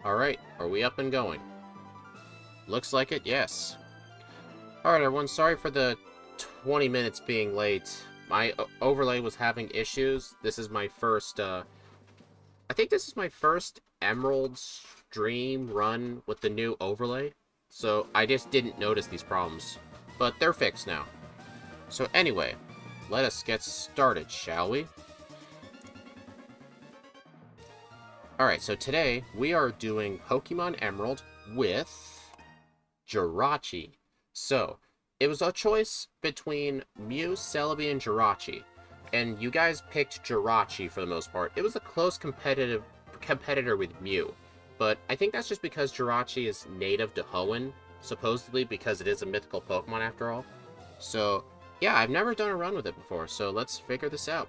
Alright, are we up and going? Looks like it, yes. Alright everyone, sorry for the 20 minutes being late. My overlay was having issues. This is my first, I think this is my first Emerald stream run with the new overlay. So I just didn't notice these problems. But they're fixed now. So anyway, let us get started, shall we? Alright, so today we are doing Pokemon Emerald with Jirachi. So, it was a choice between Mew, Celebi, and Jirachi. And you guys picked Jirachi for the most part. It was a close competitor with Mew. But I think that's just because Jirachi is native to Hoenn, supposedly because it is a mythical Pokemon after all. So, yeah, I've never done a run with it before, so let's figure this out.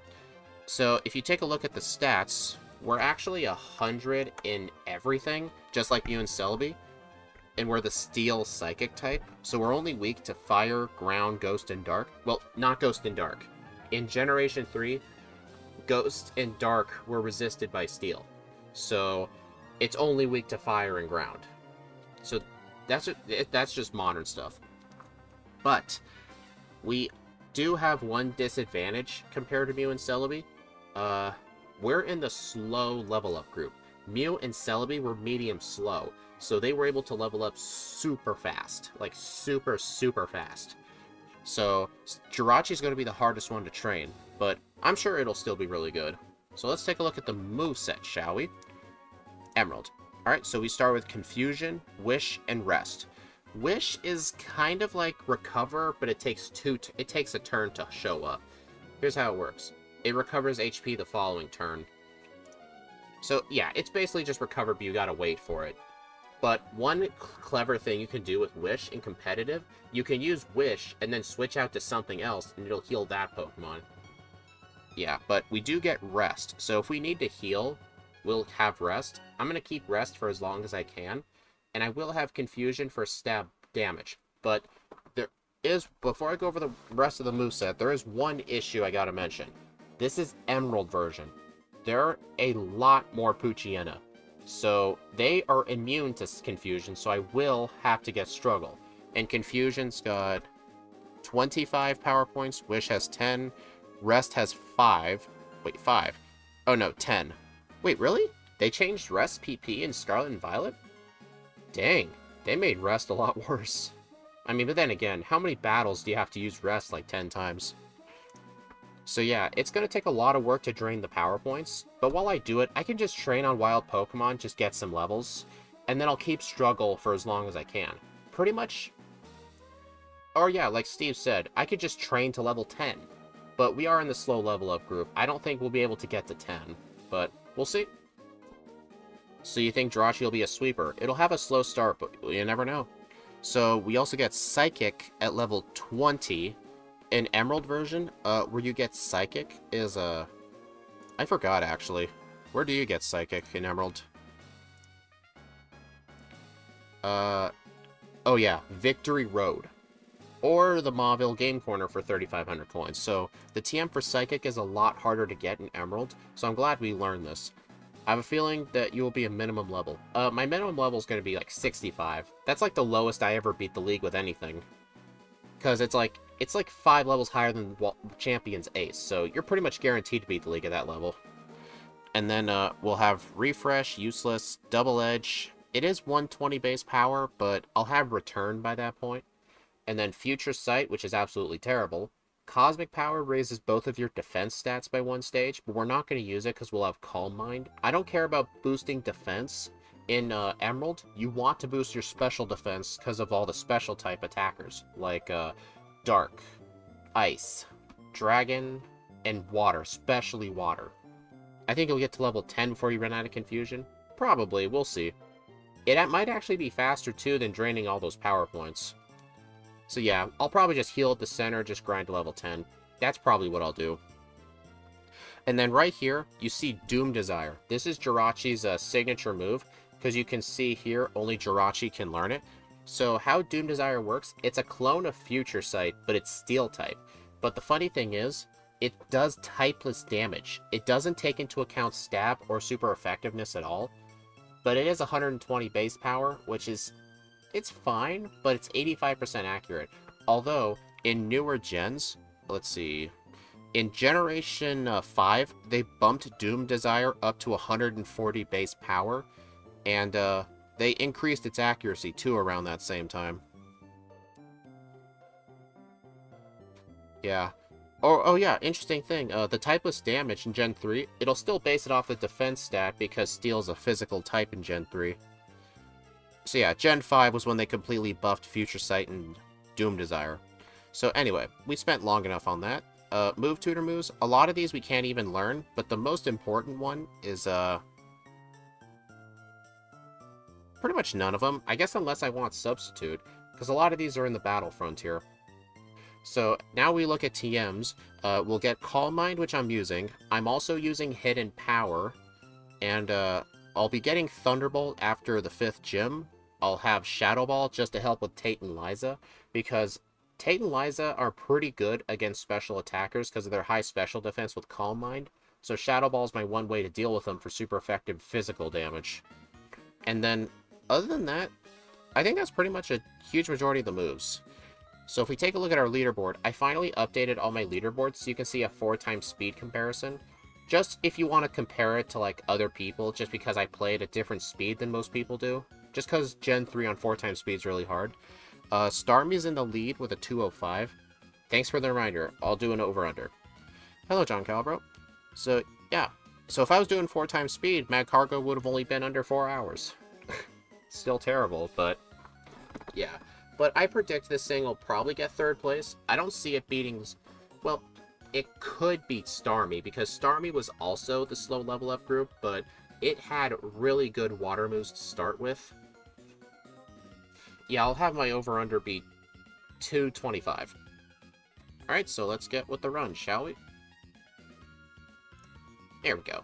So, if you take a look at the stats, we're actually 100 in everything, just like Mew and Celebi. And we're the Steel Psychic type, so we're only weak to Fire, Ground, Ghost, and Dark. Well, not Ghost and Dark. In Generation 3, Ghost and Dark were resisted by Steel. So, it's only weak to Fire and Ground. So, that's just modern stuff. But, we do have one disadvantage compared to Mew and Celebi. We're in the slow level up group. Mew and Celebi were medium slow, so they were able to level up super fast. Like, super, super fast. So, Jirachi is going to be the hardest one to train, but I'm sure it'll still be really good. So let's take a look at the moveset, shall we? Emerald. Alright, so we start with Confusion, Wish, and Rest. Wish is kind of like Recover, but it takes a turn to show up. Here's how it works. It recovers HP the following turn. So, yeah, it's basically just recover, but you gotta wait for it. But one clever thing you can do with Wish in competitive, you can use Wish and then switch out to something else, and it'll heal that Pokemon. Yeah, but we do get Rest. So if we need to heal, we'll have Rest. I'm gonna keep Rest for as long as I can, and I will have Confusion for stab damage. But there is, before I go over the rest of the moveset, there is one issue I gotta mention. This is Emerald version. There are a lot more Poochyena. So, they are immune to Confusion, so I will have to get Struggle. And Confusion's got 25 power points, Wish has 10, Rest has 5. Wait, 5. Oh no, 10. Wait, really? They changed Rest PP in Scarlet and Violet? Dang, they made Rest a lot worse. I mean, but then again, how many battles do you have to use Rest like 10 times? So yeah, it's going to take a lot of work to drain the power points, but while I do it, I can just train on wild Pokemon, just get some levels, and then I'll keep Struggle for as long as I can. Pretty much, or yeah, like Steve said, I could just train to level 10, but we are in the slow level up group. I don't think we'll be able to get to 10, but we'll see. So you think Jirachi will be a sweeper? It'll have a slow start, but you never know. So we also get Psychic at level 20. In Emerald version, where you get Psychic is I forgot, actually. Where do you get Psychic in Emerald? Oh yeah, Victory Road. Or the Mauville Game Corner for 3,500 coins. So, the TM for Psychic is a lot harder to get in Emerald, so I'm glad we learned this. I have a feeling that you will be a minimum level. My minimum level is going to be like 65. That's like the lowest I ever beat the league with anything. Because it's like 5 levels higher than Champion's Ace, so you're pretty much guaranteed to beat the league at that level. And then we'll have Refresh, Useless, Double Edge. It is 120 base power, but I'll have Return by that point. And then Future Sight, which is absolutely terrible. Cosmic Power raises both of your defense stats by 1 stage, but we're not going to use it because we'll have Calm Mind. I don't care about boosting defense. In Emerald, you want to boost your special defense because of all the special type attackers, like Dark, Ice, Dragon, and Water, especially Water. I think you'll get to level 10 before you run out of Confusion. Probably, we'll see. It might actually be faster too than draining all those power points. So yeah, I'll probably just heal at the center, just grind to level 10. That's probably what I'll do. And then right here, you see Doom Desire. This is Jirachi's signature move. Because you can see here, only Jirachi can learn it. So how Doom Desire works, it's a clone of Future Sight, but it's Steel type. But the funny thing is, it does typeless damage. It doesn't take into account stab or super effectiveness at all. but it is 120 base power, which is, it's fine, but it's 85% accurate. Although, in newer gens, let's see, in Generation 5, they bumped Doom Desire up to 140 base power, and they increased its accuracy too around that same time. Yeah. Oh yeah, interesting thing. The typeless damage in Gen 3, it'll still base it off the defense stat because Steel's a physical type in Gen 3. So yeah, Gen 5 was when they completely buffed Future Sight and Doom Desire. So anyway, we spent long enough on that. Move tutor moves, a lot of these we can't even learn, but the most important one is, pretty much none of them. I guess unless I want Substitute, because a lot of these are in the Battle Frontier. So now we look at TMs. We'll get Calm Mind, which I'm using. I'm also using Hidden Power, and I'll be getting Thunderbolt after the 5th gym. I'll have Shadow Ball just to help with Tate and Liza, because Tate and Liza are pretty good against special attackers because of their high special defense with Calm Mind. So Shadow Ball is my one way to deal with them for super effective physical damage. And then, other than that, I think that's pretty much a huge majority of the moves. So if we take a look at our leaderboard, I finally updated all my leaderboards so you can see a 4x speed comparison. Just if you want to compare it to like other people, just because I play at a different speed than most people do. Just because Gen 3 on 4x speed is really hard. Starmie's in the lead with a 205. Thanks for the reminder. I'll do an over-under. Hello, John Calbro. So, yeah. So if I was doing 4x speed, Mad Cargo would have only been under 4 hours. Still terrible, but yeah. But I predict this thing will probably get 3rd place. I don't see it beating... Well, it could beat Starmie, because Starmie was also the slow level up group, but it had really good water moves to start with. Yeah, I'll have my over-under be 225. Alright, so let's get with the run, shall we? There we go.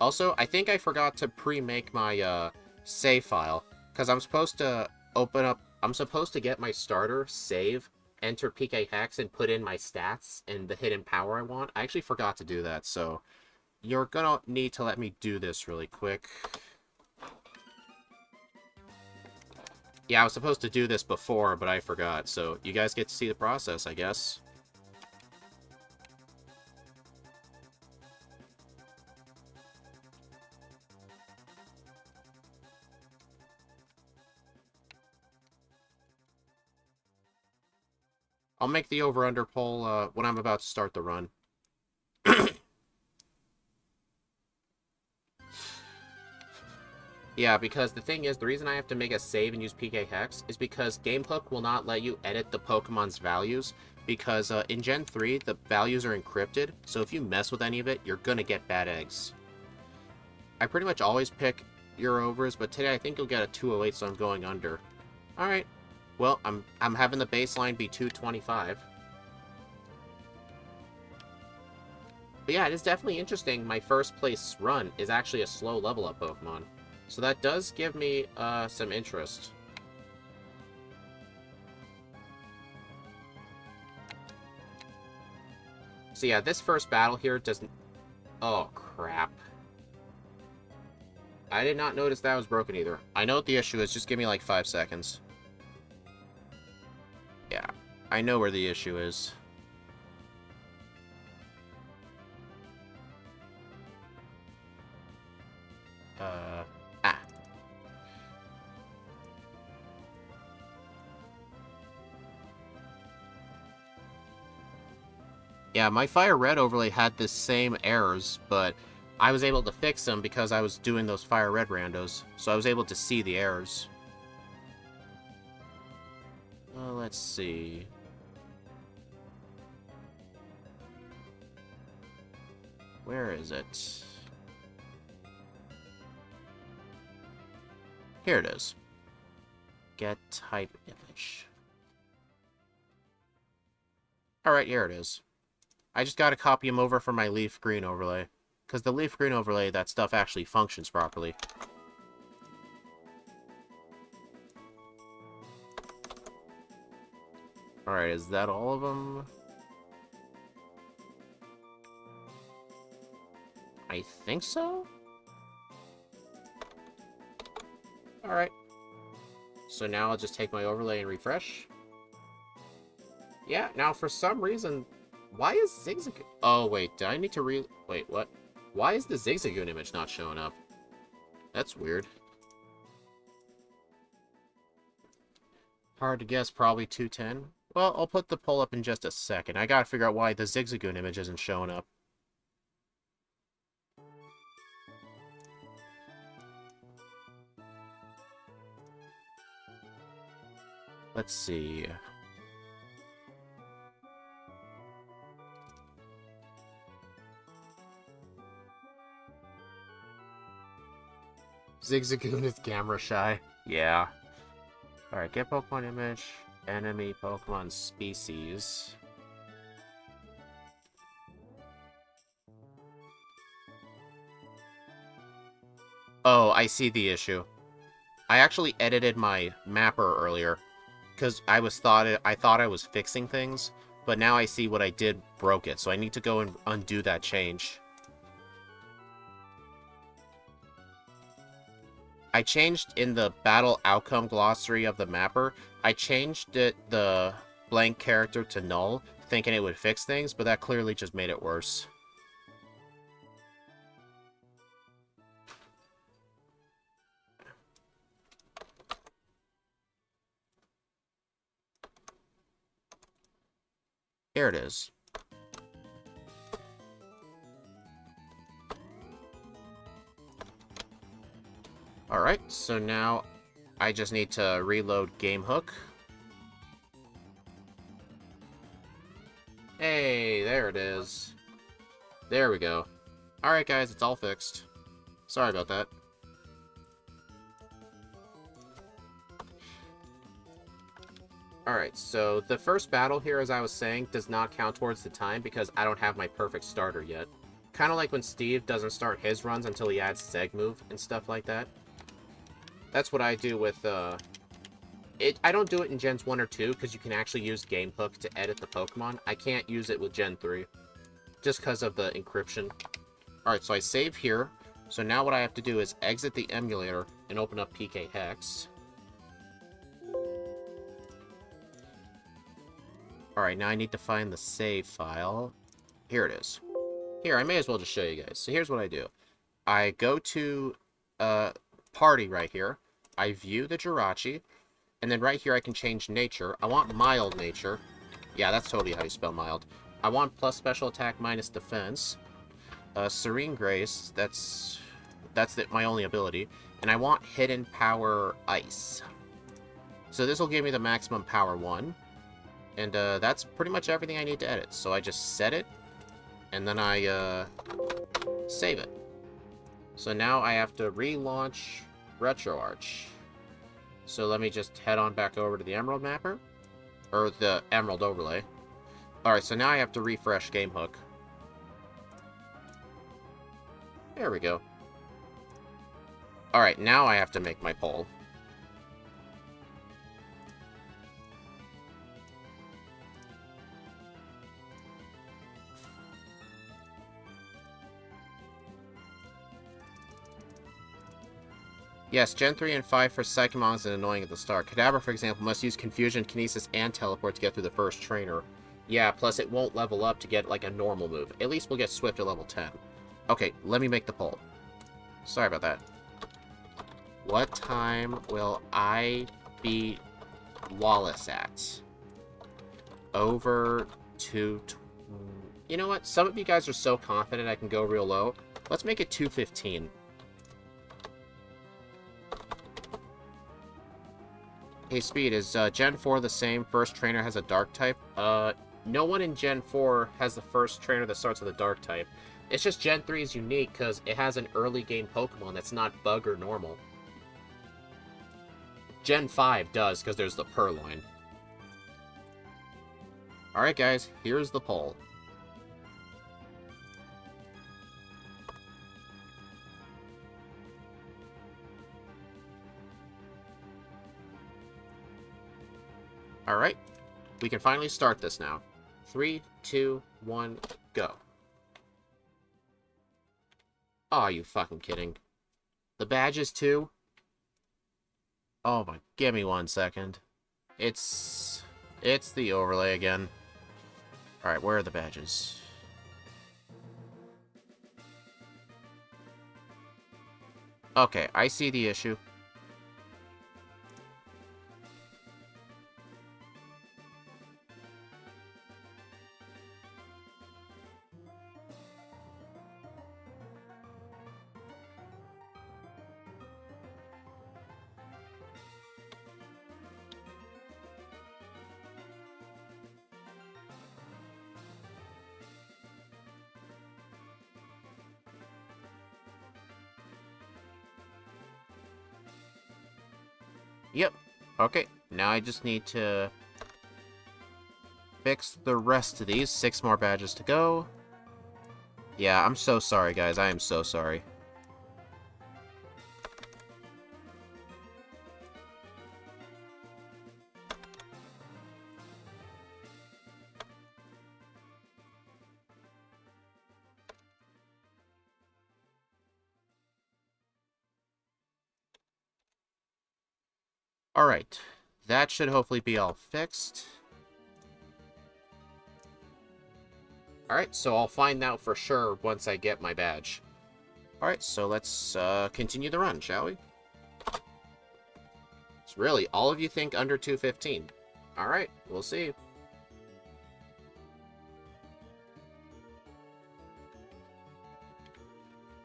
Also, I think I forgot to pre-make my save file, because I'm supposed to I'm supposed to get my starter, save, enter PK Hex, and put in my stats and the hidden power I want. I actually forgot to do that, so you're gonna need to let me do this really quick. Yeah, I was supposed to do this before, but I forgot, so you guys get to see the process, I guess. I'll make the over-under poll when I'm about to start the run. Yeah, because the thing is, the reason I have to make a save and use PK Hex is because GameHook will not let you edit the Pokemon's values, because in Gen 3, the values are encrypted, so if you mess with any of it, you're gonna get bad eggs. I pretty much always pick your overs, but today I think you'll get a 208, so I'm going under. Alright. Well, I'm having the baseline be 225. But yeah, it is definitely interesting. My first place run is actually a slow level up Pokemon. So that does give me some interest. So yeah, this first battle here doesn't... Oh, crap. I did not notice that was broken either. I know what the issue is. Just give me like 5 seconds. Yeah, I know where the issue is. Yeah, my Fire Red overlay had the same errors, but I was able to fix them because I was doing those Fire Red randos, so I was able to see the errors. Let's see. Where is it? Here it is. Get type image. Alright, here it is. I just gotta copy them over from my leaf green overlay. Because the leaf green overlay, that stuff actually functions properly. Alright, is that all of them? I think so? Alright. So now I'll just take my overlay and refresh. Yeah, now for some reason, why is Zigzagoon... Oh, wait, did I need to Wait, what? Why is the Zigzagoon image not showing up? That's weird. Hard to guess, probably 210. Well, I'll put the poll up in just a second. I gotta figure out why the Zigzagoon image isn't showing up. Let's see. Zigzagoon is camera shy. Yeah. Alright, get Pokemon image, enemy Pokemon species. Oh, I see the issue. I actually edited my mapper earlier because I thought I was fixing things, but now I see what I did broke it, so I need to go and undo that change. I changed in the battle outcome glossary of the mapper, I changed the blank character to null, thinking it would fix things, but that clearly just made it worse. Here it is. Alright, so now I just need to reload Game Hook. Hey, there it is. There we go. Alright guys, it's all fixed. Sorry about that. Alright, so the first battle here, as I was saying, does not count towards the time because I don't have my perfect starter yet. Kind of like when Steve doesn't start his runs until he adds Zeg move and stuff like that. That's what I do with, I don't do it in Gens 1 or 2, because you can actually use Game Hook to edit the Pokemon. I can't use it with Gen 3, just because of the encryption. Alright, so I save here. So now what I have to do is exit the emulator and open up PK Hex. Alright, now I need to find the save file. Here it is. Here, I may as well just show you guys. So here's what I do. I go to, Party right here. I view the Jirachi, and then right here I can change nature. I want mild nature. Yeah, that's totally how you spell mild. I want plus special attack minus defense. Serene Grace, that's my only ability. And I want hidden power ice. So this will give me the maximum power 1. And that's pretty much everything I need to edit. So I just set it, and then I save it. So now I have to relaunch RetroArch. So let me just head on back over to the Emerald Mapper. Or the Emerald Overlay. Alright, so now I have to refresh Game Hook. There we go. Alright, now I have to make my poll. Yes, Gen 3 and 5 for Psychomon is annoying at the start. Kadabra, for example, must use Confusion, Kinesis, and Teleport to get through the first trainer. Yeah, plus it won't level up to get, like, a normal move. At least we'll get Swift at level 10. Okay, let me make the poll. Sorry about that. What time will I beat Wallace at? Over to... You know what? Some of you guys are so confident I can go real low. Let's make it 2:15. Hey, Speed, is Gen 4 the same? First trainer has a dark type? No one in Gen 4 has the first trainer that starts with a dark type. It's just Gen 3 is unique because it has an early game Pokemon that's not bug or normal. Gen 5 does because there's the Purloin. Alright guys, here's the poll. Alright, we can finally start this now. 3, 2, 1, go. Aw, you fucking kidding. The badges too? Oh my, give me 1 second. It's the overlay again. Alright, where are the badges? Okay, I see the issue. Yep. Okay, now I just need to fix the rest of these. 6 more badges to go. Yeah, I'm so sorry, guys. I am so sorry. Alright, that should hopefully be all fixed. Alright, so I'll find out for sure once I get my badge. Alright, so let's continue the run, shall we? It's really, all of you think under 215. Alright, we'll see.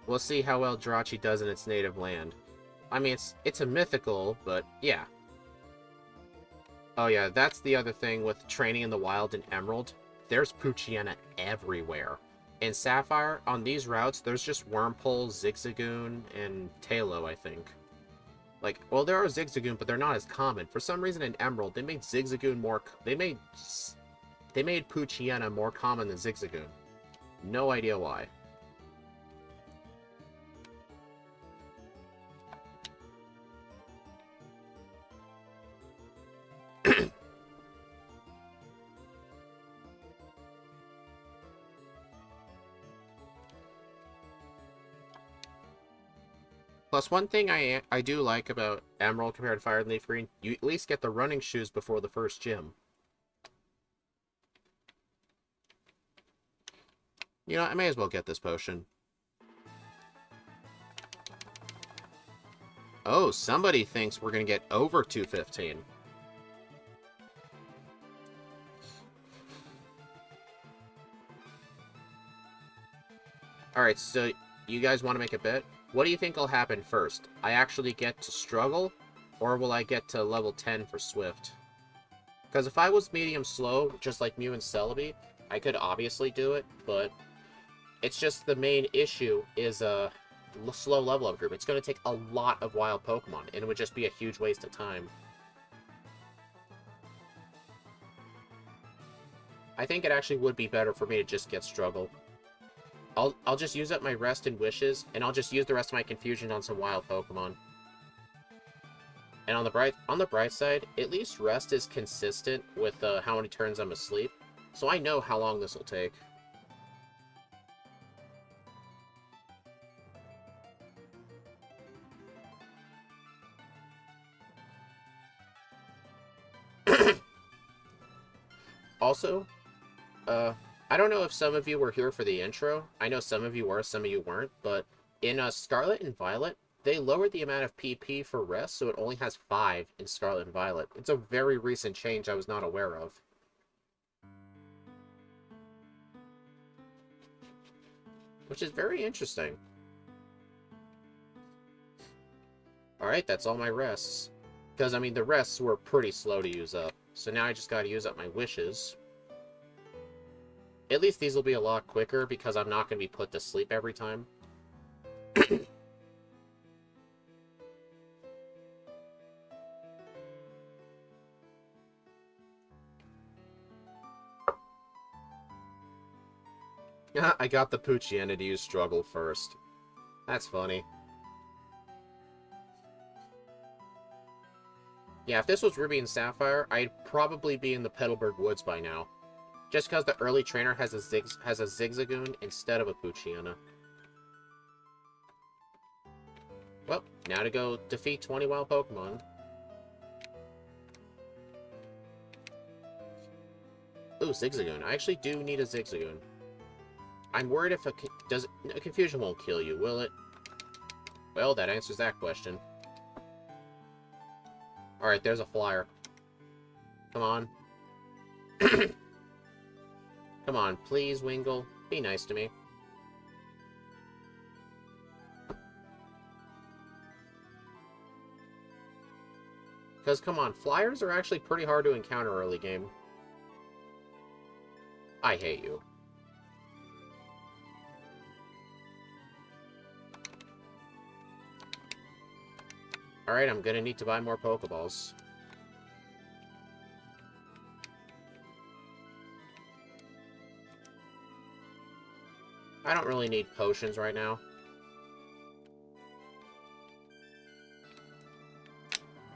We'll see how well Jirachi does in its native land. I mean, it's a mythical, but yeah. Oh yeah, that's the other thing with training in the wild in Emerald. There's Poochyena everywhere. In Sapphire, on these routes, there's just Wormpole, Zigzagoon, and Talo, I think. Like, well, there are Zigzagoon, but they're not as common. For some reason in Emerald, they made Zigzagoon more... They made Poochyena more common than Zigzagoon. No idea why. Plus, one thing I do like about Emerald compared to Fire and Leaf Green, you at least get the running shoes before the first gym. You know, I may as well get this potion. Oh, somebody thinks we're gonna get over 215. Alright, so you guys want to make a bet? What do you think will happen first? I actually get to struggle, or will I get to level 10 for Swift? Because if I was medium slow, just like Mew and Celebi, I could obviously do it, but it's just the main issue is a slow level up group. It's going to take a lot of wild Pokemon, and it would just be a huge waste of time. I think it actually would be better for me to just get struggle. I'll just use up my rest and wishes, and I'll just use the rest of my confusion on some wild Pokemon. And on the bright side, at least rest is consistent with how many turns I'm asleep, so I know how long this will take. Also, I don't know if some of you were here for the intro. I know some of you were, some of you weren't, but in Scarlet and Violet, they lowered the amount of PP for rest, so it only has 5 in Scarlet and Violet. It's a very recent change I was not aware of. Which is very interesting. Alright, that's all my rests. Because, I mean, the rests were pretty slow to use up. So now I just gotta use up my wishes. At least these will be a lot quicker, because I'm not gonna be put to sleep every time. I got the Poochyena to use struggle first. That's funny. Yeah, if this was Ruby and Sapphire, I'd probably be in the Petalburg Woods by now. Just because the early trainer has a Zigzagoon instead of a Poochyena. Well, now to go defeat 20 wild Pokemon. Ooh, Zigzagoon. I actually do need a Zigzagoon. I'm worried if a confusion won't kill you, will it? Well, that answers that question. Alright, there's a flyer. Come on. Come on, please, Wingull. Be nice to me. Because, come on, flyers are actually pretty hard to encounter early game. I hate you. Alright, I'm gonna need to buy more pokeballs. I don't really need potions right now.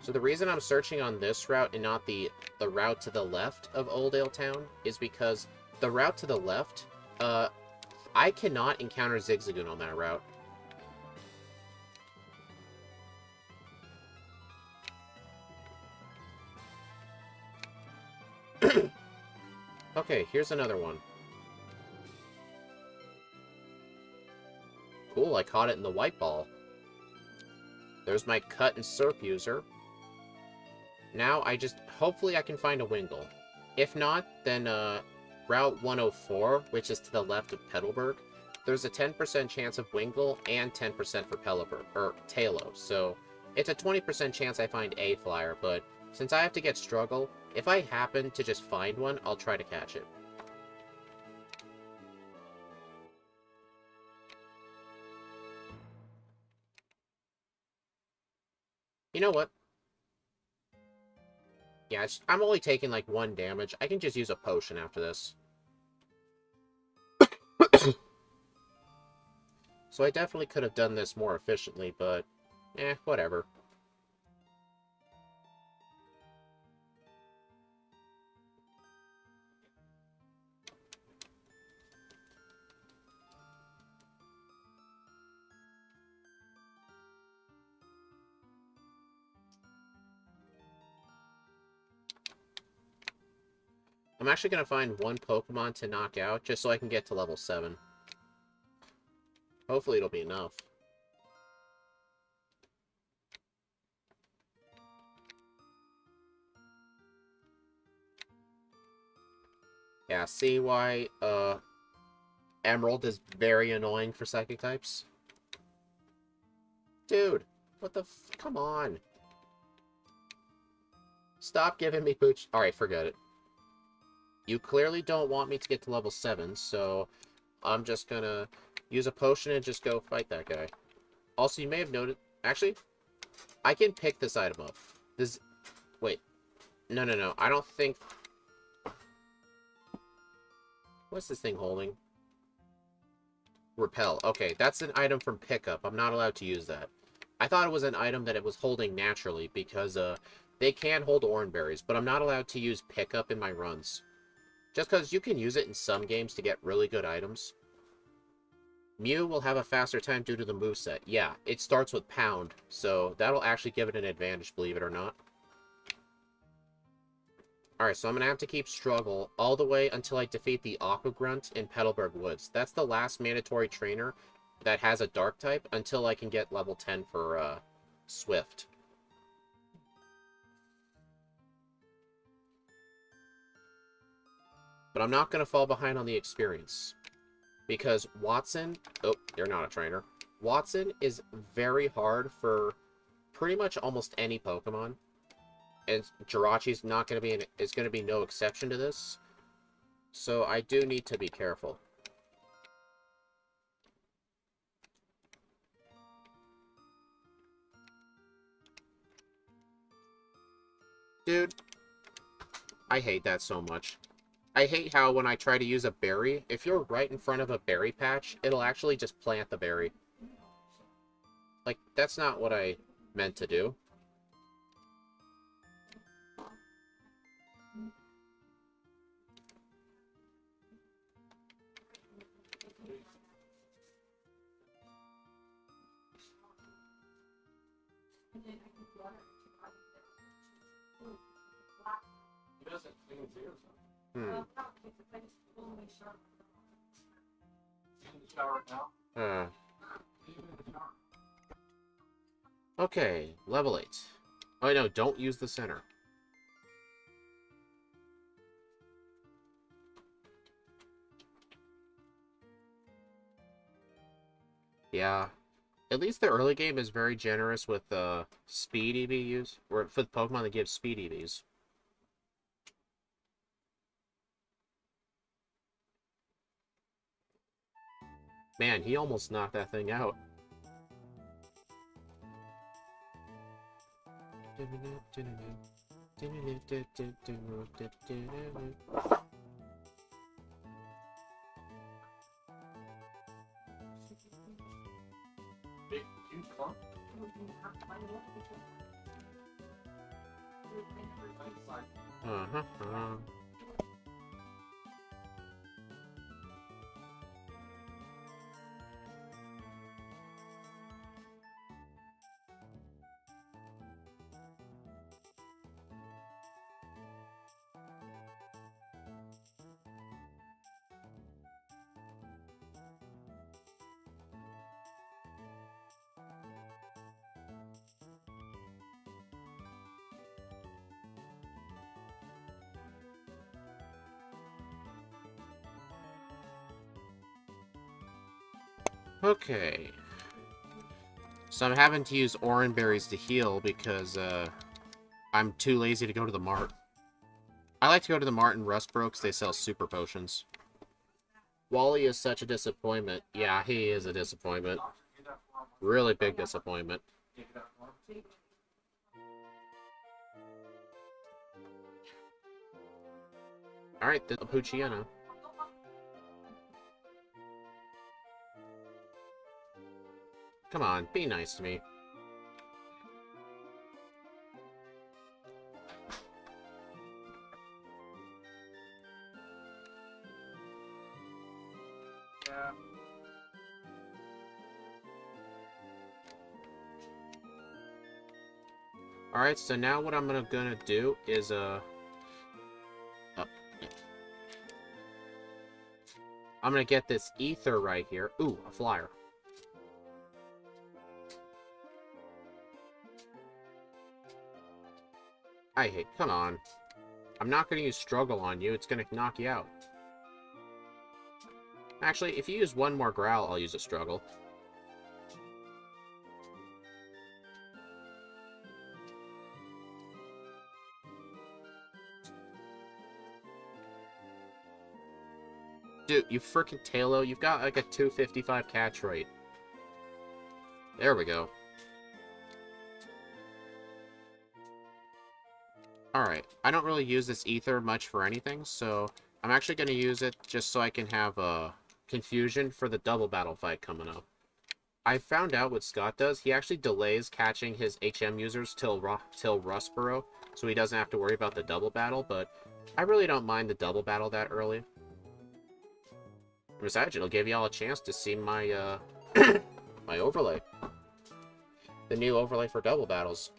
So the reason I'm searching on this route and not the route to the left of Oldale Town is because the route to the left, I cannot encounter Zigzagoon on that route. Okay, here's another one. Cool, I caught it in the white ball. There's my cut and surf user. Now hopefully I can find a Wingull. If not, then Route 104, which is to the left of Petalburg, there's a 10% chance of Wingull and 10% for Talos. So it's a 20% chance I find a flyer, but since I have to get Struggle, if I happen to just find one, I'll try to catch it. You know what? Yeah, I'm only taking like 1 damage. I can just use a potion after this. So I definitely could have done this more efficiently, but whatever. I'm actually going to find 1 Pokemon to knock out, just so I can get to level 7. Hopefully it'll be enough. Yeah, see why, Emerald is very annoying for Psychic types? Dude, what the come on. Stop giving me pooch. Alright, forget it. You clearly don't want me to get to level 7, so I'm just gonna use a potion and just go fight that guy. Also, you may have noted... Actually, I can pick this item up. This... Wait. No. I don't think... What's this thing holding? Repel. Okay, that's an item from pickup. I'm not allowed to use that. I thought it was an item that it was holding naturally, because, they can hold orange berries, but I'm not allowed to use pickup in my runs. Just because you can use it in some games to get really good items. Mew will have a faster time due to the moveset. Yeah, it starts with Pound, so that'll actually give it an advantage, believe it or not. Alright, so I'm going to have to keep Struggle all the way until I defeat the Aqua Grunt in Petalburg Woods. That's the last mandatory trainer that has a Dark type until I can get level 10 for Swift. But I'm not going to fall behind on the experience. Because Watson... Oh, you're not a trainer. Watson is very hard for pretty much almost any Pokemon. And Jirachi's not going to be... is going to be no exception to this. So I do need to be careful. Dude. I hate that so much. I hate how when I try to use a berry, if you're right in front of a berry patch, it'll actually just plant the berry. Like, that's not what I meant to do. Uh. Okay, level 8. Oh no, don't use the center. Yeah. At least the early game is very generous with speed EVs, or for the Pokemon that give speed EVs. Man, he almost knocked that thing out. Uh-huh. Okay. So I'm having to use orange berries to heal because I'm too lazy to go to the mart. I like to go to the mart in Rustboro because they sell super potions. Wally is such a disappointment. Yeah, he is a disappointment. Really big disappointment. Alright, the Puchiana. Come on, be nice to me. Yeah. Alright, so now what I'm gonna do is, I'm gonna get this ether right here. Ooh, a flyer. I hate, come on. I'm not gonna use struggle on you, it's gonna knock you out. Actually, if you use one more growl, I'll use a struggle. Dude, you frickin' Tailo, you've got like a 255 catch rate. There we go. Alright, I don't really use this ether much for anything, so I'm actually going to use it just so I can have confusion for the double battle fight coming up. I found out what Scott does. He actually delays catching his HM users till Rustboro, so he doesn't have to worry about the double battle, but I really don't mind the double battle that early. Besides, it'll give y'all a chance to see my, my overlay. The new overlay for double battles.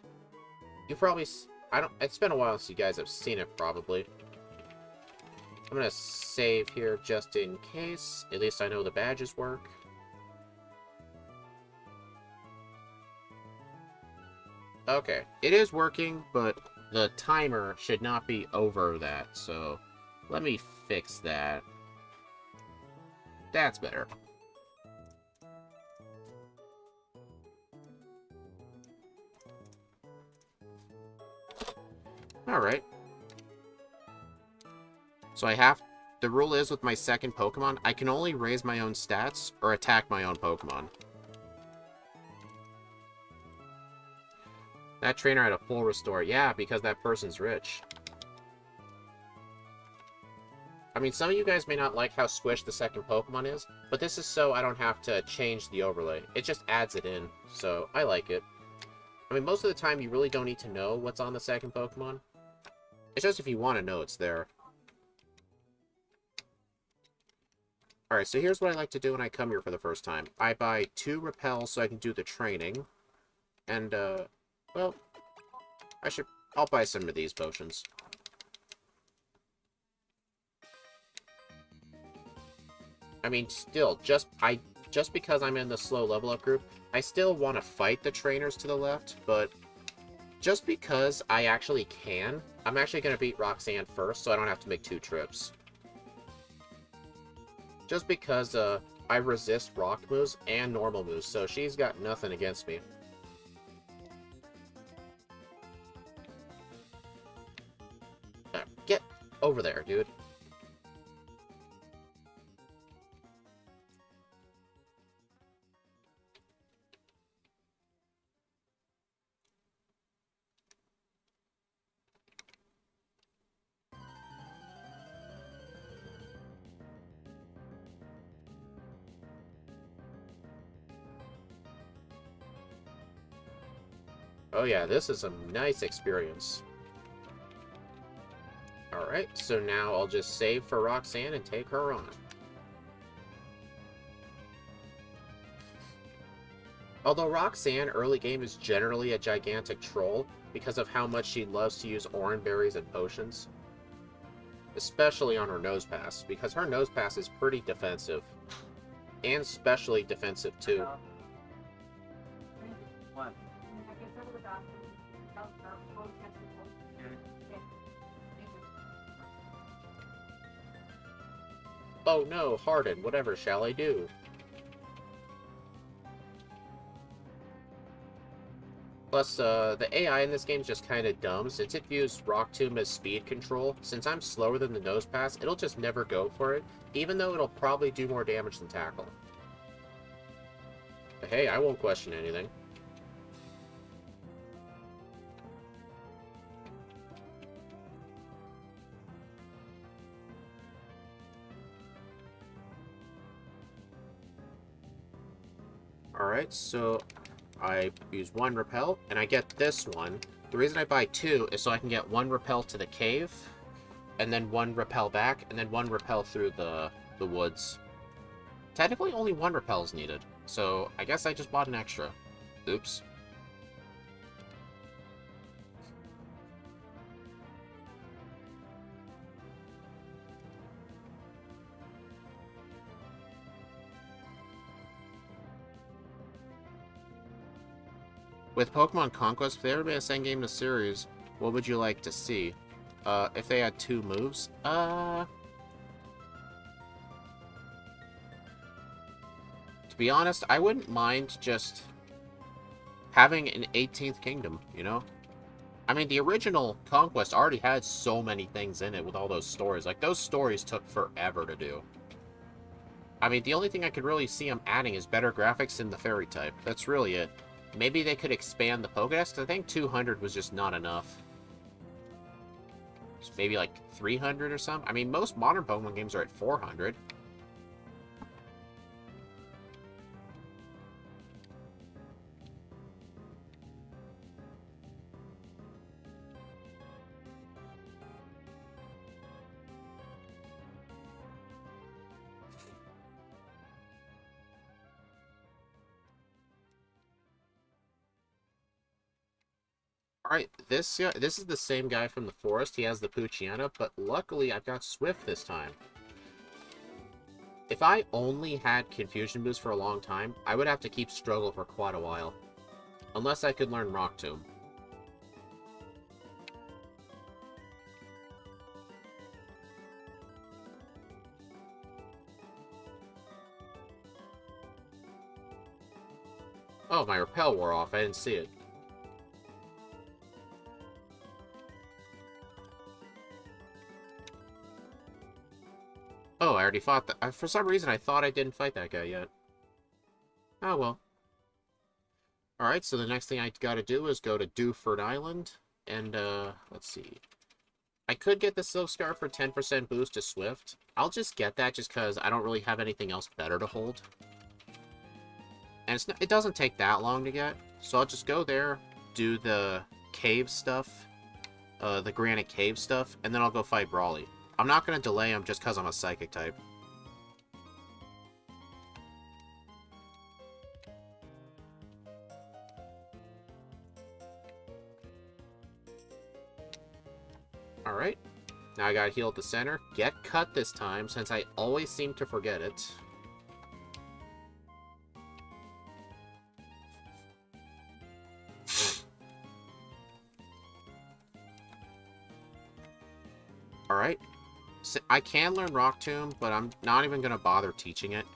You probably... it's been a while since you guys have seen it, probably. I'm gonna save here just in case. At least I know the badges work. Okay, it is working, but the timer should not be over that, so let me fix that. That's better. Alright. So the rule is with my second Pokemon, I can only raise my own stats or attack my own Pokemon. That trainer had a full restore. Yeah, because that person's rich. I mean, some of you guys may not like how squished the second Pokemon is, but this is so I don't have to change the overlay. It just adds it in, so I like it. I mean, most of the time you really don't need to know what's on the second Pokemon. It's just if you want to know it's there. Alright, so here's what I like to do when I come here for the first time. I buy 2 repels so I can do the training. And, well, I'll buy some of these potions. I mean, still, just because I'm in the slow level up group, I still want to fight the trainers to the left, but just because I actually can, I'm actually going to beat Roxanne first, so I don't have to make 2 trips. Just because I resist rock moves and normal moves, so she's got nothing against me. Get over there, dude. Oh yeah, this is a nice experience. Alright, so now I'll just save for Roxanne and take her on. Although Roxanne early game is generally a gigantic troll because of how much she loves to use orange berries and potions. Especially on her nose pass, because her nose pass is pretty defensive. And specially defensive too. Oh no, Harden, whatever shall I do? Plus, the AI in this game is just kind of dumb, since it views Rock Tomb as speed control. Since I'm slower than the nose pass, it'll just never go for it, even though it'll probably do more damage than tackle. But hey, I won't question anything. Alright, so I use 1 repel, and I get this one. The reason I buy 2 is so I can get 1 repel to the cave, and then 1 repel back, and then 1 repel through the woods. Technically, only 1 repel is needed, so I guess I just bought an extra. Oops. With Pokemon Conquest, if they ever made a second game in the series, what would you like to see? If they had 2 moves? To be honest, I wouldn't mind just having an 18th kingdom, you know? I mean, the original Conquest already had so many things in it with all those stories. Like, those stories took forever to do. I mean, the only thing I could really see them adding is better graphics in the fairy type. That's really it. Maybe they could expand the Pokédex, because I think 200 was just not enough. Just maybe like 300 or something. I mean, most modern Pokemon games are at 400. Alright, this is the same guy from the forest. He has the Poochyena, but luckily I've got Swift this time. If I only had Confusion Boost for a long time, I would have to keep Struggle for quite a while. Unless I could learn Rock Tomb. Oh, my Repel wore off. I didn't see it. Oh, I already fought that. For some reason, I thought I didn't fight that guy yet. Oh, well. Alright, so the next thing I gotta do is go to Dewford Island. And, let's see. I could get the Silk Scarf for 10% boost to Swift. I'll just get that just because I don't really have anything else better to hold. And it doesn't take that long to get. So I'll just go there, do the cave stuff, the Granite Cave stuff, and then I'll go fight Brawly. I'm not going to delay him just because I'm a Psychic type. Alright. Now I got to heal at the center. Get cut this time, since I always seem to forget it. Alright. So I can learn Rock Tomb, but I'm not even going to bother teaching it.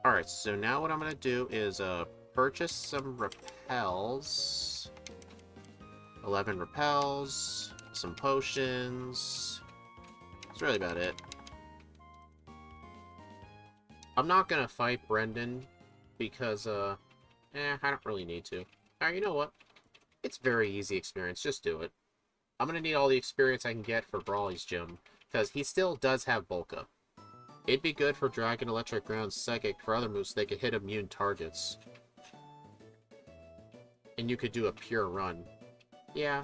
Alright, so now what I'm going to do is purchase some repels. 11 repels, some potions. That's really about it. I'm not going to fight Brendan because, I don't really need to. Alright, you know what? It's very easy experience. Just do it. I'm going to need all the experience I can get for Brawly's gym, because he still does have bulk up. It'd be good for Dragon, Electric, Ground, Psychic for other moves so they could hit immune targets. And you could do a pure run. Yeah.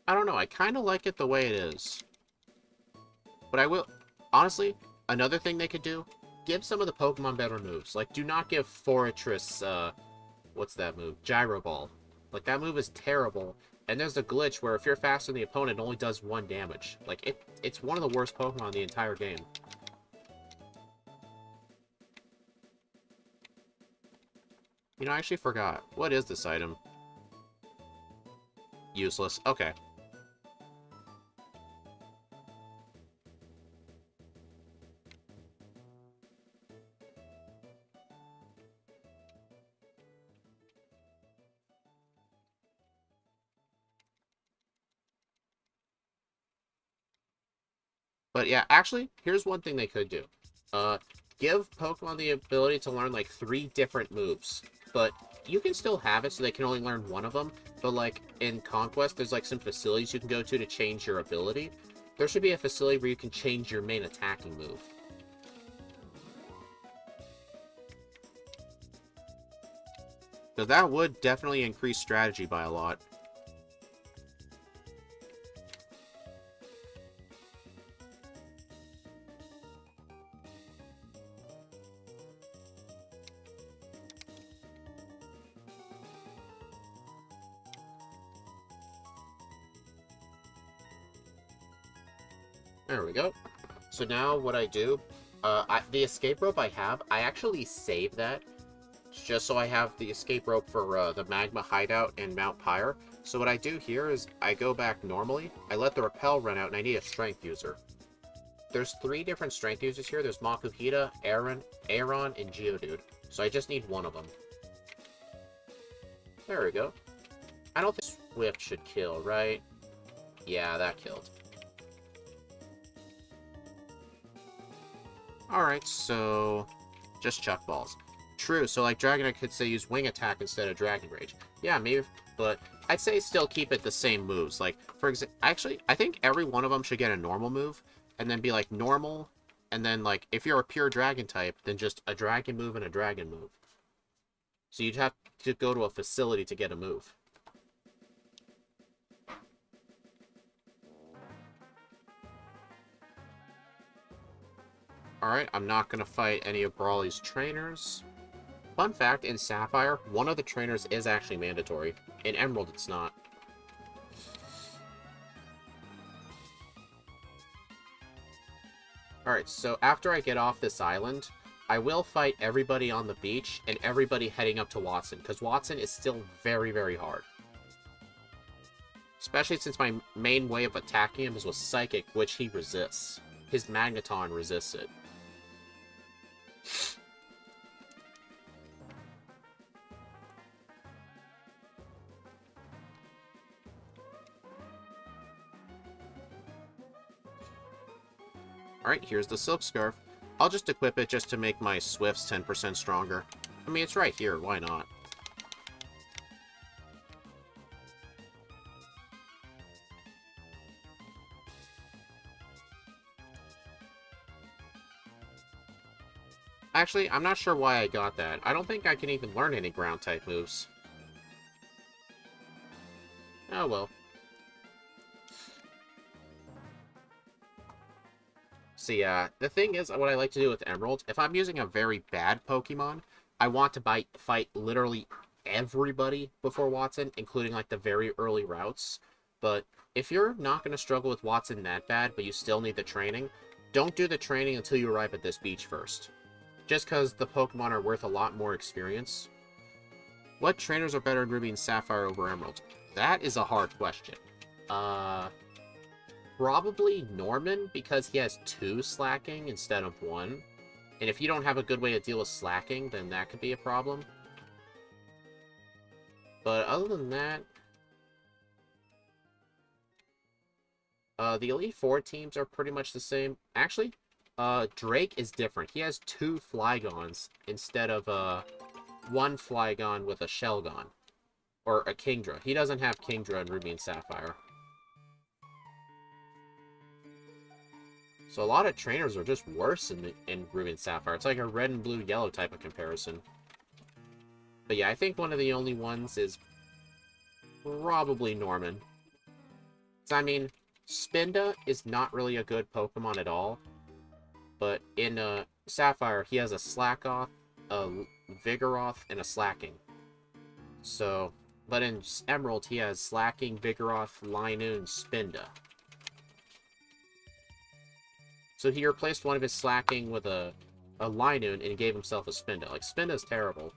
I don't know, I kind of like it the way it is. But I will... Honestly, another thing they could do, give some of the Pokemon better moves. Like, do not give Fortress, what's that move? Gyro Ball. Like, that move is terrible. And there's a glitch where if you're faster than the opponent, it only does 1 damage. Like, it's one of the worst Pokemon in the entire game. You know, I actually forgot. What is this item? Useless. Okay. But yeah, actually, here's one thing they could do. Give Pokemon the ability to learn, like, 3 different moves. But you can still have it so they can only learn one of them. But, like, in Conquest, there's, like, some facilities you can go to change your ability. There should be a facility where you can change your main attacking move. Because that would definitely increase strategy by a lot. There we go. So now what I do, the escape rope I have, I actually save that just so I have the escape rope for the Magma Hideout and Mount Pyre. So what I do here is I go back normally, I let the repel run out, and I need a strength user. There's 3 different strength users here. There's Makuhita, Aaron, and Geodude. So I just need one of them. There we go. I don't think Swift should kill, right? Yeah, that killed. Alright, so just Chuck Balls. True, so like Dragonite could say use Wing Attack instead of Dragon Rage. Yeah, maybe, but I'd say still keep it the same moves. Like, for example, actually, I think every one of them should get a normal move, and then be like normal, and then like, if you're a pure Dragon type, then just a Dragon move and a Dragon move. So you'd have to go to a facility to get a move. Alright, I'm not going to fight any of Brawly's trainers. Fun fact, in Sapphire, one of the trainers is actually mandatory. In Emerald, it's not. Alright, so after I get off this island, I will fight everybody on the beach and everybody heading up to Watson, because Watson is still very, very hard. Especially since my main way of attacking him is with Psychic, which he resists. His Magneton resists it. Alright, here's the Silk Scarf. I'll just equip it just to make my Swifts 10% stronger. I mean, it's right here, why not? Actually, I'm not sure why I got that. I don't think I can even learn any ground-type moves. Oh well. See, the thing is, what I like to do with Emerald, if I'm using a very bad Pokemon, I want to fight literally everybody before Watson, including, like, the very early routes. But if you're not going to struggle with Watson that bad, but you still need the training, don't do the training until you arrive at this beach first. Just because the Pokemon are worth a lot more experience. What trainers are better in Ruby and Sapphire over Emerald? That is a hard question. Probably Norman, because he has 2 slacking instead of 1. And if you don't have a good way to deal with slacking, then that could be a problem. But other than that, the Elite Four teams are pretty much the same. Actually, Drake is different. He has 2 Flygons instead of 1 Flygon with a Shelgon. Or a Kingdra. He doesn't have Kingdra in Ruby and Sapphire. So a lot of trainers are just worse in Ruby and Sapphire. It's like a red and blue yellow type of comparison. But yeah, I think one of the only ones is probably Norman. I mean, Spinda is not really a good Pokemon at all. But in Sapphire, he has a Slackoth, a Vigoroth, and a Slacking. So, but in Emerald, he has Slacking, Vigoroth, Linoon, Spinda. So he replaced one of his Slacking with a Linoon, and he gave himself a Spinda. Like, Spinda's terrible.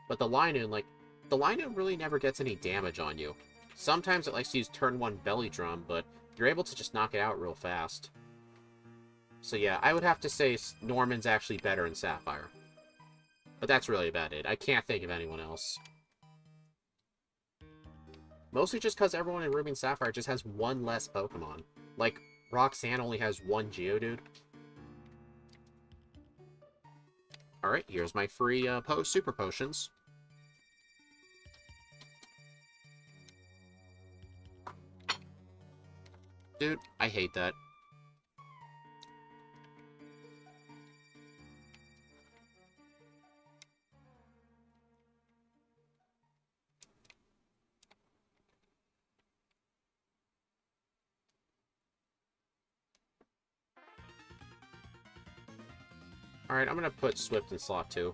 But the Linoon, the Linoon really never gets any damage on you. Sometimes it likes to use turn 1 Belly Drum, but you're able to just knock it out real fast. So yeah, I would have to say Norman's actually better in Sapphire. But that's really about it. I can't think of anyone else. Mostly just because everyone in Ruby and Sapphire just has 1 less Pokemon. Like, Roxanne only has 1 Geodude. Alright, here's my free Super Potions. Dude, I hate that. Alright, I'm gonna put Swift in slot 2.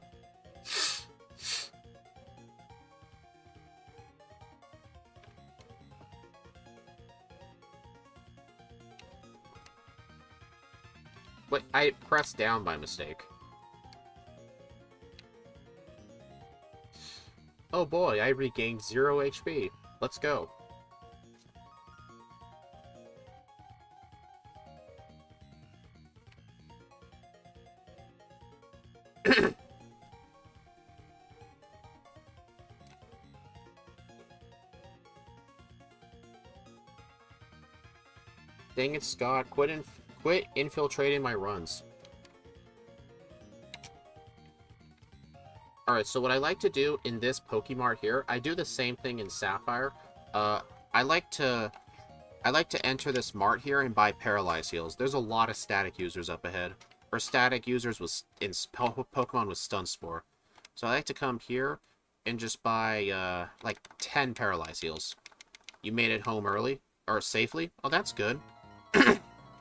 Wait, I pressed down by mistake. Oh boy, I regained 0 HP. Let's go. Dang it, Scott. Quit infiltrating my runs. Alright, so what I like to do in this Pokemart here, I do the same thing in Sapphire. I like to enter this mart here and buy Paralyze Heals. There's a lot of static users up ahead. Or static users in Pokemon with Stun Spore. So I like to come here and just buy, like, 10 Paralyze Heals. You made it home early? Or safely? Oh, that's good.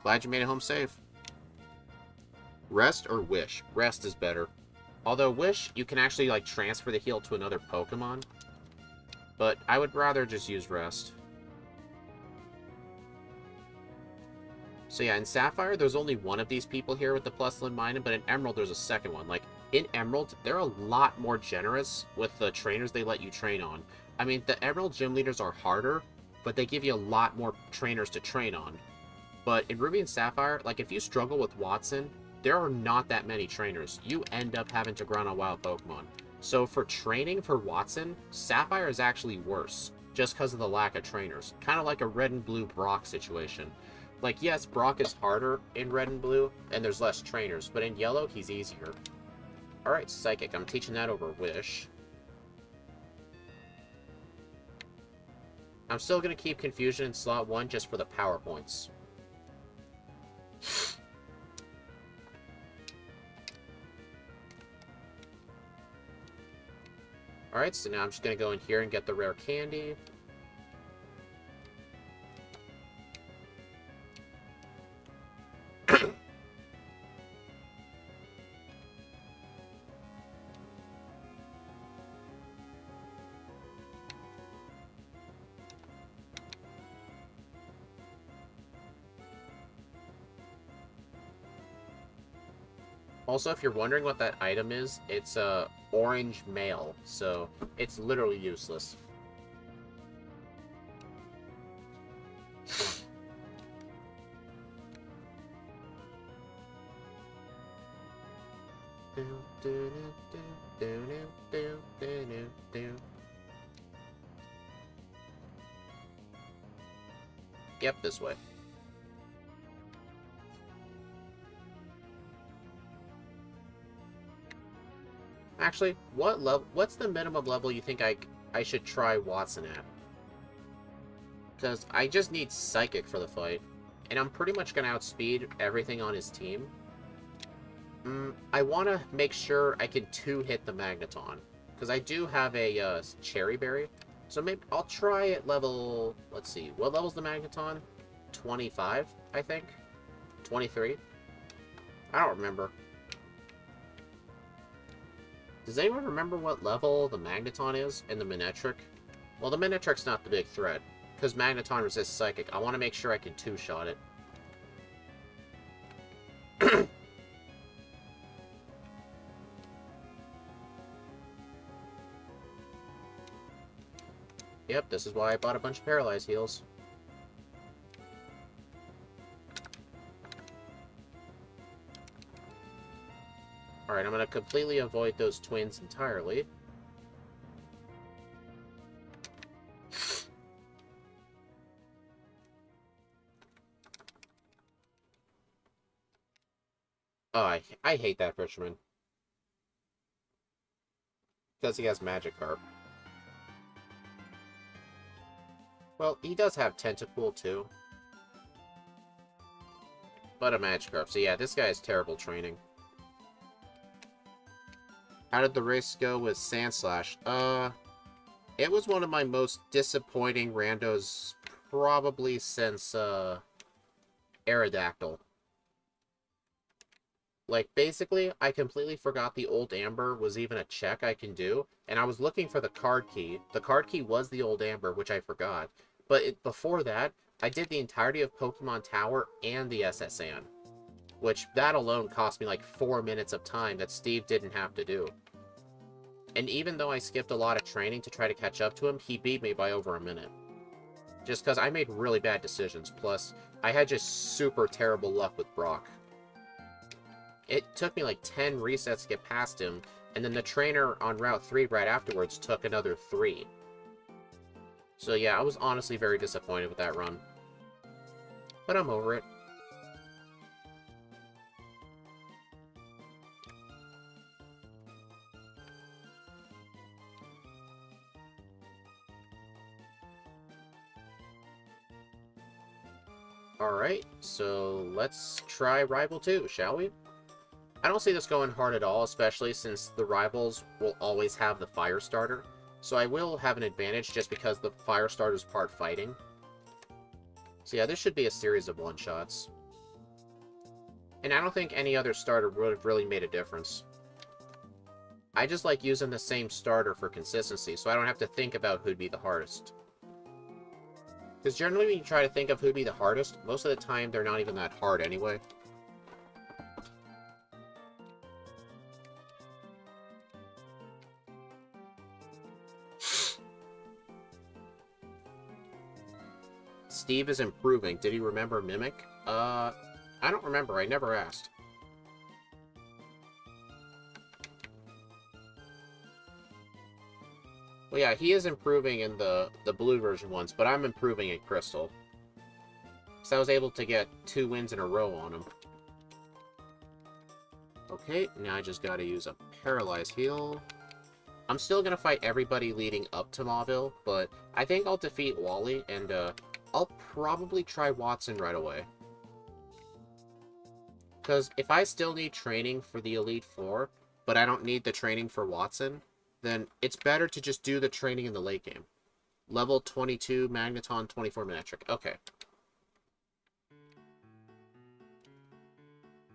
Glad you made it home safe. Rest or Wish? Rest is better. Although Wish, you can actually, like, transfer the heal to another Pokemon. But I would rather just use Rest. So yeah, in Sapphire, there's only one of these people here with the Plusland Minun, but in Emerald, there's a second one. Like, in Emerald, they're a lot more generous with the trainers they let you train on. I mean, the Emerald gym leaders are harder, but they give you a lot more trainers to train on. But in Ruby and Sapphire, like, if you struggle with Watson, there are not that many trainers. You end up having to grind on wild Pokemon. So for training for Watson, Sapphire is actually worse, just because of the lack of trainers. Kind of like a Red and Blue Brock situation. Like, yes, Brock is harder in Red and Blue, and there's less trainers, but in Yellow, he's easier. Alright, Psychic, I'm teaching that over Wish. I'm still going to keep Confusion in slot 1 just for the power points. Alright, so now I'm just going to go in here and get the rare candy. Also, if you're wondering what that item is, it's a orange mail, so it's literally useless. Yep, this way. Actually, what's the minimum level you think I should try Watson at? Because I just need Psychic for the fight, and I'm pretty much gonna outspeed everything on his team. I want to make sure I can 2-hit the Magneton, because I do have a Cherry Berry. So maybe I'll try at level, let's see, what level's the Magneton? 25, I think? 23? I don't remember. Does anyone remember what level the Magneton is in the Manectric? Well, the Manetric's not the big threat, because Magneton resists Psychic. I want to make sure I can 2-shot it. Yep, this is why I bought a bunch of Paralyze heals. Alright, I'm going to completely avoid those twins entirely. Oh, I hate that fisherman. Because he has Magikarp. Well, he does have Tentacool, too. But a Magikarp. So yeah, this guy is terrible training. How did the race go with Sandslash? It was one of my most disappointing randos probably since, Aerodactyl. Like, basically, I completely forgot the old Amber was even a check I can do, and I was looking for the card key. The card key was the old Amber, which I forgot. But before that, I did the entirety of Pokemon Tower and the SSN. Which, that alone cost me like 4 minutes of time that Steve didn't have to do. And even though I skipped a lot of training to try to catch up to him, he beat me by over a minute. Just because I made really bad decisions, plus, I had just super terrible luck with Brock. It took me like 10 resets to get past him, and then the trainer on Route 3 right afterwards took another 3. So yeah, I was honestly very disappointed with that run. But I'm over it. Alright, so let's try Rival 2, shall we? I don't see this going hard at all, especially since the rivals will always have the Fire Starter. So I will have an advantage just because the Fire Starter is part fighting. So yeah, this should be a series of one-shots. And I don't think any other starter would have really made a difference. I just like using the same starter for consistency, so I don't have to think about who'd be the hardest. Because generally when you try to think of who'd be the hardest, most of the time they're not even that hard anyway. Steve is improving. Did he remember Mimic? I don't remember. I never asked. Well, yeah, he is improving in the blue version once, but I'm improving in Crystal. So I was able to get 2 wins in a row on him. Okay, now I just gotta use a Paralyze heal. I'm still gonna fight everybody leading up to Mauville, but I think I'll defeat Wally, and I'll probably try Watson right away. Because if I still need training for the Elite Four, but I don't need the training for Watson, then it's better to just do the training in the late game. Level 22 Magneton, 24 Manectric. Okay.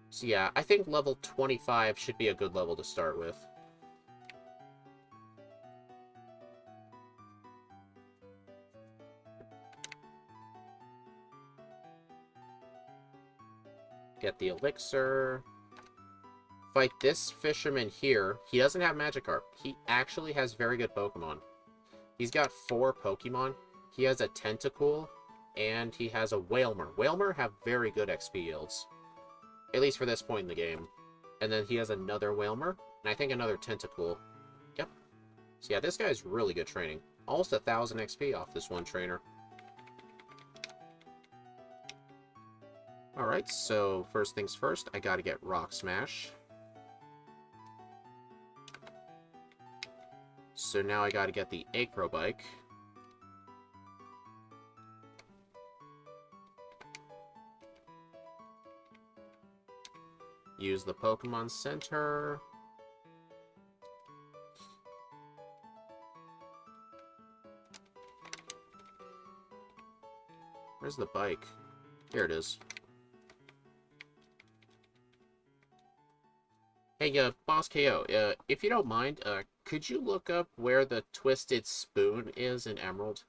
So yeah, I think level 25 should be a good level to start with. Get the elixir. fight this fisherman here. He doesn't have Magikarp. He actually has very good Pokemon. He's got 4 Pokemon. He has a Tentacool, and he has a Wailmer. Wailmer have very good XP yields. At least for this point in the game. And then he has another Wailmer, and I think another Tentacool. Yep. So yeah, this guy's really good training. Almost 1,000 XP off this one trainer. Alright, so first things first, I gotta get Rock Smash. So now I gotta get the Acrobike. Use the Pokemon Center. Where's the bike? Here it is. Hey, Boss KO, if you don't mind, could you look up where the Twisted Spoon is in Emerald?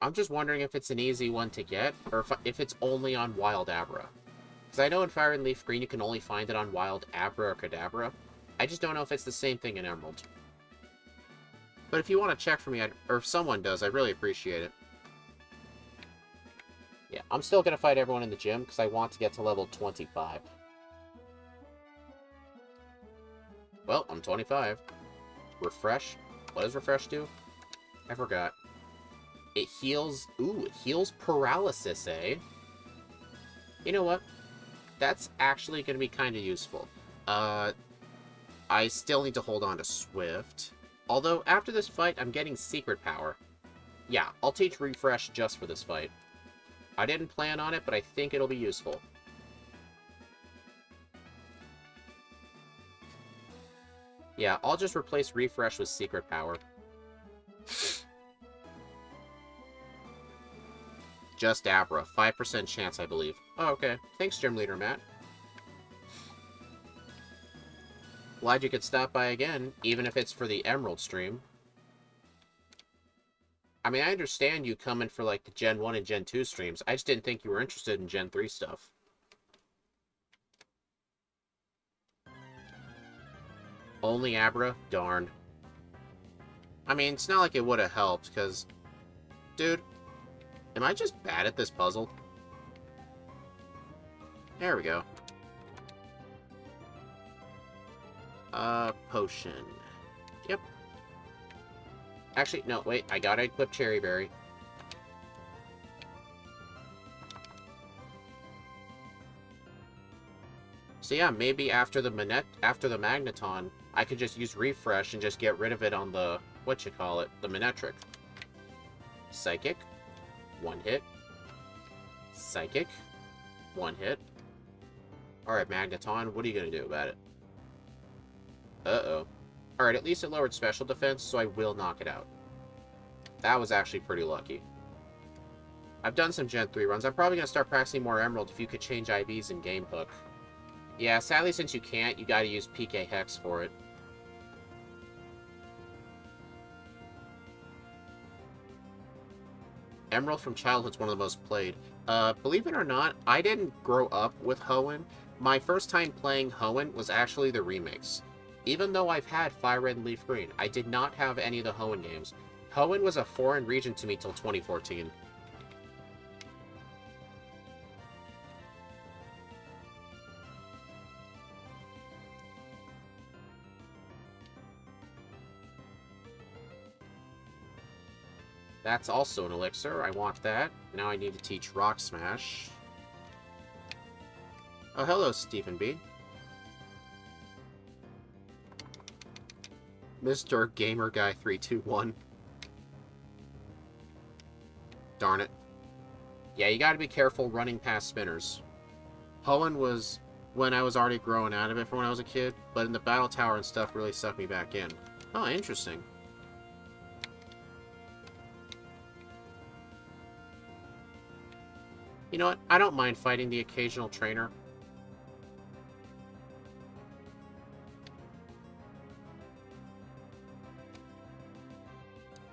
I'm just wondering if it's an easy one to get, or if it's only on Wild Abra. Because I know in Fire and Leaf Green you can only find it on Wild Abra or Kadabra. I just don't know if it's the same thing in Emerald. But if you want to check for me, or if someone does, I'd really appreciate it. Yeah, I'm still going to fight everyone in the gym, because I want to get to level 25. Well, I'm 25. Refresh. What does Refresh do? I forgot. It heals... Ooh, it heals paralysis, eh? You know what? That's actually going to be kind of useful. I still need to hold on to Swift. Although, after this fight, I'm getting Secret Power. Yeah, I'll teach Refresh just for this fight. I didn't plan on it, but I think it'll be useful. Yeah, I'll just replace Refresh with Secret Power. Just Abra. 5% chance, I believe. Oh, okay. Thanks, Gym Leader Matt. Glad you could stop by again, even if it's for the Emerald stream. I mean, I understand you coming for, like, the Gen 1 and Gen 2 streams. I just didn't think you were interested in Gen 3 stuff. Only Abra? Darn. I mean, it's not like it would have helped, because... Dude, am I just bad at this puzzle? There we go. Potion. Yep. Actually, no, wait, I gotta equip Cherry Berry. So yeah, maybe after the Magneton, I could just use Refresh and just get rid of it on the, the Manectric. Psychic. 1 hit. Psychic. 1 hit. Alright, Magneton, what are you gonna do about it? Uh-oh. Alright, at least it lowered special defense, so I will knock it out. That was actually pretty lucky. I've done some Gen 3 runs. I'm probably gonna start practicing more Emerald if you could change IVs in Game Hook. Yeah, sadly, since you can't, you gotta use PK Hex for it. Emerald from childhood's one of the most played. Believe it or not, I didn't grow up with Hoenn. My first time playing Hoenn was actually the remakes. Even though I've had Fire Red and Leaf Green, I did not have any of the Hoenn games. Hoenn was a foreign region to me till 2014. That's also an elixir. I want that. Now I need to teach Rock Smash. Oh, hello, Stephen B. Mr. Gamer Guy 321. Darn it. Yeah, you gotta be careful running past spinners. Hoenn was when I was already growing out of it from when I was a kid, but in the Battle Tower and stuff really sucked me back in. Oh, interesting. You know what? I don't mind fighting the occasional trainer.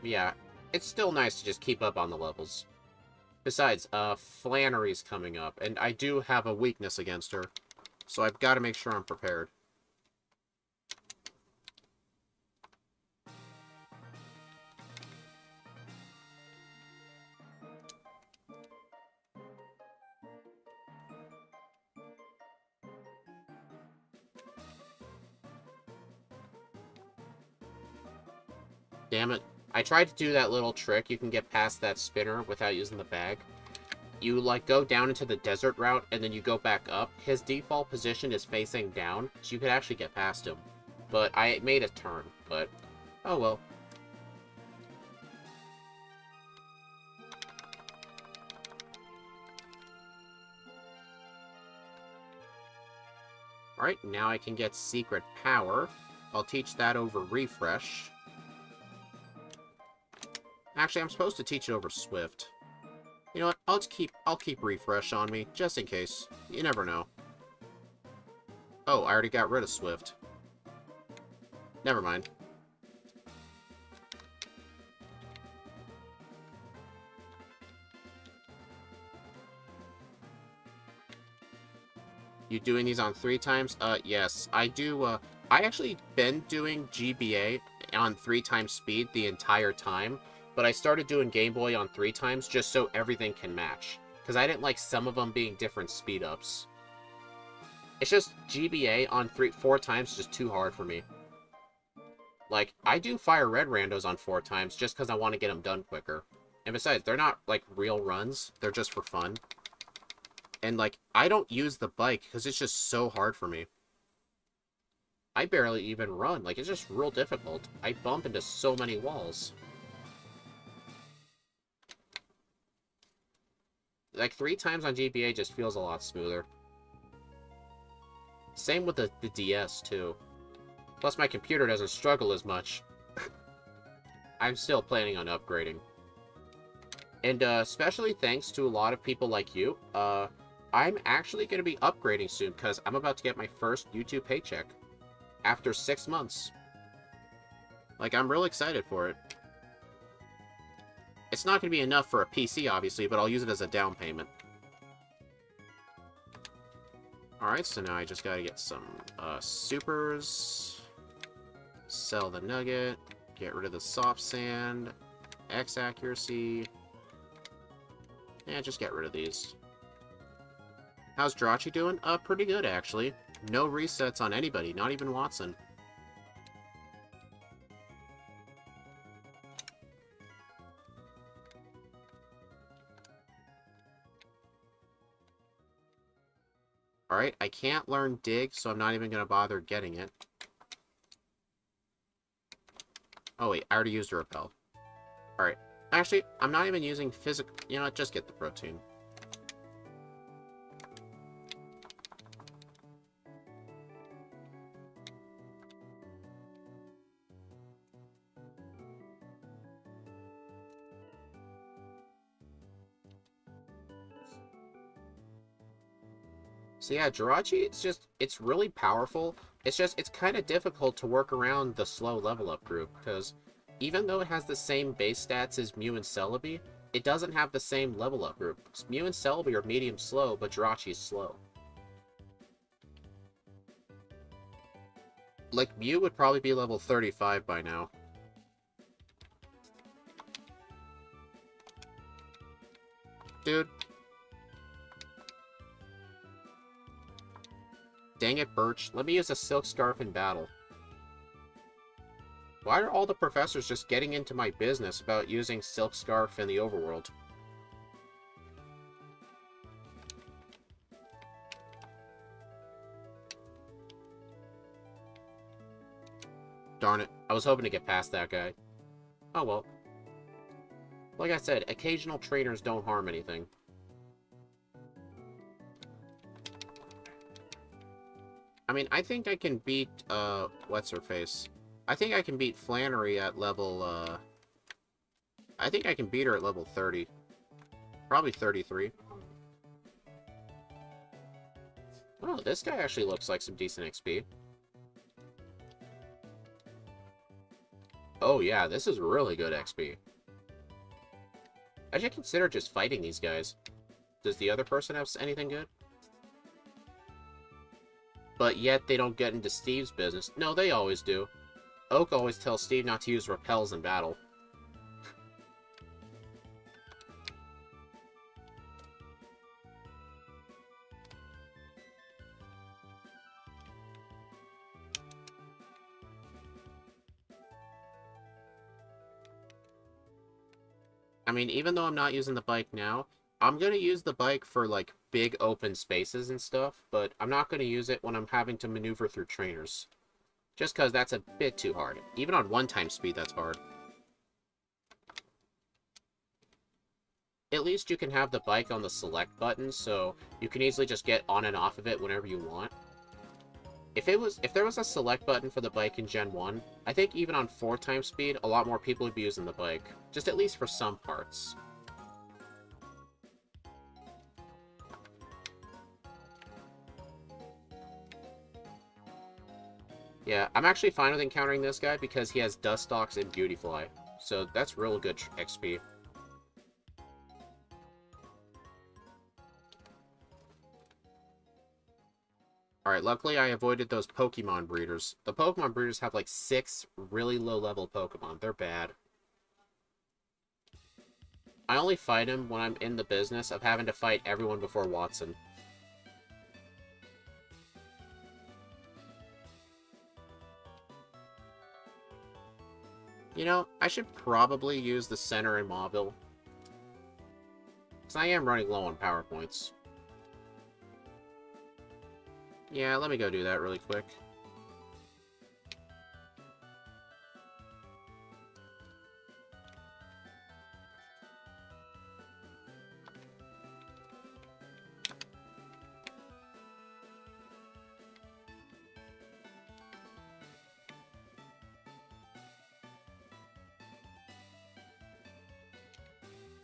Yeah, it's still nice to just keep up on the levels. Besides, Flannery's coming up, and I do have a weakness against her. So I've got to make sure I'm prepared. Damn it. I tried to do that little trick. You can get past that spinner without using the bag. You, like, go down into the desert route, and then you go back up. His default position is facing down, so you could actually get past him. But I made a turn, but... oh well. Alright, now I can get Secret Power. I'll teach that over Refresh. Actually, I'm supposed to teach it over Swift. You know what? I'll keep Refresh on me, just in case. You never know. Oh, I already got rid of Swift. Never mind. You doing these on 3 times? Yes. I do, I actually been doing GBA on 3 times speed the entire time, but I started doing Game Boy on 3 times just so everything can match. Because I didn't like some of them being different speed ups. It's just GBA on 4 times is just too hard for me. Like, I do Fire Red randos on 4 times just because I want to get them done quicker. And besides, they're not, like, real runs. They're just for fun. And, like, I don't use the bike because it's just so hard for me. I barely even run. Like, it's just real difficult. I bump into so many walls. Like, 3 times on GBA just feels a lot smoother. Same with the DS, too. Plus, my computer doesn't struggle as much. I'm still planning on upgrading. And, especially thanks to a lot of people like you, I'm actually going to be upgrading soon, because I'm about to get my first YouTube paycheck. After 6 months. Like, I'm real excited for it. It's not going to be enough for a PC, obviously, but I'll use it as a down payment. Alright, so now I just gotta get some, supers. Sell the nugget. Get rid of the soft sand. X accuracy. Yeah, just get rid of these. How's Jirachi doing? Pretty good, actually. No resets on anybody, not even Watson. Alright, I can't learn Dig, so I'm not even going to bother getting it. Oh wait, I already used a Repel. Alright. Actually, I'm not even using physical... You know what, just get the protein. So yeah, Jirachi, it's really powerful. It's kind of difficult to work around the slow level up group, because even though it has the same base stats as Mew and Celebi, it doesn't have the same level up group. Mew and Celebi are medium slow, but Jirachi is slow. Like, Mew would probably be level 35 by now. Dude. Dang it, Birch. Let me use a Silk Scarf in battle. Why are all the professors just getting into my business about using Silk Scarf in the overworld? Darn it. I was hoping to get past that guy. Oh well. Like I said, occasional trainers don't harm anything. I mean, I think I can beat, what's-her-face? I think I can beat Flannery at level, I think I can beat her at level 30. Probably 33. Oh, this guy actually looks like some decent XP. Oh yeah, this is really good XP. I should consider just fighting these guys. Does the other person have anything good? but yet they don't get into Steve's business. No, they always do. Oak always tells Steve not to use repels in battle. I mean, even though I'm not using the bike now, I'm going to use the bike for, like, big open spaces and stuff, but I'm not going to use it when I'm having to maneuver through trainers. Just because that's a bit too hard. Even on 1x speed, that's hard. At least you can have the bike on the select button, so you can easily just get on and off of it whenever you want. If there was a select button for the bike in Gen 1, I think even on 4x speed, a lot more people would be using the bike. Just at least for some parts. Yeah, I'm actually fine with encountering this guy because he has Dust Stalks and Beautyfly. So that's real good XP. Alright, luckily I avoided those Pokemon breeders. The Pokemon breeders have like 6 really low-level Pokemon. They're bad. I only fight him when I'm in the business of having to fight everyone before Watson. You know, I should probably use the center in Mauville. Because I am running low on power points. Yeah, let me go do that really quick.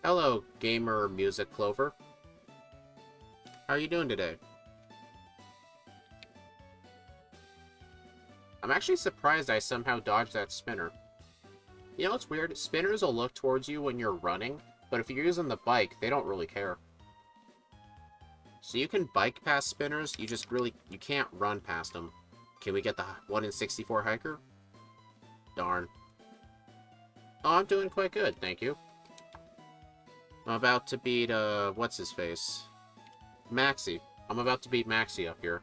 Hello, Gamer Music Clover. How are you doing today? I'm actually surprised I somehow dodged that spinner. You know what's weird? Spinners will look towards you when you're running, but if you're using the bike, they don't really care. So you can bike past spinners, you can't run past them. Can we get the 1 in 64 hiker? Darn. Oh, I'm doing quite good, thank you. I'm about to beat, what's-his-face? Maxie. I'm about to beat Maxie up here.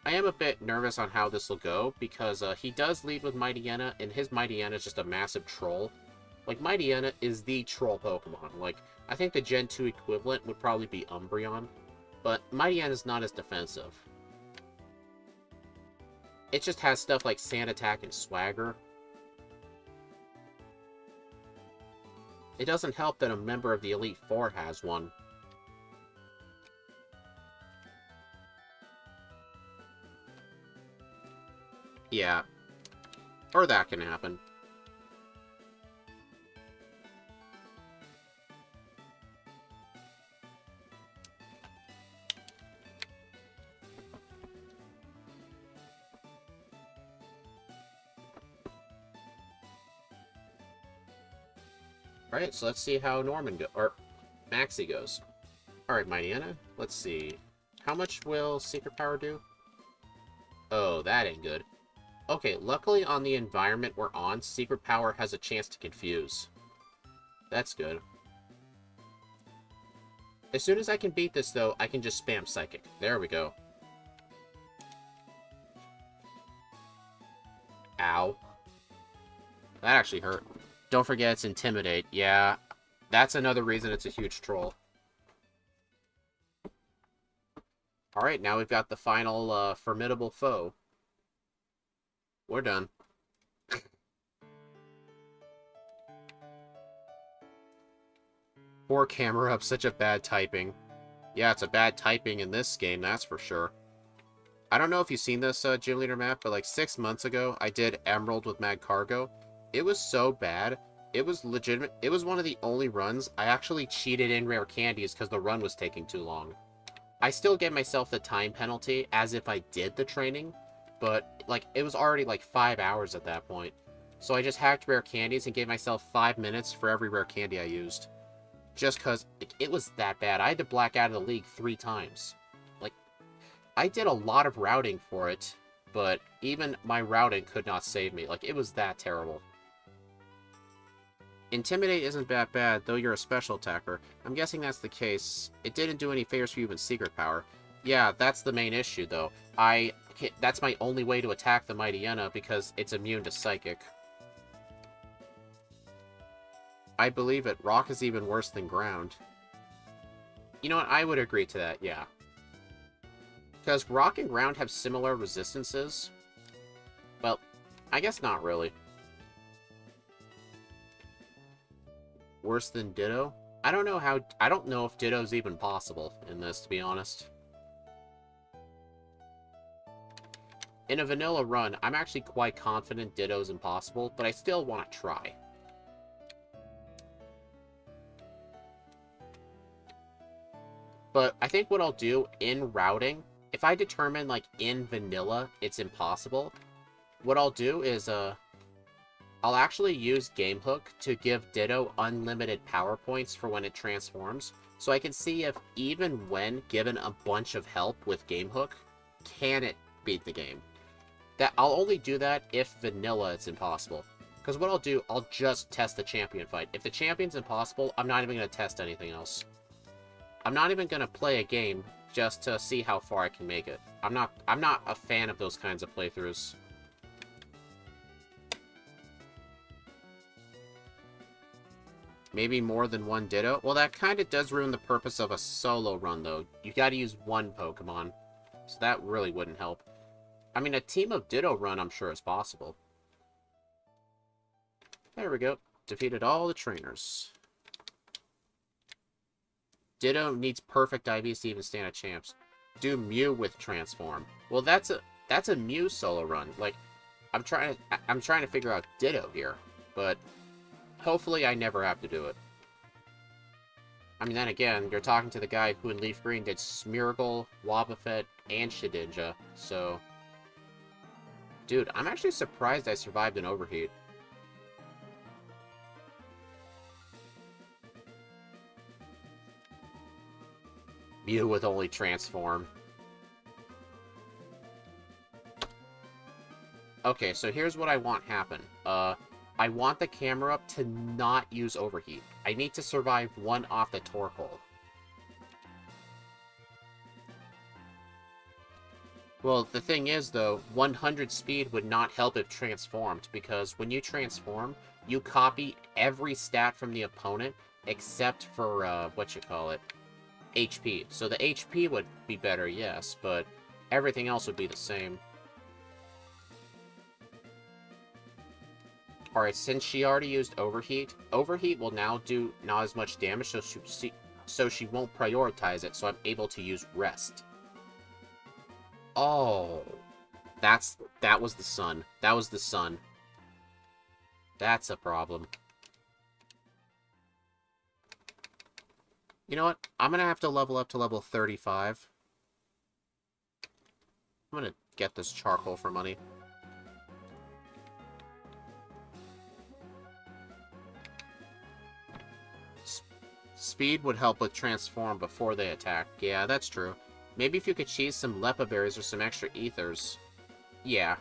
I am a bit nervous on how this will go, because he does lead with Mightyena, and his Mightyena is just a massive troll. Like, Mightyena is the troll Pokemon. Like, I think the Gen 2 equivalent would probably be Umbreon, but Mightyena is not as defensive. It just has stuff like Sand Attack and Swagger. It doesn't help that a member of the Elite Four has one. Yeah. Or that can happen. Alright, so let's see how Maxie goes. Alright, Mightyena, let's see. How much will Secret Power do? Oh, that ain't good. Okay, luckily on the environment we're on, Secret Power has a chance to confuse. That's good. As soon as I can beat this, though, I can just spam Psychic. There we go. Ow. That actually hurt. Don't forget it's Intimidate. Yeah, that's another reason it's a huge troll. Alright, now we've got the final formidable foe. We're done. Poor camera up, such a bad typing. Yeah, it's a bad typing in this game, that's for sure. I don't know if you've seen this Gym Leader map, but like 6 months ago, I did Emerald with Mag Cargo. It was so bad. It was legitimate. It was one of the only runs I actually cheated in rare candies because the run was taking too long. I still gave myself the time penalty as if I did the training, but like it was already like 5 hours at that point. So I just hacked rare candies and gave myself 5 minutes for every rare candy I used. Just because it was that bad. I had to black out of the league 3 times. Like, I did a lot of routing for it, but even my routing could not save me. Like, it was that terrible. Intimidate isn't that bad, though you're a special attacker. I'm guessing that's the case. It didn't do any favors for you in secret power. Yeah, that's the main issue, though. That's my only way to attack the Mighty Yenna, because it's immune to Psychic. I believe it. Rock is even worse than Ground. You know what? I would agree to that, yeah. Because Rock and Ground have similar resistances. Well, I guess not really. Worse than Ditto? I don't know if Ditto's even possible in this, to be honest. In a vanilla run, I'm actually quite confident Ditto's impossible, but I still want to try. But I think what I'll do in routing, if I determine, like, in vanilla it's impossible, what I'll do is, I'll actually use Game Hook to give Ditto unlimited power points for when it transforms, so I can see if, even when given a bunch of help with Game Hook, can it beat the game. I'll only do that if vanilla it's impossible. Because what I'll do, I'll just test the champion fight. If the champion's impossible, I'm not even going to test anything else. I'm not even going to play a game just to see how far I can make it. I'm not a fan of those kinds of playthroughs. Maybe more than one Ditto? Well, that kind of does ruin the purpose of a solo run, though. You gotta use one Pokemon. So that really wouldn't help. I mean, a team of Ditto run, I'm sure, is possible. There we go. Defeated all the trainers. Ditto needs perfect IVs to even stand a chance. Do Mew with Transform. Well, that's a Mew solo run. Like, I'm trying to figure out Ditto here, but hopefully I never have to do it. I mean, then again, you're talking to the guy who in Leaf Green did Smeargle, Wobbuffet, and Shedinja, so... Dude, I'm actually surprised I survived an overheat. Mew with only Transform. Okay, so here's what I want happen. I want the camera up to not use overheat. I need to survive one off the Torkoal. Well, the thing is, though, 100 speed would not help if transformed, because when you transform, you copy every stat from the opponent, except for, HP. So the HP would be better, yes, but everything else would be the same. Alright, since she already used Overheat, Overheat will now do not as much damage, so she won't prioritize it, so I'm able to use Rest. Oh, that was the sun. That was the sun. That's a problem. You know what? I'm gonna have to level up to level 35. I'm gonna get this charcoal for money. Speed would help with transform before they attack. Yeah, that's true. Maybe if you could cheese some Lepa berries or some extra ethers. Yeah.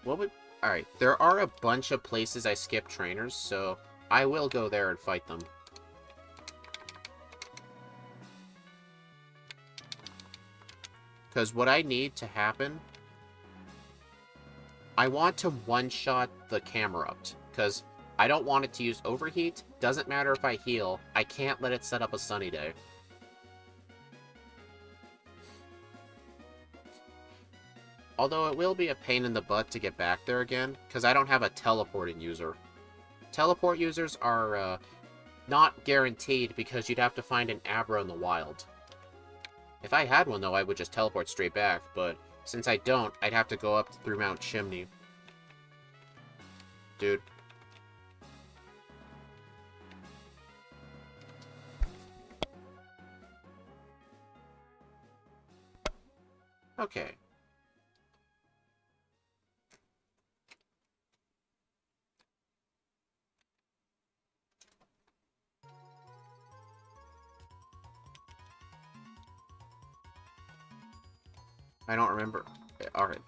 What would... Alright, there are a bunch of places I skip trainers, so I will go there and fight them. Because what I need to happen... I want to one-shot the Camerupt, because I don't want it to use Overheat. Doesn't matter if I heal. I can't let it set up a Sunny Day. Although it will be a pain in the butt to get back there again, because I don't have a teleporting user. Teleport users are not guaranteed because you'd have to find an Abra in the wild. If I had one, though, I would just teleport straight back, but since I don't, I'd have to go up through Mount Chimney. Dude. Okay. I don't remember. Alright.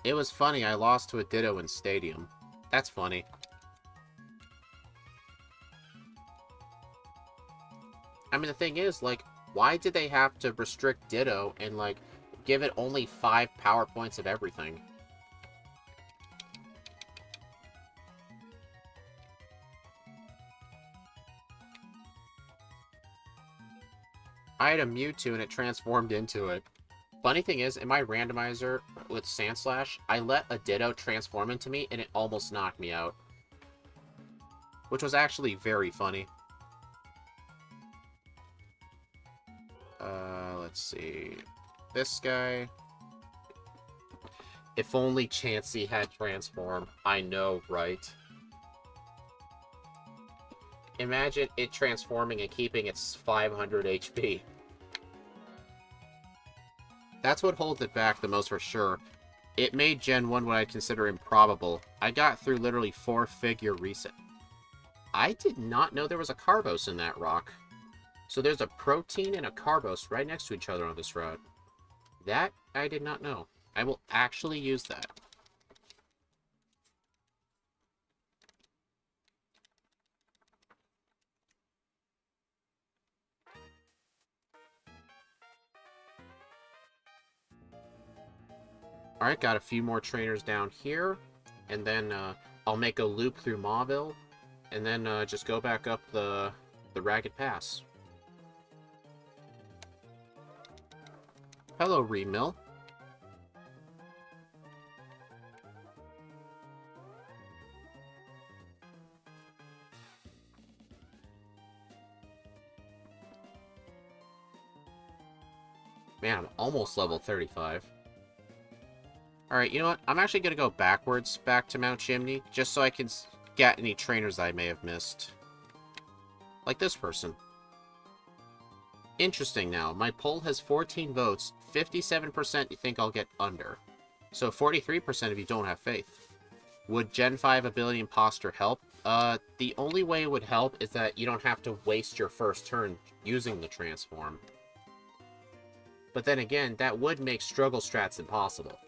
It was funny, I lost to a Ditto in Stadium. That's funny. I mean, the thing is, like, why did they have to restrict Ditto and, like, give it only 5 power points of everything? I had a Mewtwo and it transformed into it. Funny thing is, in my randomizer with Sandslash, I let a Ditto transform into me and it almost knocked me out. Which was actually very funny. Let's see. This guy. If only Chansey had transform. I know, right? Imagine it transforming and keeping its 500 HP. That's what holds it back the most for sure. It made Gen 1 what I'd consider improbable. I got through literally 4-figure reset. I did not know there was a Carbos in that rock. So there's a Protein and a Carbos right next to each other on this route. That I did not know. I will actually use that. Alright, got a few more trainers down here. And then I'll make a loop through Mauville. And then just go back up the Ragged Pass. Hello, Remill. Man, I'm almost level 35. Alright, you know what? I'm actually going to go backwards back to Mount Chimney, just so I can get any trainers I may have missed. Like this person. Interesting now. My poll has 14 votes. 57% you think I'll get under. So 43% of you don't have faith. Would Gen 5 Ability Imposter help? The only way it would help is that you don't have to waste your first turn using the transform. But then again, that would make struggle strats impossible.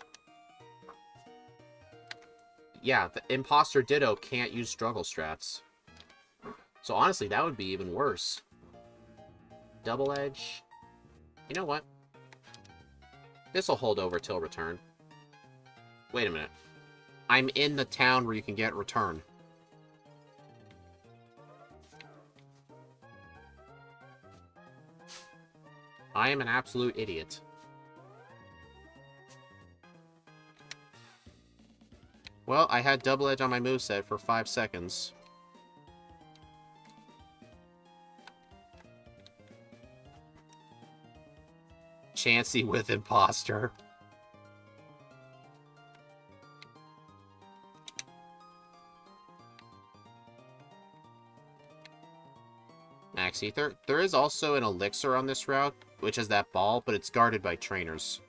Yeah, the Imposter Ditto can't use struggle strats. So honestly, that would be even worse. Double Edge. You know what? This'll hold over till return. Wait a minute. I'm in the town where you can get return. I am an absolute idiot. Well, I had Double Edge on my moveset for 5 seconds. Chansey with Imposter. Max Ether. There is also an Elixir on this route, which is that ball, but it's guarded by trainers.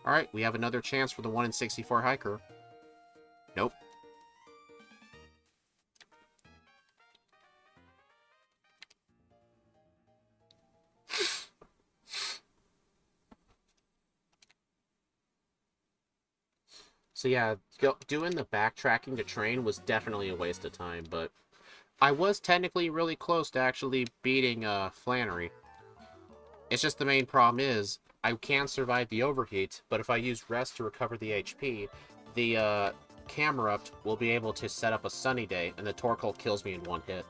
Alright, we have another chance for the 1 in 64 hiker. Nope. So yeah, doing the backtracking to train was definitely a waste of time, but I was technically really close to actually beating Flannery. It's just the main problem is, I can survive the overheat, but if I use rest to recover the HP, the Camerupt will be able to set up a sunny day, and the Torkoal kills me in one hit.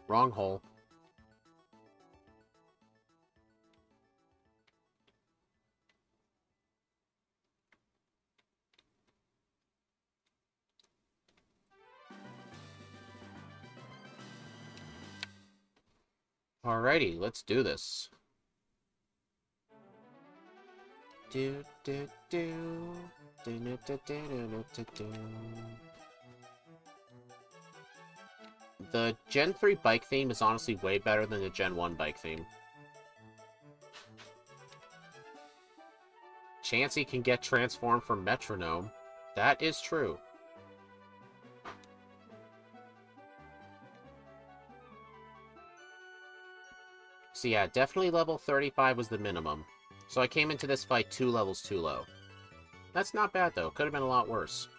Wrong hole. Alrighty, let's do this. Do do do do do do do do do. The Gen 3 bike theme is honestly way better than the Gen 1 bike theme. Chansey can get transformed from Metronome. That is true. So yeah, definitely level 35 was the minimum. So I came into this fight 2 levels too low. That's not bad though, could have been a lot worse.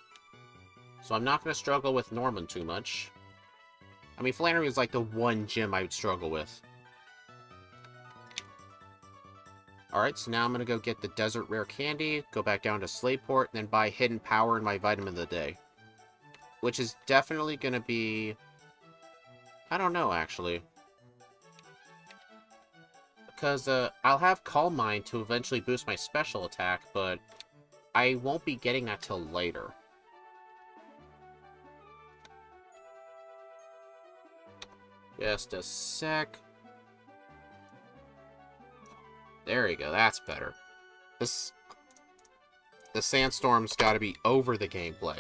So I'm not going to struggle with Norman too much. I mean, Flannery was like the one gym I would struggle with. Alright, so now I'm going to go get the Desert Rare Candy, go back down to Slateport, and then buy Hidden Power and my Vitamin of the Day. Which is definitely going to be... I don't know, actually. Because I'll have Calm Mind to eventually boost my special attack, but I won't be getting that till later. Just a sec. There you go, that's better. The Sandstorm's gotta be over the gameplay.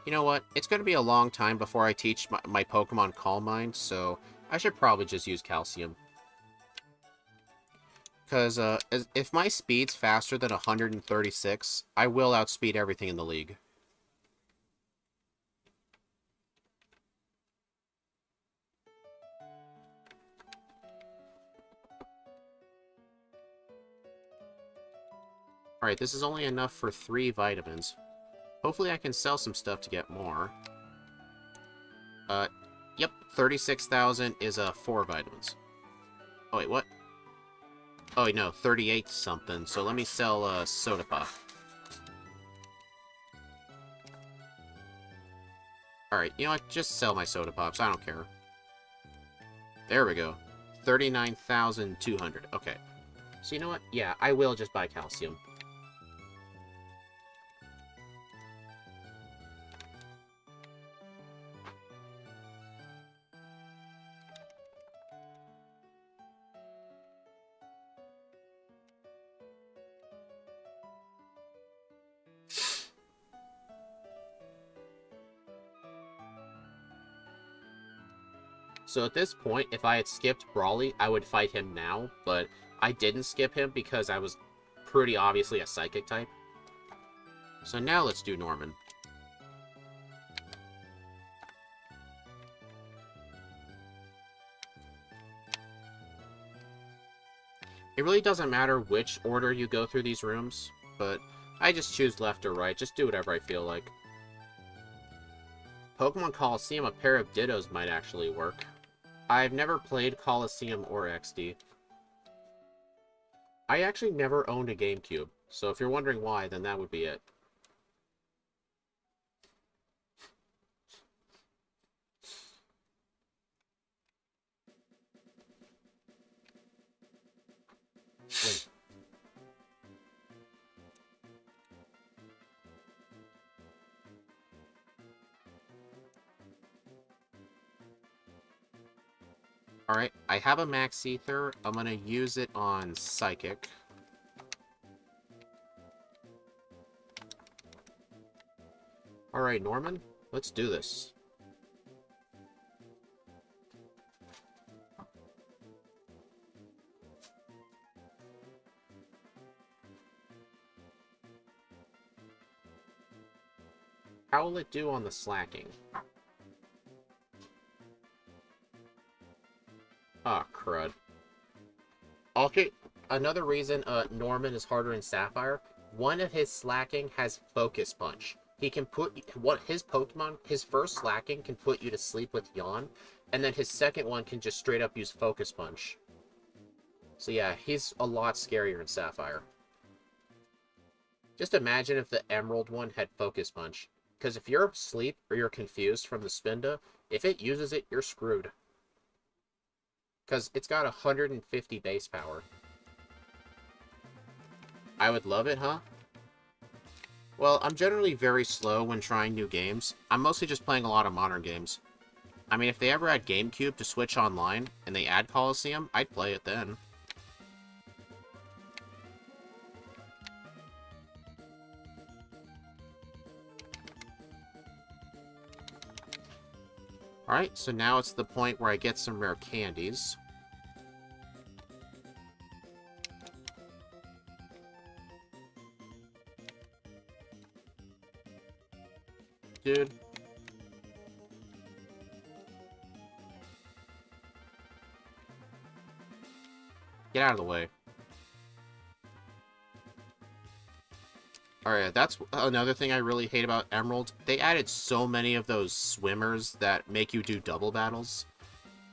You know what? It's going to be a long time before I teach my Pokemon Calm Mind, so I should probably just use Calcium. Because if my speed's faster than 136, I will outspeed everything in the league. Alright, this is only enough for 3 vitamins. Hopefully I can sell some stuff to get more. Yep, 36,000 is 4 vitamins. Oh wait, what? Oh wait, no, 38 something. So let me sell Soda Pop. Alright, you know what? Just sell my Soda Pops, I don't care. There we go. 39,200. Okay. So you know what? Yeah, I will just buy Calcium. So at this point, if I had skipped Brawly, I would fight him now, but I didn't skip him because I was pretty obviously a Psychic type. So now let's do Norman. It really doesn't matter which order you go through these rooms, but I just choose left or right, just do whatever I feel like. Pokemon Coliseum, a pair of Dittos might actually work. I've never played Coliseum or XD. I actually never owned a GameCube, so if you're wondering why, then that would be it. Wait. Alright, I have a Max Ether. I'm gonna use it on Psychic. Alright, Norman, let's do this. How will it do on the slacking? Ah, crud. Okay, another reason Norman is harder in Sapphire, one of his slacking has Focus Punch. He can put his Pokemon, his first slacking can put you to sleep with Yawn, and then his second one can just straight up use Focus Punch. So yeah, he's a lot scarier in Sapphire. Just imagine if the Emerald one had Focus Punch. Because if you're asleep or you're confused from the Spinda, if it uses it, you're screwed. Because it's got 150 base power. I would love it, huh? Well, I'm generally very slow when trying new games. I'm mostly just playing a lot of modern games. I mean, if they ever had GameCube to switch online, and they add Coliseum, I'd play it then. Alright, so now it's the point where I get some rare candies. Dude. Get out of the way. Alright, that's another thing I really hate about Emerald. They added so many of those swimmers that make you do double battles.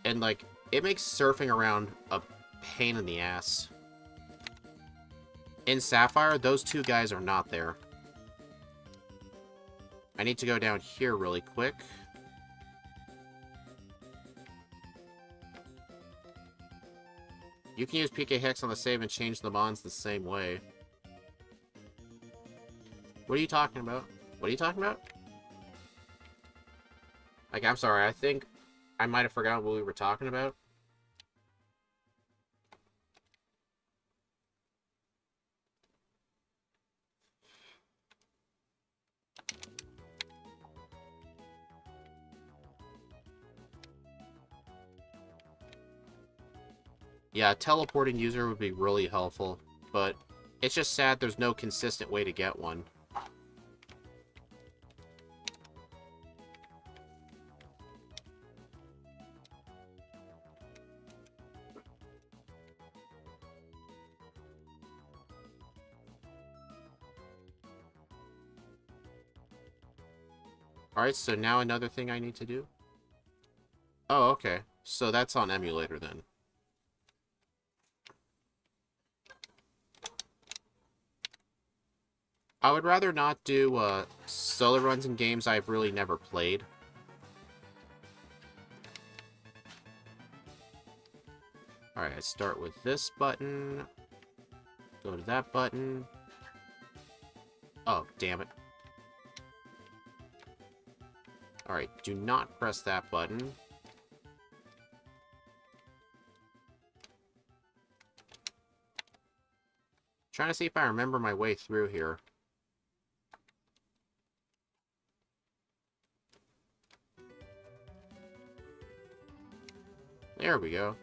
And, like, it makes surfing around a pain in the ass. In Sapphire, those two guys are not there. I need to go down here really quick. You can use PK Hex on the save and change the bonds the same way. What are you talking about? What are you talking about? Like, I'm sorry, I think I might have forgotten what we were talking about. Yeah, a teleporting user would be really helpful, but it's just sad there's no consistent way to get one. Alright, so now another thing I need to do. Oh, okay. So that's on emulator then. I would rather not do solo runs in games I've really never played. Alright, I start with this button. Go to that button. Oh, damn it. Alright, do not press that button. Trying to see if I remember my way through here. There we go.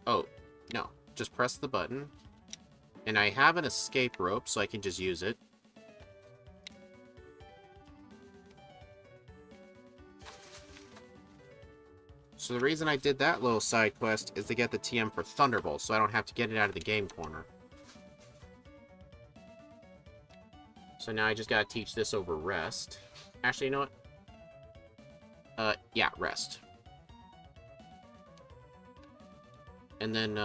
Oh, no. Just press the button. And I have an escape rope, so I can just use it. So the reason I did that little side quest is to get the TM for Thunderbolt, so I don't have to get it out of the game corner. So now I just gotta teach this over Rest. Actually, you know what? Yeah, Rest. And then,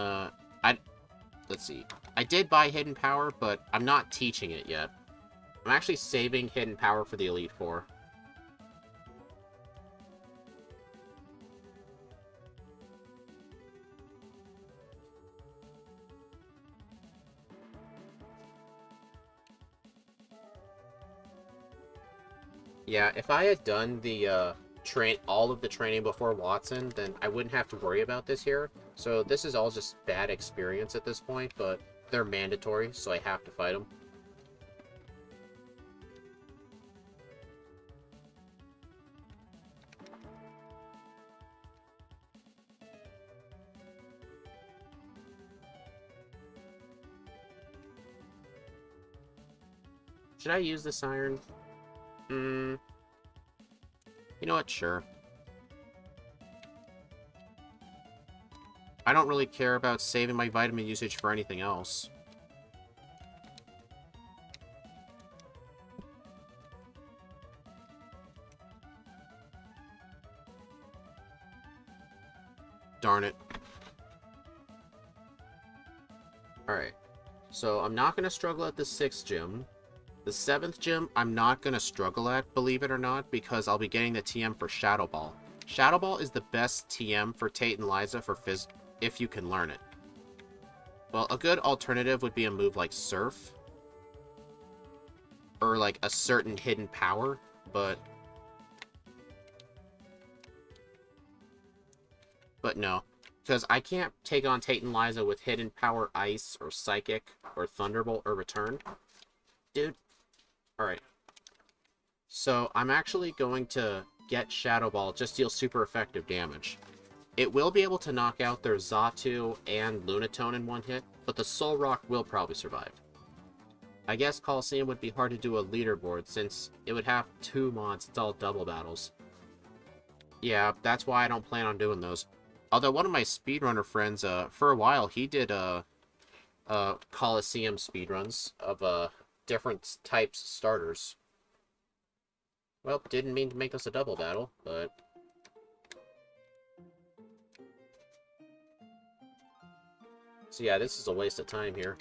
let's see. I did buy Hidden Power, but I'm not teaching it yet. I'm actually saving Hidden Power for the Elite Four. Yeah, if I had done the, all of the training before Watson, then I wouldn't have to worry about this here. So this is all just bad experience at this point, but they're mandatory, so I have to fight them. Should I use this iron? You know what? Sure. I don't really care about saving my vitamin usage for anything else. Darn it. Alright. So I'm not going to struggle at the 6th gym. The 7th gym, I'm not going to struggle at, believe it or not, because I'll be getting the TM for Shadow Ball. Shadow Ball is the best TM for Tate and Liza for if you can learn it. Well, a good alternative would be a move like Surf. Or like a certain hidden power, but no. Because I can't take on Tate and Liza with hidden power Ice or Psychic or Thunderbolt or Return. Dude. Alright. So I'm actually going to get Shadow Ball, just deal super effective damage. It will be able to knock out their Xatu and Lunatone in one hit, but the Soul Rock will probably survive. I guess Coliseum would be hard to do a leaderboard, since it would have 2 mods, it's all double battles. Yeah, that's why I don't plan on doing those. Although one of my speedrunner friends, for a while, he did, Coliseum speedruns of, different types of starters. Well, didn't mean to make this a double battle, but... So yeah, this is a waste of time here.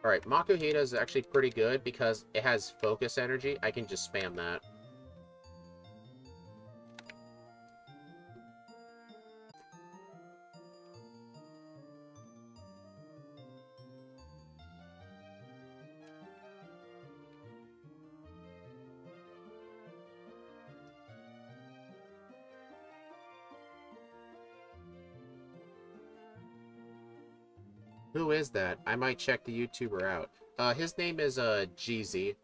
Alright, Makuhita is actually pretty good because it has focus energy. I can just spam that. Who is that? I might check the YouTuber out. His name is, GZ.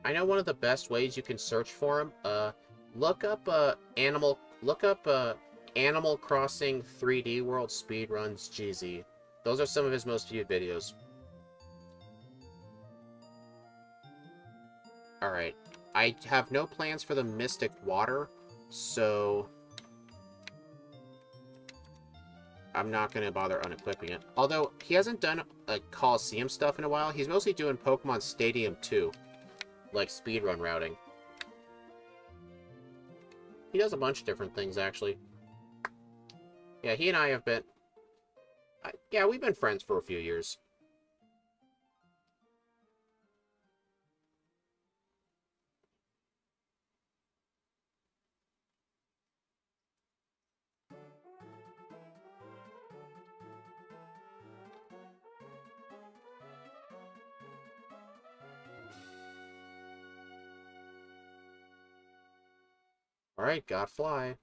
I know one of the best ways you can search for him, look up, Animal Crossing 3D World Speedruns GZ. Those are some of his most viewed videos. Alright. I have no plans for the Mystic Water, so... I'm not going to bother unequipping it. Although, he hasn't done, Coliseum stuff in a while. He's mostly doing Pokemon Stadium 2. Like, speedrun routing. He does a bunch of different things, actually. Yeah, he and I have been... yeah, we've been friends for a few years. Alright, got Fly.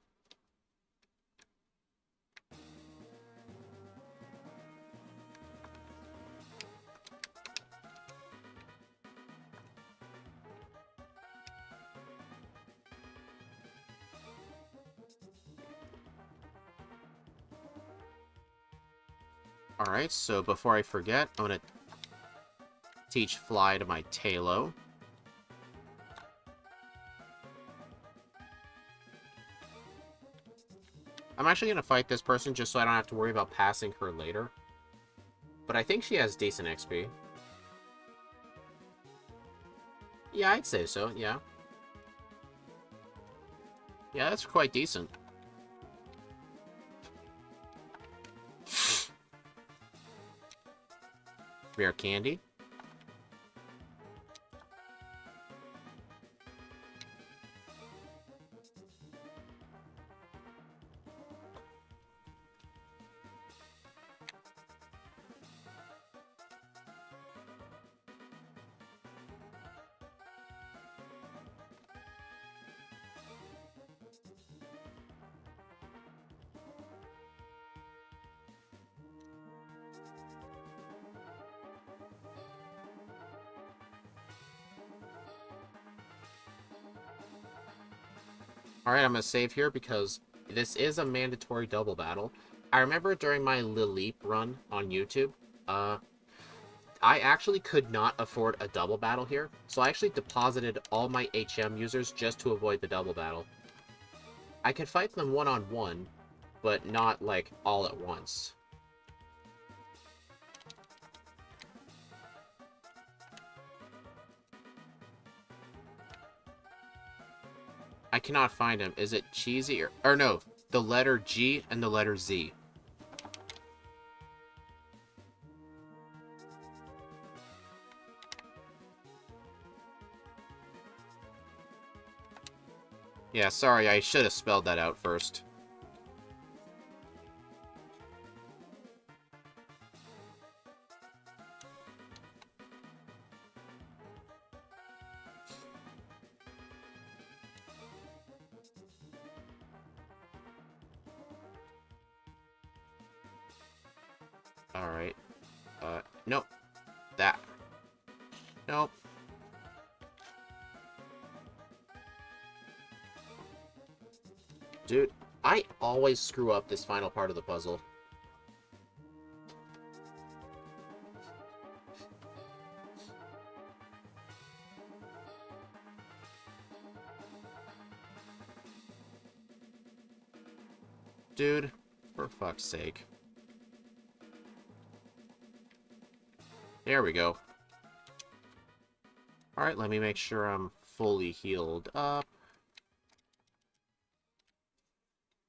Alright, so before I forget, I'm gonna teach Fly to my Talo. I'm actually gonna fight this person just so I don't have to worry about passing her later. But I think she has decent XP. Yeah, I'd say so, yeah. Yeah, that's quite decent. Rare Candy. Alright, I'm gonna save here because this is a mandatory double battle. I remember during my Lilip run on YouTube, I actually could not afford a double battle here, so I actually deposited all my HM users just to avoid the double battle. I could fight them one-on-one, but not, like, all at once. I cannot find him. Is it Cheesy or no, the letter G and the letter Z. Yeah, sorry, I should have spelled that out first. Alright. Nope. That. Nope. Dude, I always screw up this final part of the puzzle. Dude, for fuck's sake. There we go. Alright, let me make sure I'm fully healed up.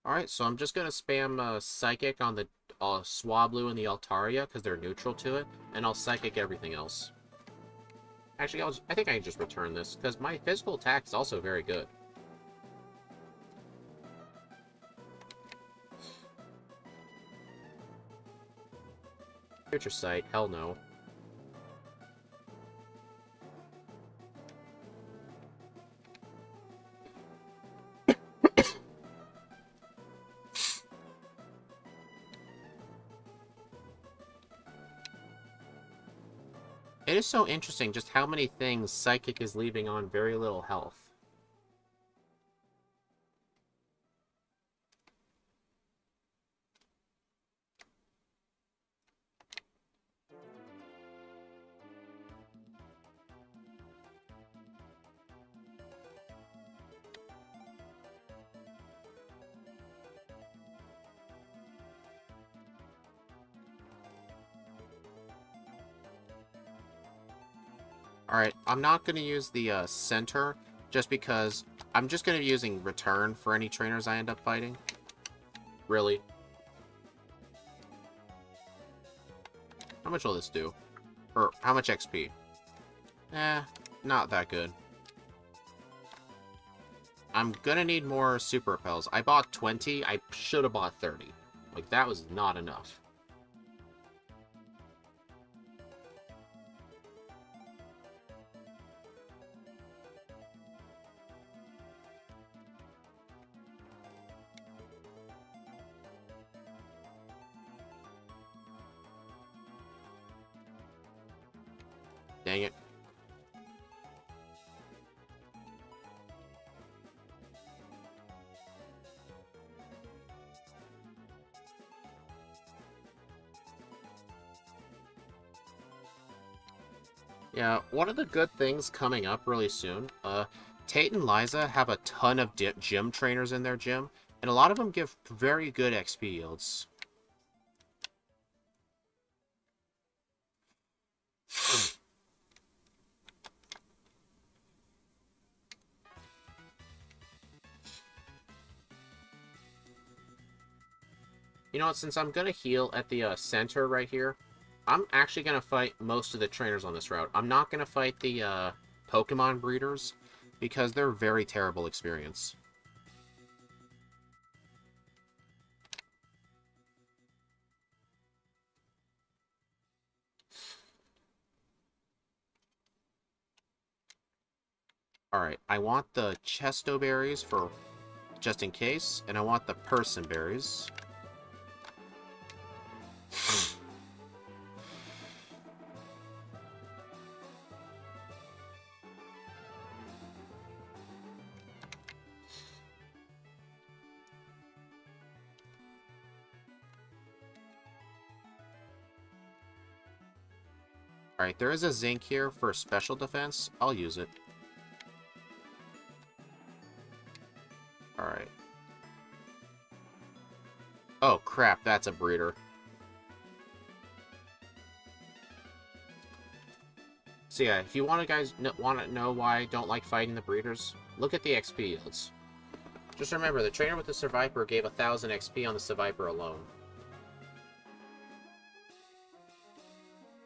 Alright, so I'm just going to spam Psychic on the Swablu and the Altaria, because they're neutral to it, and I'll Psychic everything else. Actually, I think I can just return this, because my physical attack is also very good. Future Sight, hell no. It is so interesting just how many things Psychic is leaving on very little health. Alright, I'm not going to use the center, just because I'm just going to be using return for any trainers I end up fighting. Really. How much will this do? Or how much XP? Not that good. I'm going to need more super repels. I bought 20, I should have bought 30. Like, that was not enough. Dang it. Yeah, one of the good things coming up really soon, Tate and Liza have a ton of gym trainers in their gym, and a lot of them give very good XP yields. You know what, since I'm going to heal at the center right here, I'm actually going to fight most of the trainers on this route. I'm not going to fight the Pokemon breeders, because they're very terrible experience. Alright, I want the Chesto berries for just in case, and I want the Person berries. Alright, there is a zinc here for special defense. I'll use it. Alright. Oh, crap, that's a breeder. So yeah, if you want to know why I don't like fighting the breeders, look at the XP yields. Just remember, the trainer with the Survivor gave 1,000 XP on the Survivor alone.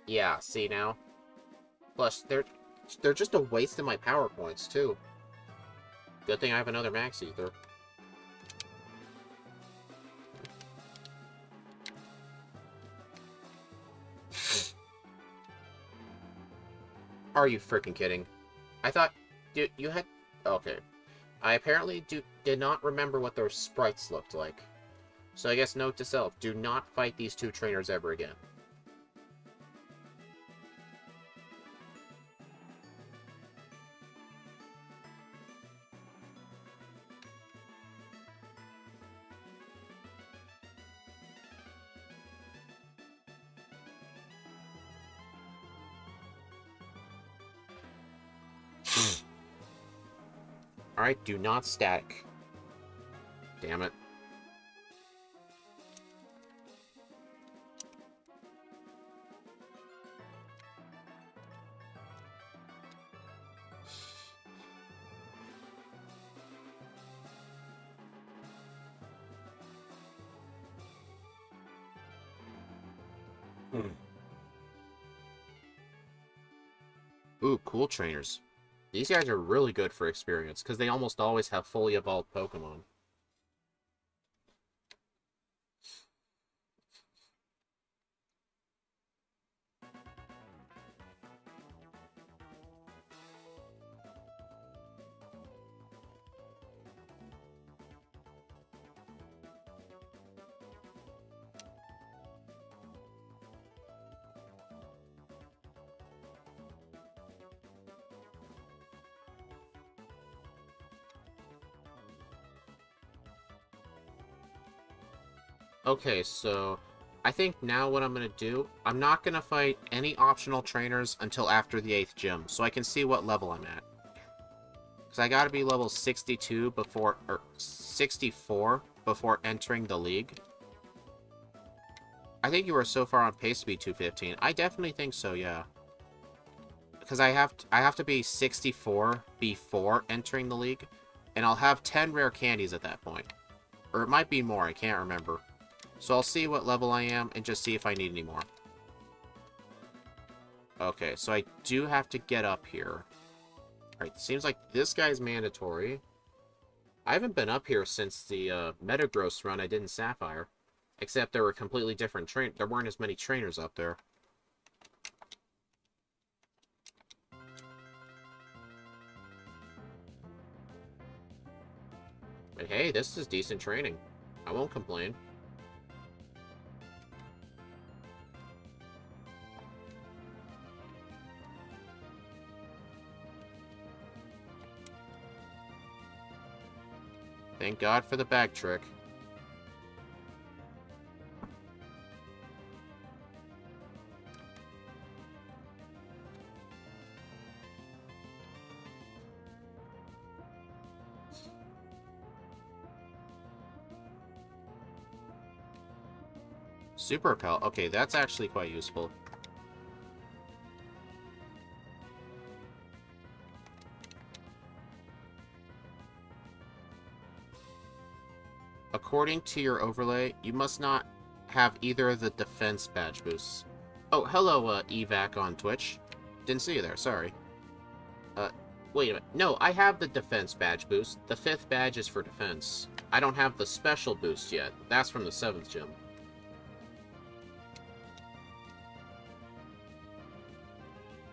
Yeah, see now? Plus, they're just a waste of my power points, too. Good thing I have another Max Ether. Are you freaking kidding? I thought you had... Okay. I apparently did not remember what their sprites looked like. So I guess note to self, do not fight these two trainers ever again. Alright, do not static. Damn it. Ooh, cool trainers. These guys are really good for experience, because they almost always have fully evolved Pokemon. Okay, so I think now what I'm going to do, I'm not going to fight any optional trainers until after the 8th gym, so I can see what level I'm at. Because I got to be level 62 before, or 64 before entering the league. I think you are so far on pace to be 215. I definitely think so, yeah. Because I have to be 64 before entering the league, and I'll have 10 rare candies at that point. Or it might be more, I can't remember. So I'll see what level I am and just see if I need any more. Okay, so I do have to get up here. Alright, seems like this guy's mandatory. I haven't been up here since the Metagross run I did in Sapphire. Except there were completely different there weren't as many trainers up there. But hey, this is decent training. I won't complain. Thank God for the bag trick. Super Repel. Okay, that's actually quite useful. According to your overlay, you must not have either of the defense badge boosts. Oh, hello, Evac on Twitch. Didn't see you there, sorry. Wait a minute. No, I have the defense badge boost. The 5th badge is for defense. I don't have the special boost yet. That's from the 7th gym.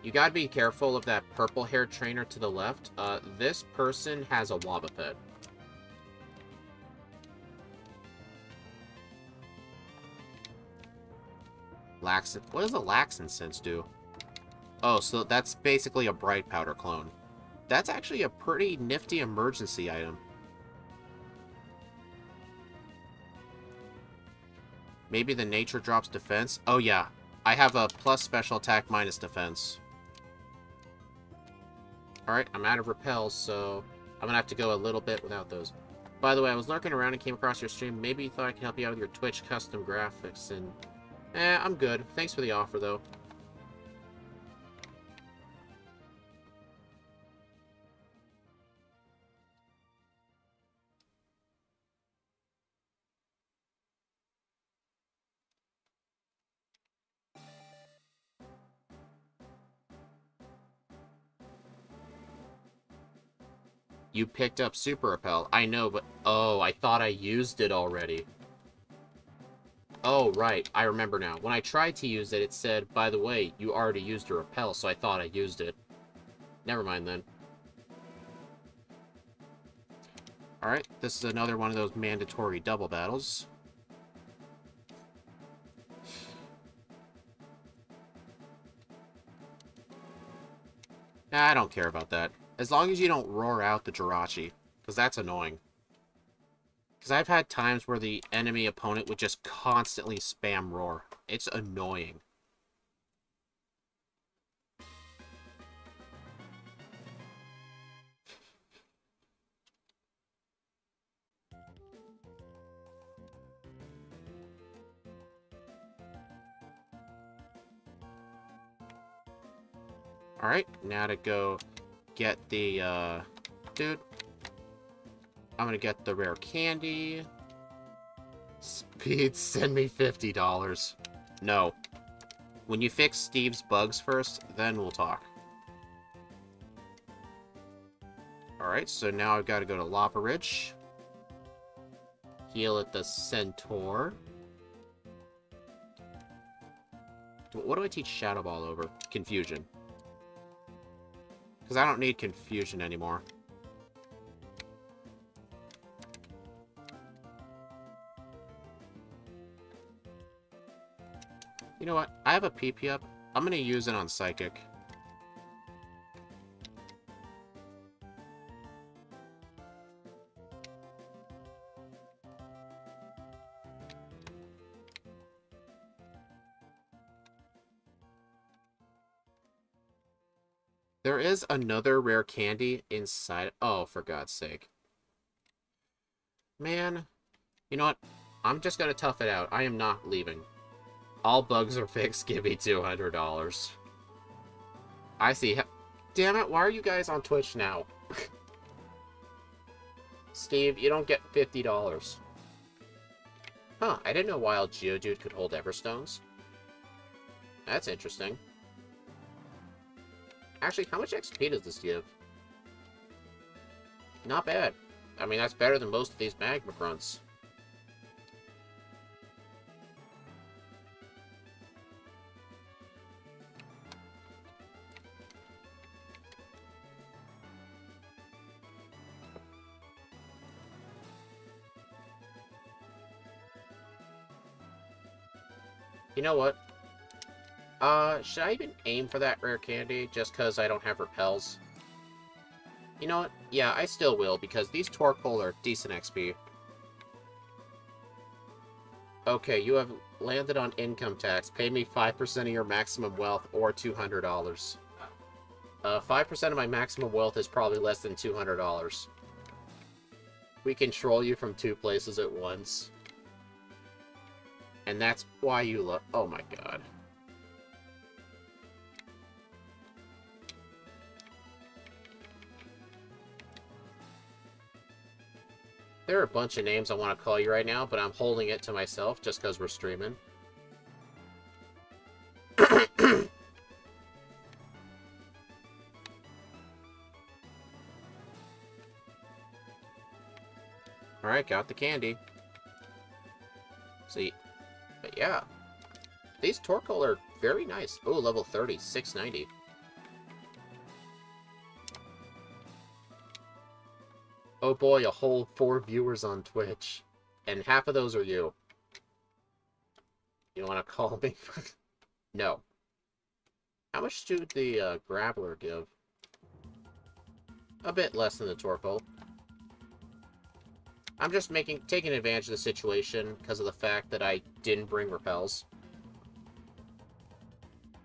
You gotta be careful of that purple-haired trainer to the left. This person has a Wobbuffet. What does a Laxin Sense do? Oh, so that's basically a Bright Powder clone. That's actually a pretty nifty emergency item. Maybe the nature drops defense? Oh yeah, I have a plus special attack minus defense. Alright, I'm out of repels, so I'm gonna have to go a little bit without those. By the way, I was lurking around and came across your stream. Maybe you thought I could help you out with your Twitch custom graphics, and... I'm good. Thanks for the offer, though. You picked up Super Repel. I know, but... Oh, I thought I used it already. Oh, right. I remember now. When I tried to use it, it said, by the way, you already used your Repel, so I thought I used it. Never mind, then. Alright, this is another one of those mandatory double battles. Nah, I don't care about that. As long as you don't roar out the Jirachi, because that's annoying. Because I've had times where the enemy opponent would just constantly spam roar. It's annoying. Alright, now to go get the, dude. I'm gonna get the rare candy. Speed, send me $50. No. When you fix Steve's bugs first, then we'll talk. Alright, so now I've got to go to Lava Ridge. Heal at the Centaur. What do I teach Shadow Ball over? Confusion. Because I don't need confusion anymore. You know what? I have a PP up. I'm going to use it on Psychic. There is another rare candy inside. Oh, for God's sake. Man. You know what? I'm just going to tough it out. I am not leaving. All bugs are fixed. Give me $200. I see. Damn it. Why are you guys on Twitch now? Steve, you don't get $50. Huh. I didn't know Wild Geodude could hold Everstones. That's interesting. Actually, how much XP does this give? Not bad. I mean, that's better than most of these magma grunts. You know what? Should I even aim for that rare candy just because I don't have repels? You know what? Yeah, I still will, because these Torkoal are decent XP. Okay, you have landed on income tax. Pay me 5% of your maximum wealth, or $200. 5% of my maximum wealth is probably less than $200. We control you from 2 places at once. And that's why you look... Oh my god. There are a bunch of names I want to call you right now, but I'm holding it to myself just because we're streaming. Alright, got the candy. See, but yeah. These Torkoal are very nice. Oh, level 30, 690. Oh boy, a whole 4 viewers on Twitch. And half of those are you. You want to call me? No. How much do the Graveler give? A bit less than the Torkoal. I'm just taking advantage of the situation because of the fact that I didn't bring repels.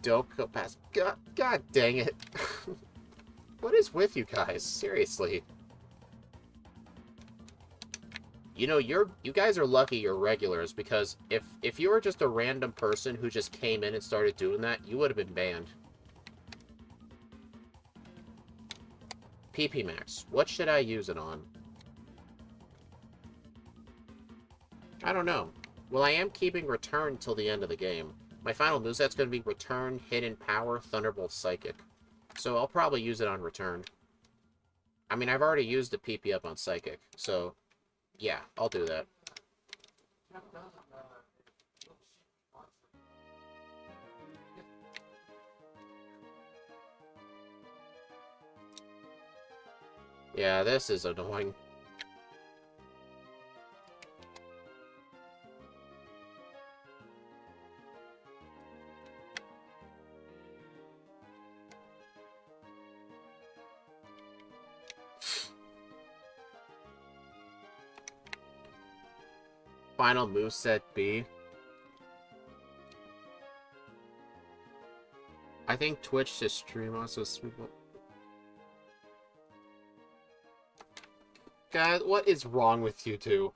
Dope, go past. God dang it. What is with you guys? Seriously. You know, you guys are lucky you're regulars, because if you were just a random person who just came in and started doing that, you would have been banned. PP Max. What should I use it on? I don't know. Well, I am keeping Return until the end of the game. My final moveset's going to be Return, Hidden Power, Thunderbolt, Psychic. So I'll probably use it on Return. I mean, I've already used the PP up on Psychic, so yeah, I'll do that. Yeah, this is annoying. Final moveset B. I think Twitch to stream also sweep up. God, what is wrong with you two?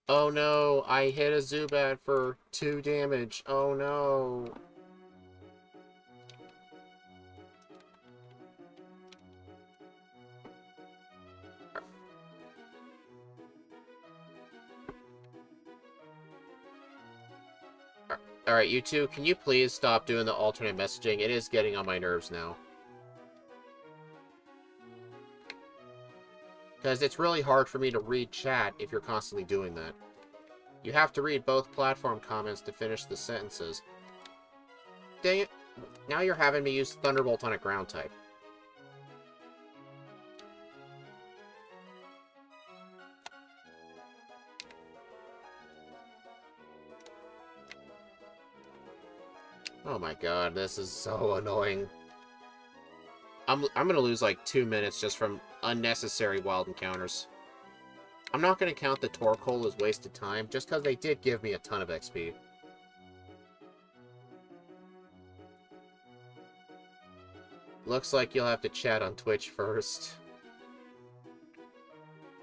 Oh no, I hit a Zubat for 2 damage. Oh no. Alright, you two, can you please stop doing the alternate messaging? It is getting on my nerves now. Because it's really hard for me to read chat if you're constantly doing that. You have to read both platform comments to finish the sentences. Dang it. Now you're having me use Thunderbolt on a ground type. Oh my god, this is so annoying. I'm gonna lose like 2 minutes just from unnecessary wild encounters. I'm not gonna count the Torque Hole as wasted time, just because they did give me a ton of XP. Looks like you'll have to chat on Twitch first.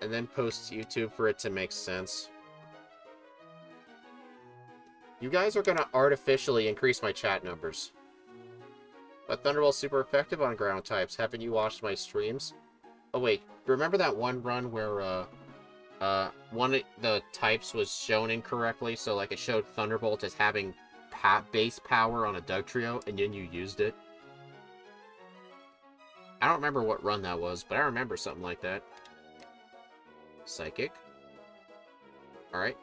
And then post to YouTube for it to make sense. You guys are gonna artificially increase my chat numbers. But Thunderbolt's super effective on ground types. Haven't you watched my streams? Oh wait, remember that one run where one of the types was shown incorrectly? So like it showed Thunderbolt as having base power on a Dugtrio, and then you used it? I don't remember what run that was, but I remember something like that. Psychic. Alright.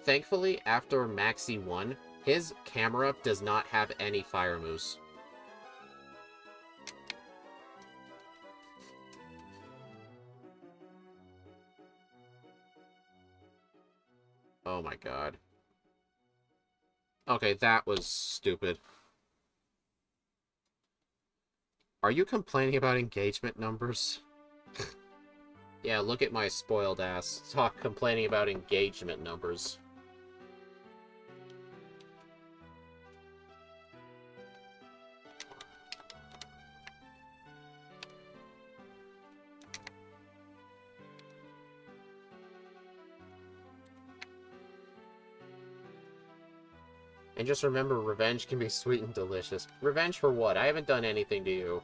Thankfully, after Maxi 1, his camera does not have any fire moves. Oh my god. Okay, that was stupid. Are you complaining about engagement numbers? Yeah, look at my spoiled ass. Talk complaining about engagement numbers. And just remember, revenge can be sweet and delicious. Revenge for what? I haven't done anything to you.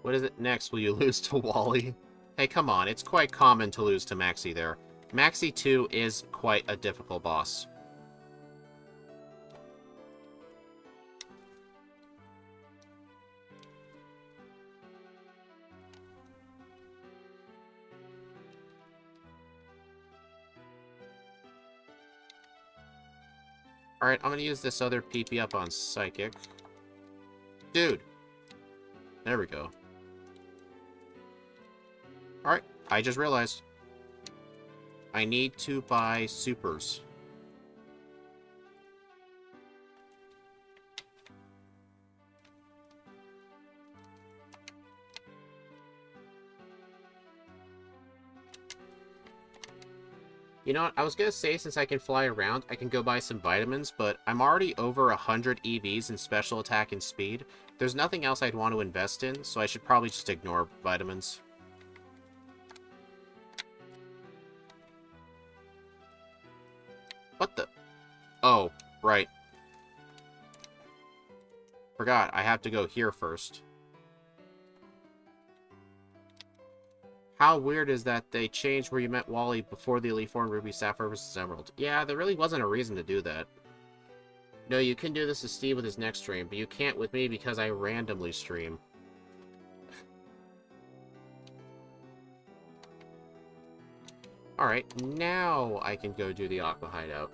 What is it next? Will you lose to Wally? Hey, come on. It's quite common to lose to Maxi there. Maxi 2 is quite a difficult boss. Alright, I'm gonna use this other PP up on Psychic. Dude! There we go. Alright, I just realized. I need to buy supers. You know what, I was gonna say since I can fly around, I can go buy some vitamins, but I'm already over 100 EVs in special attack and speed. There's nothing else I'd want to invest in, so I should probably just ignore vitamins. What the? Oh, right. forgot. I have to go here first. How weird is that they changed where you met Wally before the Elite Four and Ruby Sapphire vs. Emerald? Yeah, there really wasn't a reason to do that. No, you can do this to Steve with his next stream, but you can't with me because I randomly stream. Alright, now I can go do the Aqua Hideout.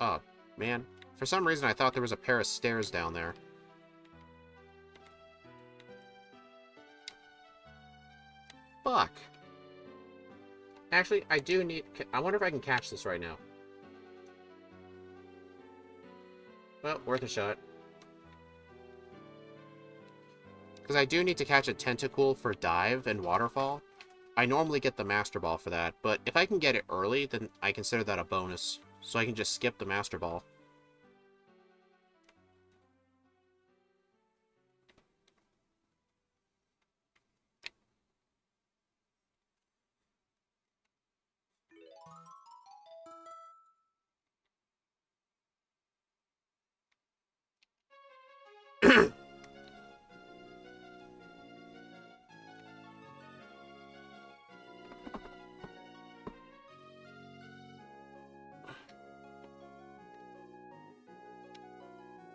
Oh, man. For some reason I thought there was a pair of stairs down there. Fuck. Actually, I do need... I wonder if I can catch this right now. Well, worth a shot. Because I do need to catch a Tentacool for Dive and Waterfall. I normally get the Master Ball for that, but if I can get it early, then I consider that a bonus. So I can just skip the Master Ball.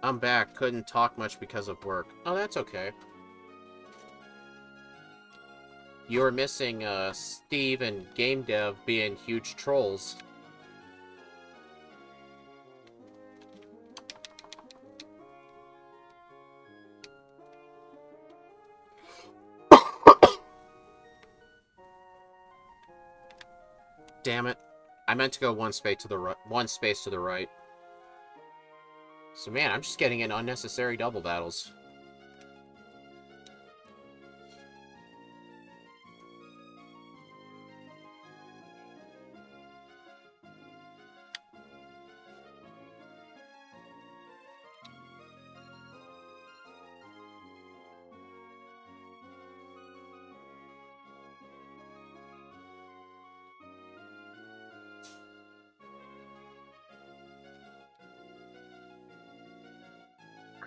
I'm back. Couldn't talk much because of work. Oh, that's okay. You were missing Steve and Game Dev being huge trolls. Damn it. I meant to go one space to the right. So man, I'm just getting in unnecessary double battles.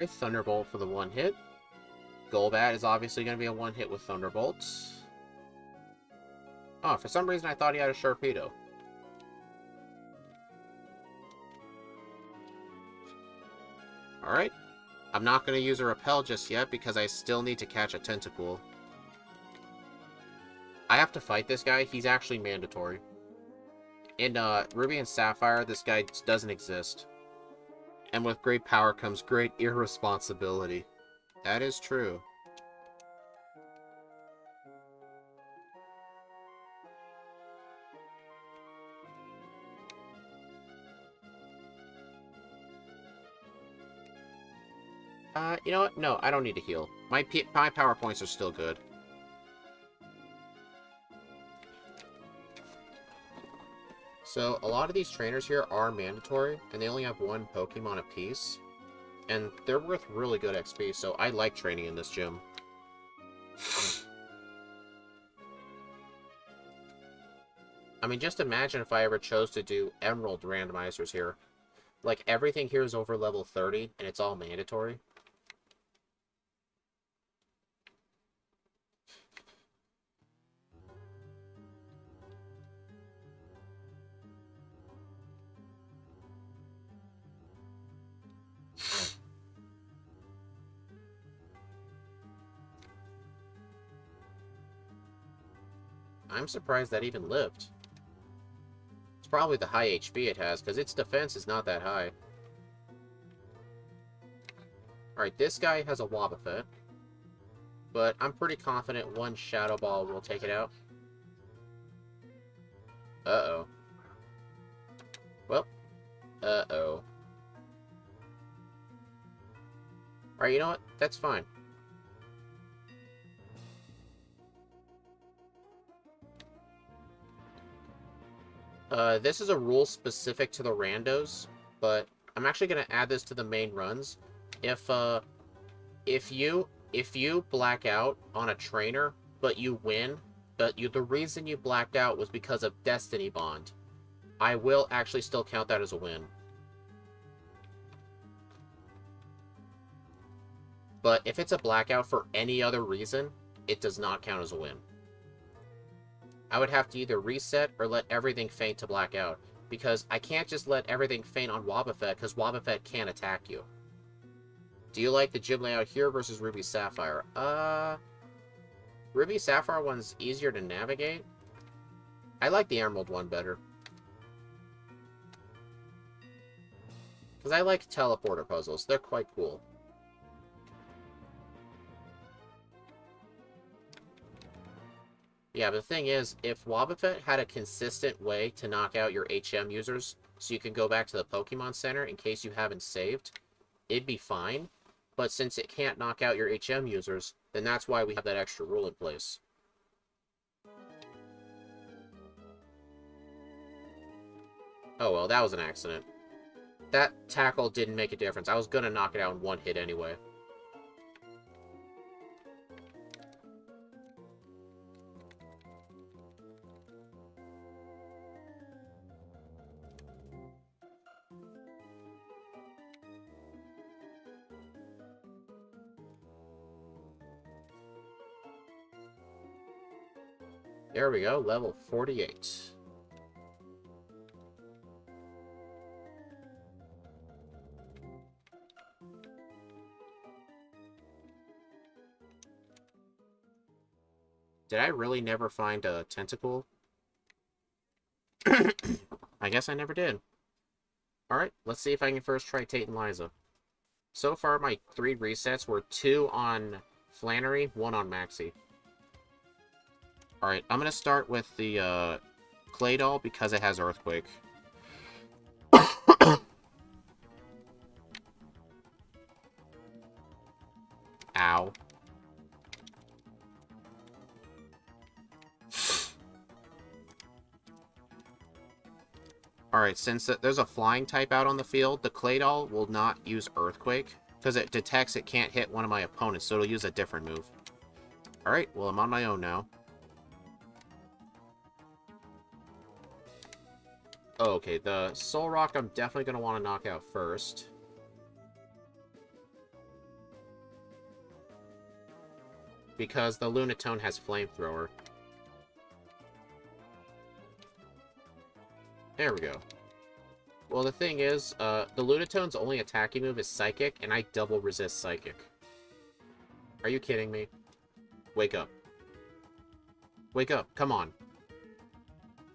Thunderbolt for the one hit. Golbat is obviously going to be a one hit with Thunderbolts. Oh, for some reason I thought he had a Sharpedo. Alright. I'm not going to use a Repel just yet because I still need to catch a Tentacool. I have to fight this guy. He's actually mandatory. In Ruby and Sapphire, this guy doesn't exist. And with great power comes great irresponsibility. That is true. You know what? No, I don't need to heal. My power points are still good. So, a lot of these trainers here are mandatory, and they only have one Pokemon apiece. And they're worth really good XP, so I like training in this gym. I mean, just imagine if I ever chose to do Emerald randomizers here. Like, everything here is over level 30, and it's all mandatory. I'm surprised that even lived. It's probably the high HP it has, because its defense is not that high. Alright, this guy has a Wobbuffet. But I'm pretty confident one Shadow Ball will take it out. Uh-oh. Well, uh-oh. Alright, you know what? That's fine. This is a rule specific to the randos, but I'm actually going to add this to the main runs. If you black out on a trainer, but you win, but the reason you blacked out was because of Destiny Bond, I will actually still count that as a win. But if it's a blackout for any other reason, it does not count as a win. I would have to either reset or let everything faint to blackout, because I can't just let everything faint on Wobbuffet, because Wobbuffet can't attack you. Do you like the gym layout here versus Ruby Sapphire? Ruby Sapphire one's easier to navigate. I like the Emerald one better. Because I like teleporter puzzles. They're quite cool. Yeah, but the thing is, if Wobbuffet had a consistent way to knock out your HM users, so you can go back to the Pokemon Center in case you haven't saved, it'd be fine. But since it can't knock out your HM users, then that's why we have that extra rule in place. Oh well, that was an accident. That tackle didn't make a difference. I was gonna knock it out in one hit anyway. There we go, level 48. Did I really never find a tentacle? I guess I never did. Alright, let's see if I can first try Tate and Liza. So far, my 3 resets were 2 on Flannery, 1 on Maxie. Alright, I'm gonna start with the Clay Doll because it has Earthquake. Ow. Alright, since there's a flying type out on the field, the Clay Doll will not use Earthquake, because it detects it can't hit one of my opponents, so it'll use a different move. Alright, well, I'm on my own now. Oh, okay, the Soul Rock I'm definitely going to want to knock out first. Because the Lunatone has Flamethrower. There we go. Well, the thing is, the Lunatone's only attacking move is Psychic, and I double resist Psychic. Are you kidding me? Wake up. Wake up, come on.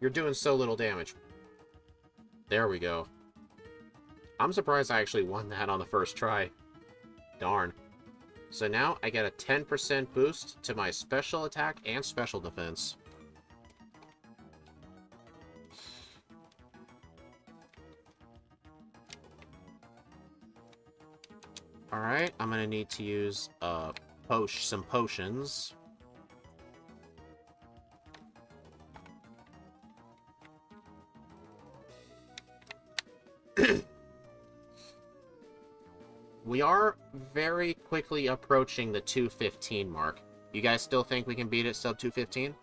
You're doing so little damage. There we go. I'm surprised I actually won that on the first try. Darn. So now I get a 10% boost to my special attack and special defense. Alright, I'm gonna need to use some potions. We are very quickly approaching the 215 mark. You guys still think we can beat it sub 215?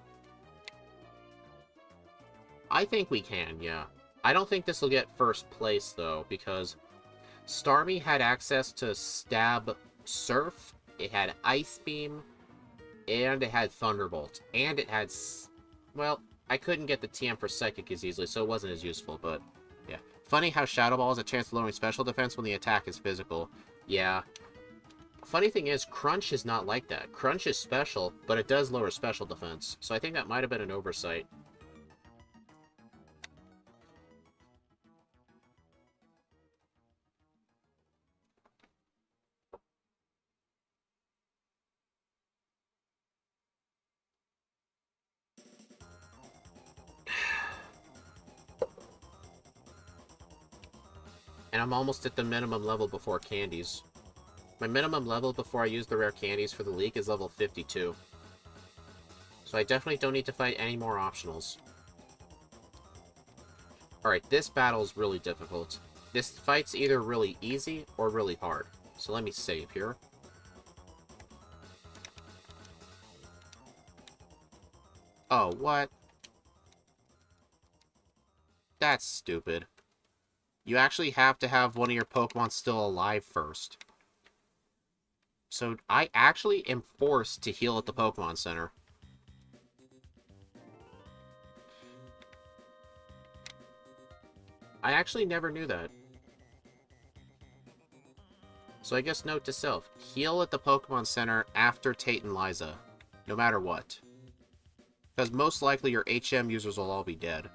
I think we can, yeah. I don't think this will get first place, though, because Starmie had access to Stab Surf, it had Ice Beam, and it had Thunderbolt, and it had... Well, I couldn't get the TM for Psychic as easily, so it wasn't as useful, but yeah. Funny how Shadow Ball has a chance of lowering special defense when the attack is physical. Yeah. Funny thing is, Crunch is not like that. Crunch is special, but it does lower special defense, so I think that might have been an oversight. And I'm almost at the minimum level before candies. My minimum level before I use the rare candies for the league is level 52. So I definitely don't need to fight any more optionals. Alright, this battle's really difficult. This fight's either really easy or really hard. So let me save here. Oh, what? That's stupid. You actually have to have one of your Pokemon still alive first. So I actually am forced to heal at the Pokemon Center. I actually never knew that. So I guess note to self, heal at the Pokemon Center after Tate and Liza. No matter what. Because most likely your HM users will all be dead.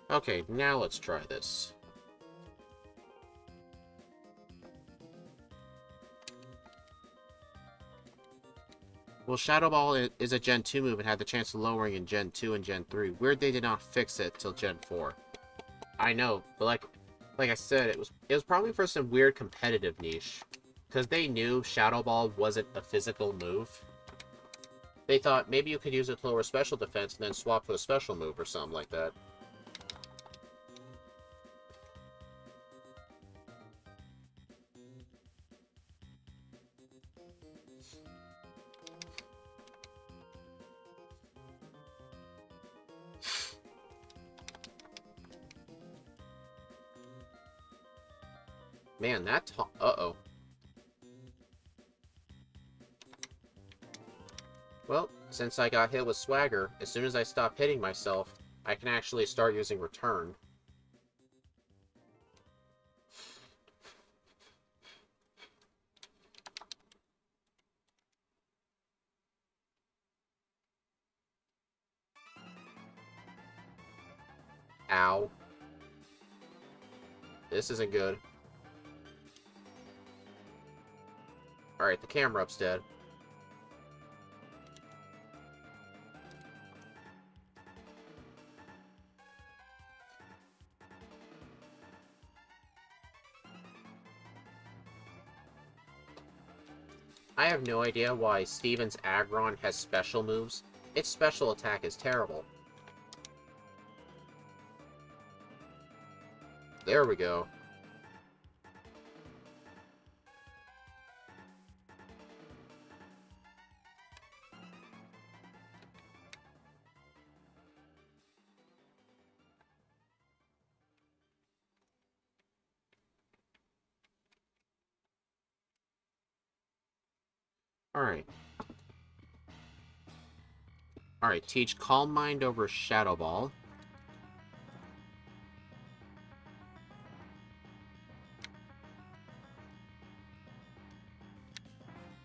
Okay, now let's try this. Well, Shadow Ball is a Gen 2 move and had the chance of lowering in Gen 2 and Gen 3. Weird they did not fix it till Gen 4. I know, but like I said, it was probably for some weird competitive niche. Because they knew Shadow Ball wasn't a physical move. They thought maybe you could use it to lower special defense and then swap to a special move or something like that. Man, that uh-oh. Well, since I got hit with Swagger, as soon as I stop hitting myself, I can actually start using Return. Ow. This isn't good. Alright, the camera up's dead. I have no idea why Steven's Aggron has special moves. Its special attack is terrible. There we go. Alright. Alright, teach Calm Mind over Shadow Ball.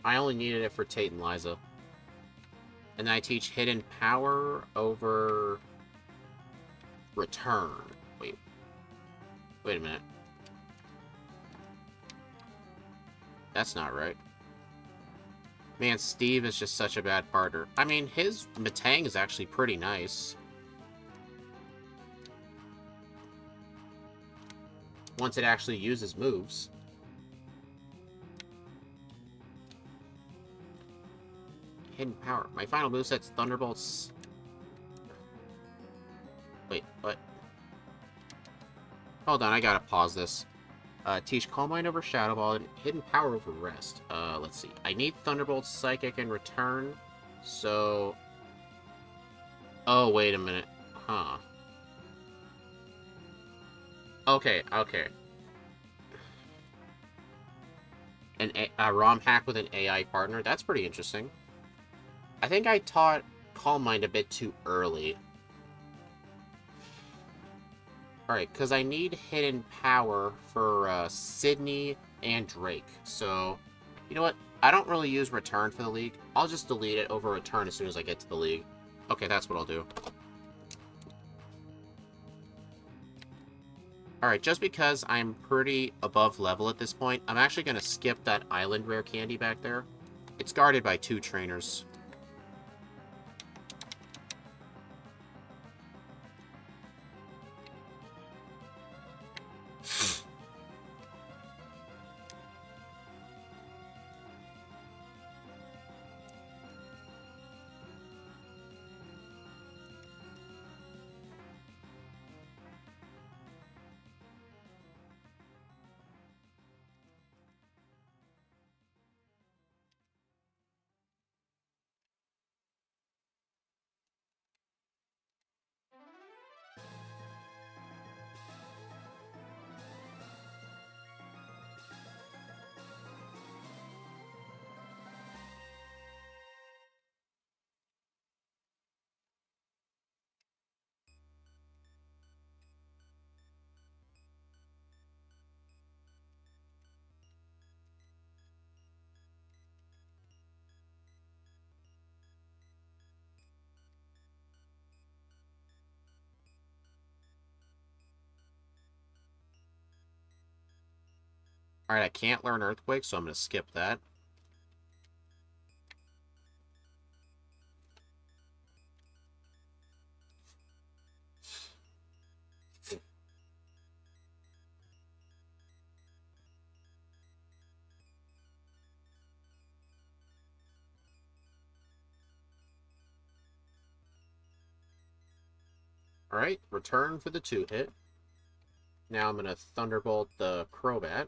I only needed it for Tate and Liza. And then I teach Hidden Power over Return. Wait a minute. That's not right. Man, Steve is just such a bad partner. I mean, his Metang is actually pretty nice. Once it actually uses moves. Hidden Power. My final moveset's Thunderbolts. Wait, what? Hold on, I gotta pause this. Teach Calm Mind over Shadow Ball and Hidden Power over Rest. Let's see. I need Thunderbolt, Psychic, and Return. So... Oh, wait a minute. Huh. Okay. A ROM hack with an AI partner. That's pretty interesting. I think I taught Calm Mind a bit too early. Alright, because I need Hidden Power for Sydney and Drake. So, you know what? I don't really use Return for the league. I'll just delete it over Return as soon as I get to the league. Okay, that's what I'll do. Alright, just because I'm pretty above level at this point, I'm actually going to skip that island rare candy back there. It's guarded by 2 trainers. Alright, I can't learn Earthquake, so I'm going to skip that. Alright, return for the 2-hit. Now I'm going to Thunderbolt the Crobat.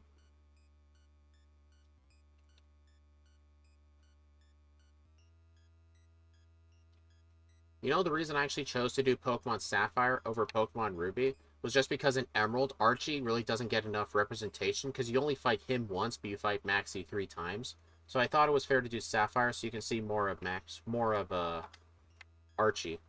You know, the reason I actually chose to do Pokemon Sapphire over Pokemon Ruby was just because in Emerald, Archie really doesn't get enough representation because you only fight him once, but you fight Maxie 3 times. So I thought it was fair to do Sapphire so you can see more of Archie.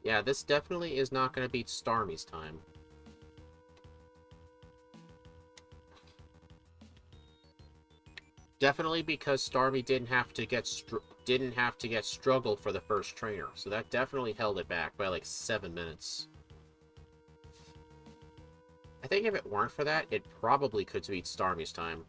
Yeah, this definitely is not going to beat Starmie's time. Definitely because Starmie didn't have to get struggle for the first trainer, so that definitely held it back by like 7 minutes. I think if it weren't for that, it probably could beat Starmie's time.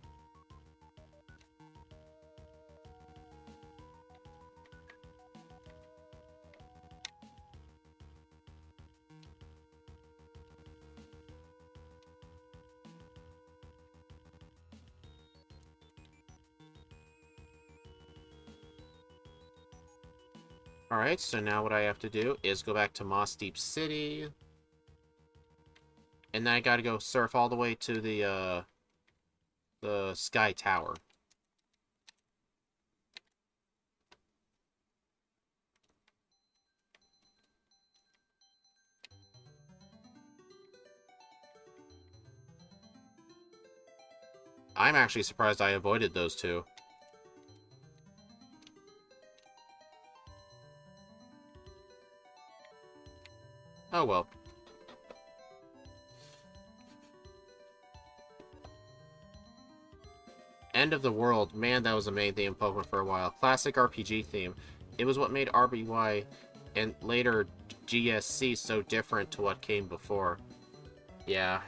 Alright, so now what I have to do is go back to Moss Deep City. And then I gotta go surf all the way to the Sky Tower. I'm actually surprised I avoided those two. Oh well. End of the World. Man, that was a main theme in Pokemon for a while. Classic RPG theme. It was what made RBY and later GSC so different to what came before. Yeah.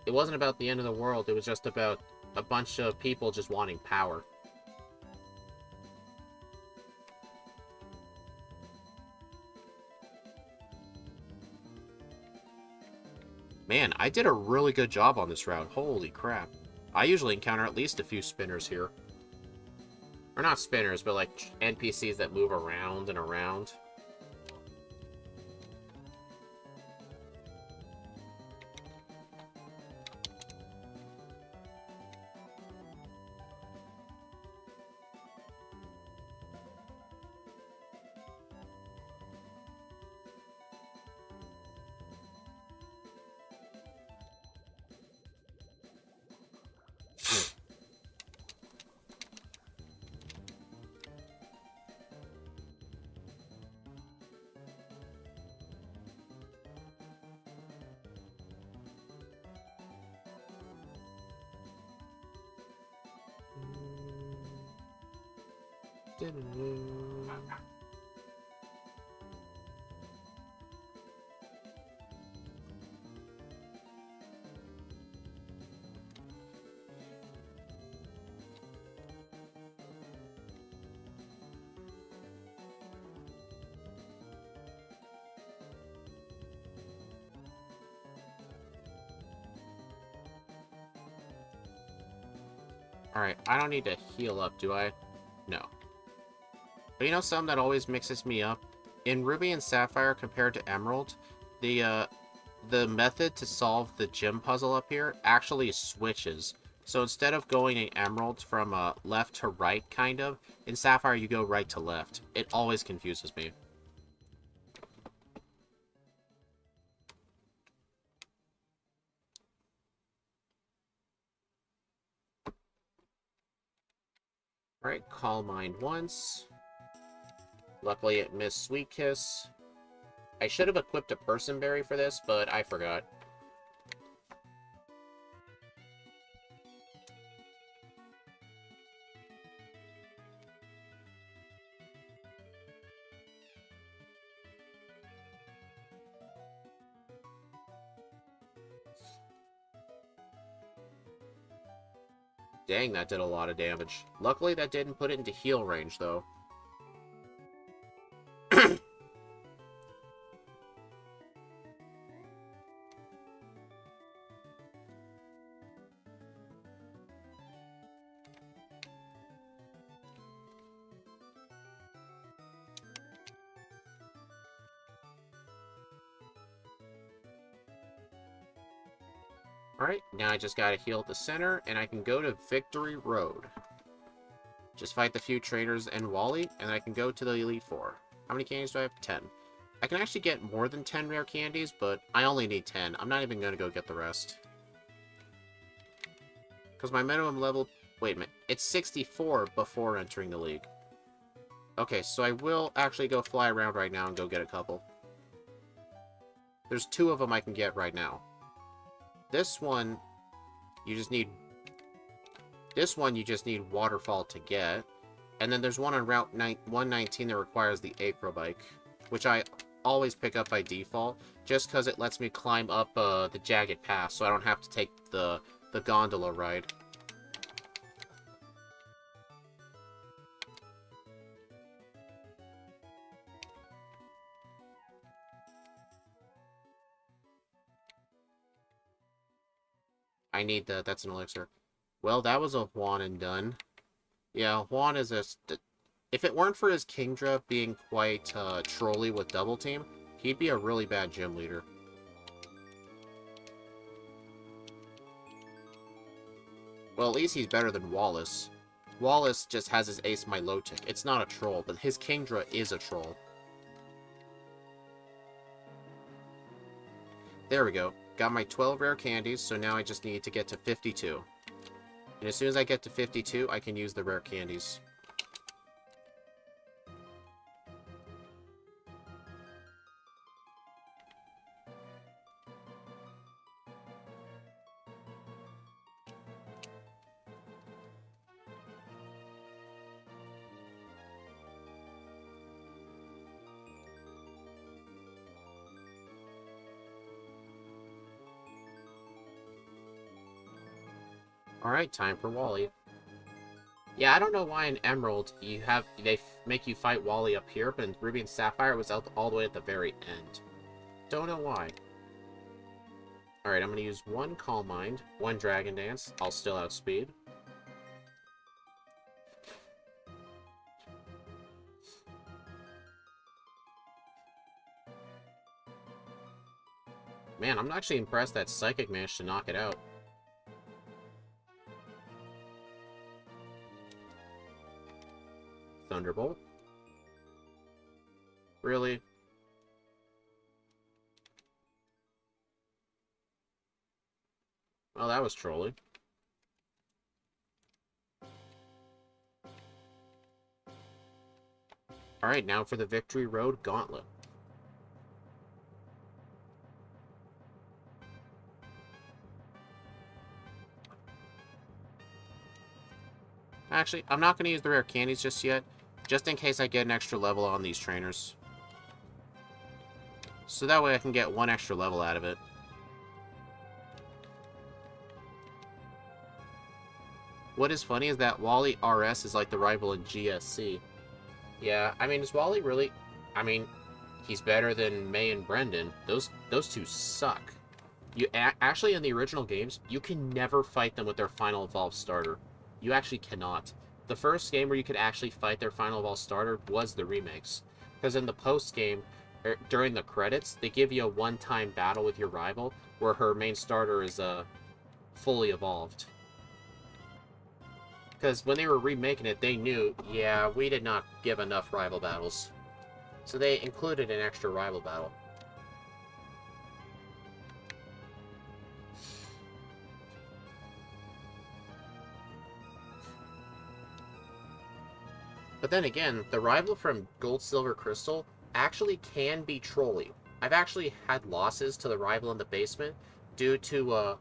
It wasn't about the end of the world, it was just about a bunch of people just wanting power. Man, I did a really good job on this route. Holy crap. I usually encounter at least a few spinners here. Or not spinners, but like NPCs that move around and around. Alright, I don't need to heal up, do I? No. But you know something that always mixes me up? In Ruby and Sapphire compared to Emerald, the method to solve the gym puzzle up here actually switches. So instead of going in Emerald from left to right, kind of, in Sapphire you go right to left. It always confuses me. Alright, Calm Mind once. Luckily it missed Sweet Kiss. I should have equipped a Person Berry for this, but I forgot. Dang, that did a lot of damage. Luckily that didn't put it into heal range, though. Alright, now I just gotta heal at the center, and I can go to Victory Road. Just fight the few trainers and Wally, and I can go to the Elite Four. How many candies do I have? 10. I can actually get more than 10 rare candies, but I only need 10. I'm not even gonna go get the rest. Because my minimum level... Wait a minute. It's 64 before entering the league. Okay, so I will actually go fly around right now and go get a couple. There's 2 of them I can get right now. This one, you just need... This one, you just need Waterfall to get. And then there's one on Route 119 that requires the Acrobike, which I always pick up by default, just because it lets me climb up the Jagged Pass, so I don't have to take the gondola ride. I need the... That's an elixir. Well, that was a Juan and done. Yeah, Juan is a... If it weren't for his Kingdra being quite trolly with Double Team, he'd be a really bad gym leader. Well, at least he's better than Wallace. Wallace just has his Ace Milotic. It's not a troll, but his Kingdra is a troll. There we go. Got my 12 rare candies, so now I just need to get to 52. And as soon as I get to 52, I can use the rare candies. Alright, time for Wally. Yeah, I don't know why in Emerald they make you fight Wally up here, but in Ruby and Sapphire it was out all the way at the very end. Don't know why. Alright, I'm gonna use 1 Calm Mind, 1 Dragon Dance. I'll still outspeed. Man, I'm actually impressed that Psychic managed to knock it out. Thunderbolt. Really? Well, that was trolly. Alright, now for the Victory Road Gauntlet. Actually, I'm not going to use the rare candies just yet, just in case I get an extra level on these trainers. So that way I can get 1 extra level out of it. What is funny is that Wally RS is like the rival in GSC. Yeah, I mean, is Wally really... I mean, he's better than May and Brendan. Those 2 suck. You actually, in the original games, you can never fight them with their final evolved starter. You actually cannot. the first game where you could actually fight their Final Ball starter was the remakes. Because in the post-game, during the credits, they give you a one-time battle with your rival, where her main starter is fully evolved. Because when they were remaking it, they knew, yeah, we did not give enough rival battles. So they included an extra rival battle. But then again, the rival from Gold, Silver, Crystal actually can be trolly. I've actually had losses to the rival in the basement due to,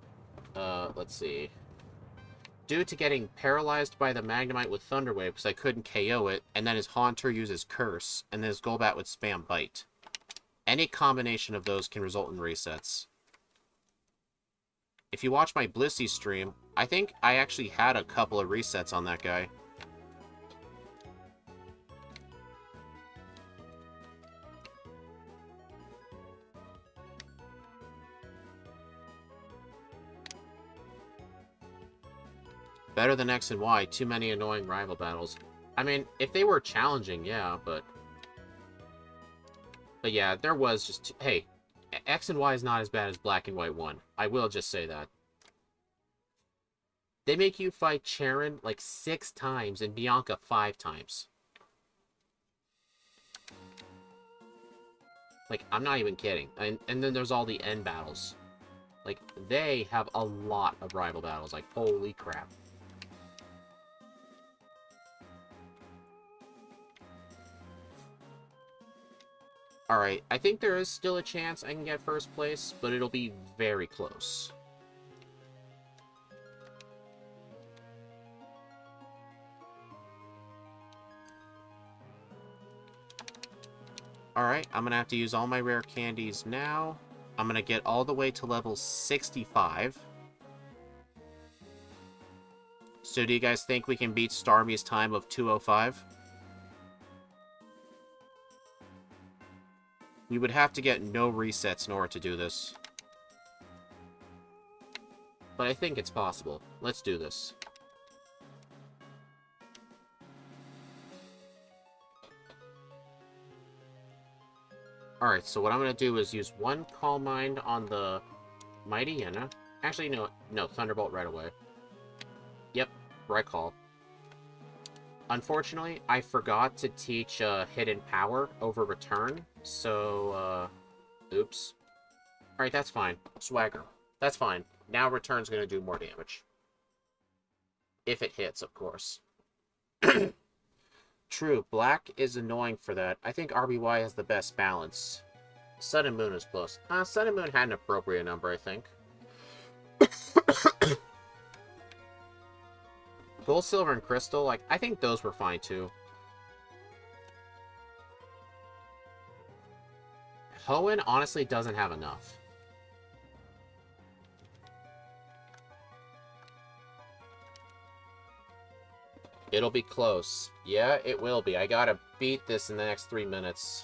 let's see, due to getting paralyzed by the Magnemite with Thunder Wave because I couldn't KO it, and then his Haunter uses Curse, and then his Golbat would spam Bite. Any combination of those can result in resets. If you watch my Blissey stream, I think I actually had a couple of resets on that guy. Better than X and Y, too many annoying rival battles. I mean, if they were challenging, yeah, but yeah, there was just... Hey, X and Y is not as bad as Black and White 1. I will just say that. They make you fight Charon like 6 times and Bianca 5 times. Like, I'm not even kidding. And then there's all the end battles. Like, they have a lot of rival battles. Like, holy crap. Alright, I think there is still a chance I can get first place, but it'll be very close. Alright, I'm gonna have to use all my rare candies now. I'm gonna get all the way to level 65. So do you guys think we can beat Starmie's time of 2:05? We would have to get no resets in order to do this. But I think it's possible. Let's do this. Alright, so what I'm going to do is use one Calm Mind on the Mighty Yenna. Actually, no, Thunderbolt right away. Yep, right call. Unfortunately, I forgot to teach Hidden Power over Return, so, oops. Alright, that's fine. Swagger. That's fine. Now Return's gonna do more damage. If it hits, of course. True, Black is annoying for that. I think RBY has the best balance. Sun and Moon is close. Sun and Moon had an appropriate number, I think. Gold, Silver, and Crystal, like, I think those were fine, too. Hoenn honestly doesn't have enough. It'll be close. Yeah, it will be. I gotta beat this in the next 3 minutes.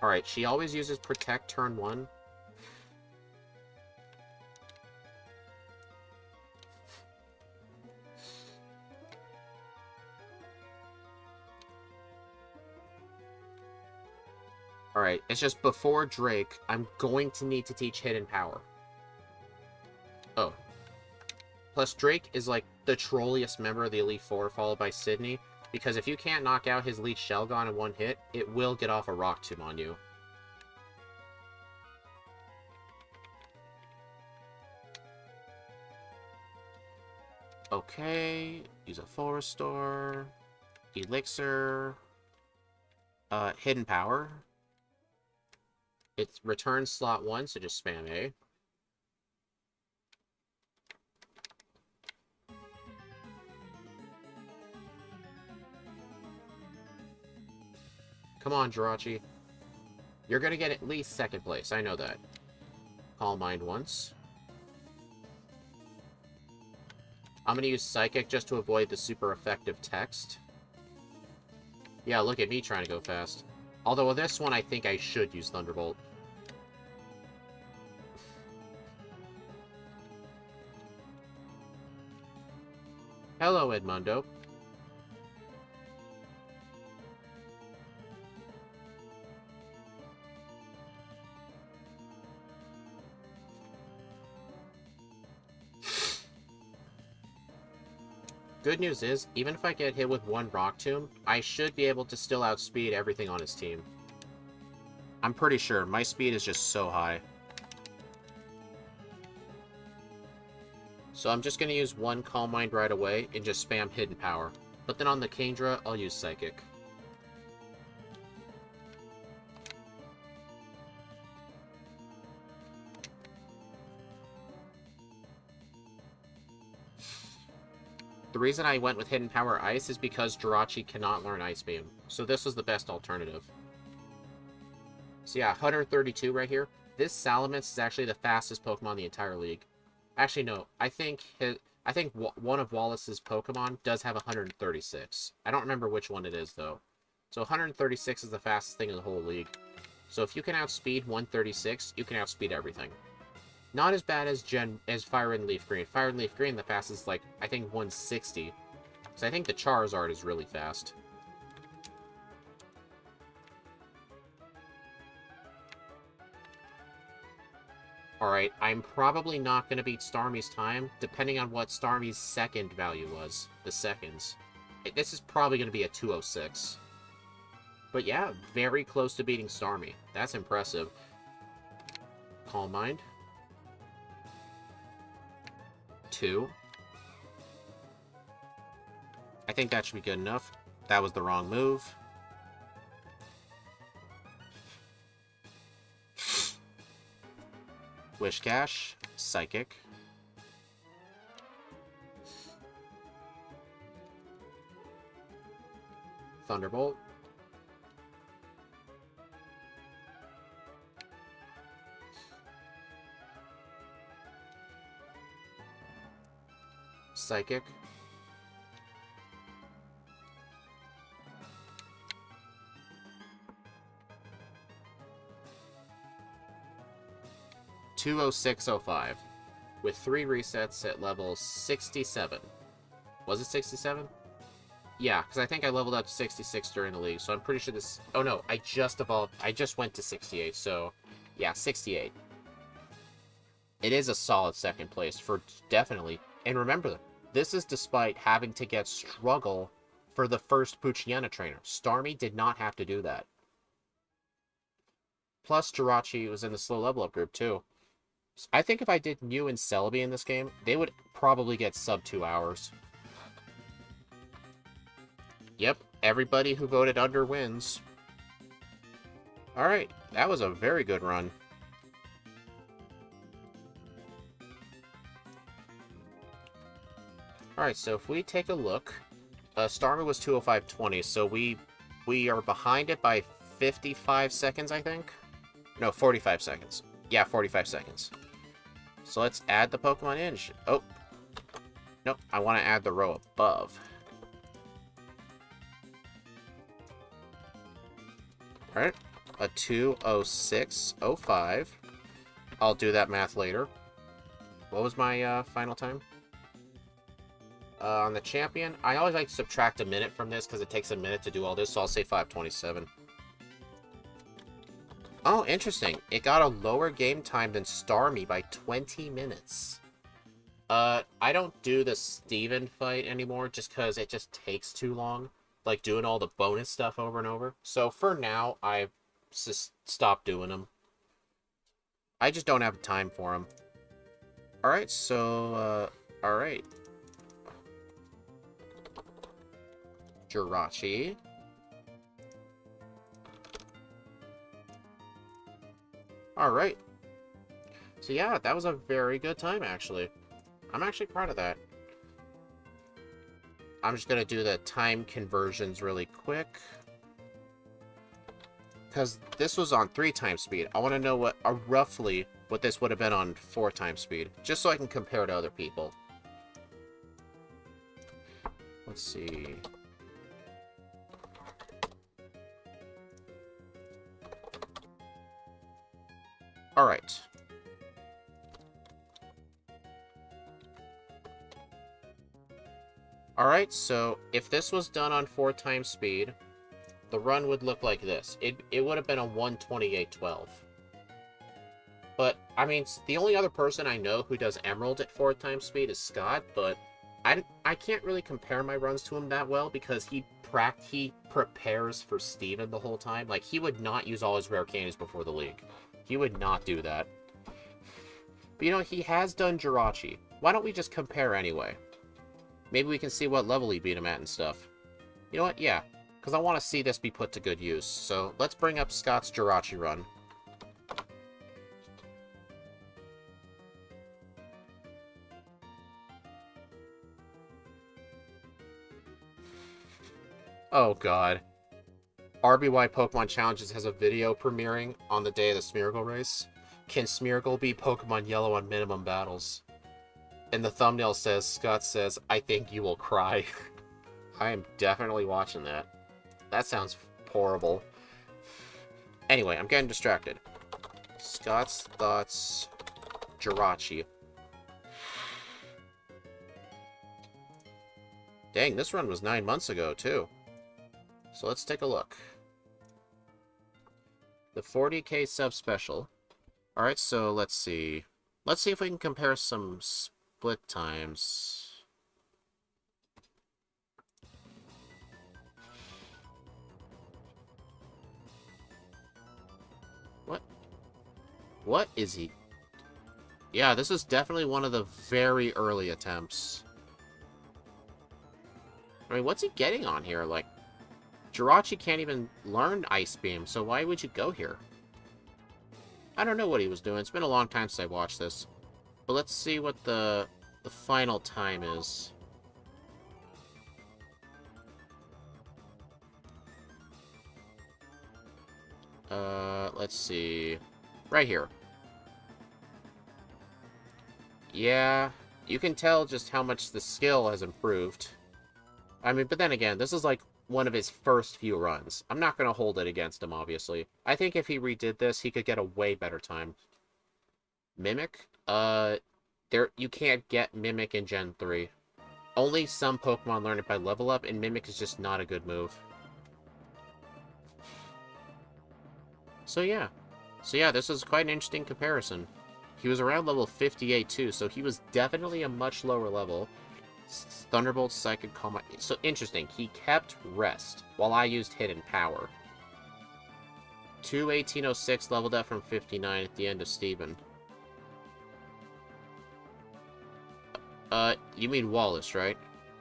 Alright, she always uses Protect turn 1. Alright, it's just before Drake, I'm going to need to teach Hidden Power. Oh. Plus, Drake is, like, the trolliest member of the Elite Four, followed by Sydney, because if you can't knock out his lead Shelgon in one hit, it will get off a Rock Tomb on you. Okay, use a Full Restore, Elixir, Hidden Power. It returns slot 1, so just spam A. Come on, Jirachi. You're gonna get at least 2nd place, I know that. Calm Mind once. I'm gonna use Psychic just to avoid the super effective text. Yeah, look at me trying to go fast. Although with this one, I think I should use Thunderbolt. Hello, Edmundo. Good news is, even if I get hit with one Rock Tomb, I should be able to still outspeed everything on his team. I'm pretty sure. My speed is just so high. So I'm just going to use one Calm Mind right away and just spam Hidden Power. But then on the Kingdra, I'll use Psychic. The reason I went with Hidden Power Ice is because Jirachi cannot learn Ice Beam. So this was the best alternative. So yeah, 132 right here. This Salamence is actually the fastest Pokemon in the entire league. Actually, no. I think one of Wallace's Pokemon does have 136. I don't remember which one it is, though. So 136 is the fastest thing in the whole league. So if you can outspeed 136, you can outspeed everything. Not as bad as Fire and Leaf Green. Fire and Leaf Green, the fastest is like, I think 160. So I think the Charizard is really fast. Alright, I'm probably not going to beat Starmie's time, depending on what Starmie's second value was. The seconds. This is probably going to be a 206. But yeah, very close to beating Starmie. That's impressive. Calm Mind. 2. I think that should be good enough. That was the wrong move. Whiscash, Psychic. Thunderbolt. Psychic. (20605) with 3 resets at level 67. Was it 67? Yeah, because I think I leveled up to 66 during the league, so I'm pretty sure this... Oh no, I just evolved. I just went to 68, so... Yeah, 68. It is a solid second place, for definitely. And remember, this is despite having to get Struggle for the first Poochyena trainer. Starmie did not have to do that. Plus, Jirachi was in the slow level up group, too. I think if I did Mew and Celebi in this game, they would probably get sub 2 hours. Yep, everybody who voted under wins. Alright, that was a very good run. Alright, so if we take a look, Starmie was 205.20, so we are behind it by 55 seconds, I think? No, 45 seconds. Yeah, 45 seconds. So let's add the Pokemon in. Oh. Nope, I want to add the row above. Alright, a 206.05. I'll do that math later. What was my final time? On the champion, I always like to subtract a minute from this because it takes a minute to do all this, so I'll say 5:27. Oh, interesting. It got a lower game time than Starmie by 20 minutes. I don't do the Steven fight anymore just because it just takes too long. Like, doing all the bonus stuff over and over. So, for now, I've just stopped doing them. I just don't have time for them. Alright, so, alright. Jirachi. Alright. So yeah, that was a very good time, actually. I'm actually proud of that. I'm just gonna do the time conversions really quick. Because this was on 3 times speed. I want to know what roughly what this would have been on 4 times speed. Just so I can compare to other people. Let's see... Alright. Alright, so if this was done on 4 times speed, the run would look like this. It would have been a 128.12. But, I mean, the only other person I know who does Emerald at 4 times speed is Scott, but I can't really compare my runs to him that well because he prepares for Steven the whole time. Like, he would not use all his rare candies before the league. He would not do that. But, you know, he has done Jirachi. Why don't we just compare anyway? Maybe we can see what level he beat him at and stuff. You know what? Yeah. Because I want to see this be put to good use. So, let's bring up Scott's Jirachi run. Oh, God. RBY Pokemon Challenges has a video premiering on the day of the Smeargle race. Can Smeargle beat Pokemon Yellow on minimum battles? And the thumbnail says, Scott says, I think you will cry. I am definitely watching that. That sounds horrible. Anyway, I'm getting distracted. Scott's thoughts, Jirachi. Dang, this run was 9 months ago, too. So let's take a look. The 40k sub special. Alright, so let's see. Let's see if we can compare some split times. What? What is he? Yeah, this is definitely one of the very early attempts. I mean, what's he getting on here? Like, Jirachi can't even learn Ice Beam, so why would you go here? I don't know what he was doing. It's been a long time since I watched this. But let's see what the final time is. Let's see. Right here. Yeah, you can tell just how much the skill has improved. I mean, but then again, this is like one of his first few runs. I'm not going to hold it against him, obviously. I think if he redid this, he could get a way better time. Mimic? You can't get Mimic in Gen 3. Only some Pokemon learn it by level up, and Mimic is just not a good move. So yeah, this is quite an interesting comparison. He was around level 58 too, so he was definitely a much lower level. Thunderbolt, Psychic, Calm. So interesting, he kept Rest, while I used Hidden Power. 1806 leveled up from 59 at the end of Steven. You mean Wallace, right?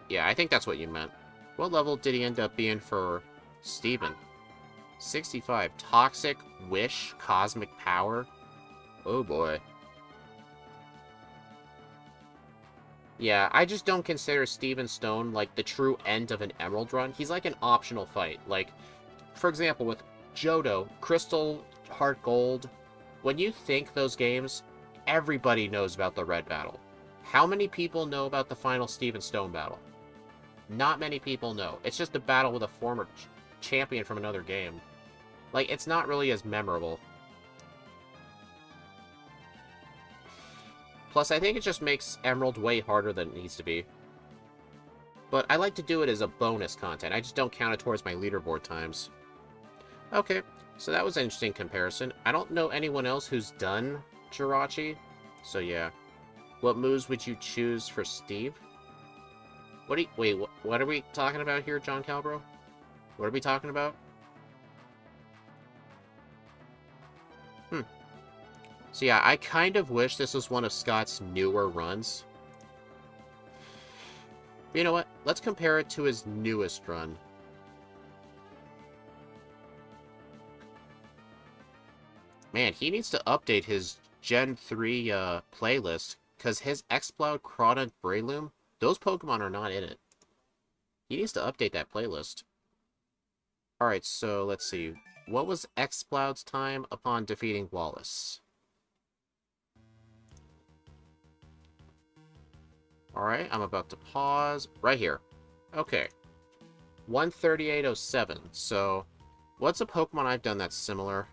Yeah, I think that's what you meant. What level did he end up being for Steven? 65. Toxic, Wish, Cosmic Power. Oh boy. Yeah, I just don't consider Steven Stone, like, the true end of an Emerald run. He's like an optional fight. Like, for example, with Johto, Crystal, Heart Gold, when you think those games, everybody knows about the Red battle. How many people know about the final Steven Stone battle? Not many people know. It's just a battle with a former champion from another game. Like, it's not really as memorable. Plus, I think it just makes Emerald way harder than it needs to be. But I like to do it as a bonus content. I just don't count it towards my leaderboard times. Okay, so that was an interesting comparison. I don't know anyone else who's done Jirachi. So yeah. What moves would you choose for Steve? Wait, what are we talking about here, John Calbro? What are we talking about? So yeah, I kind of wish this was one of Scott's newer runs. But you know what? Let's compare it to his newest run. Man, he needs to update his Gen 3 playlist, because his Exploud, Crawdaunt, Breloom, those Pokemon are not in it. He needs to update that playlist. Alright, so let's see. What was Exploud's time upon defeating Wallace? Alright, I'm about to pause. Right here. Okay. 138.07. So, what's a Pokemon I've done that's similar?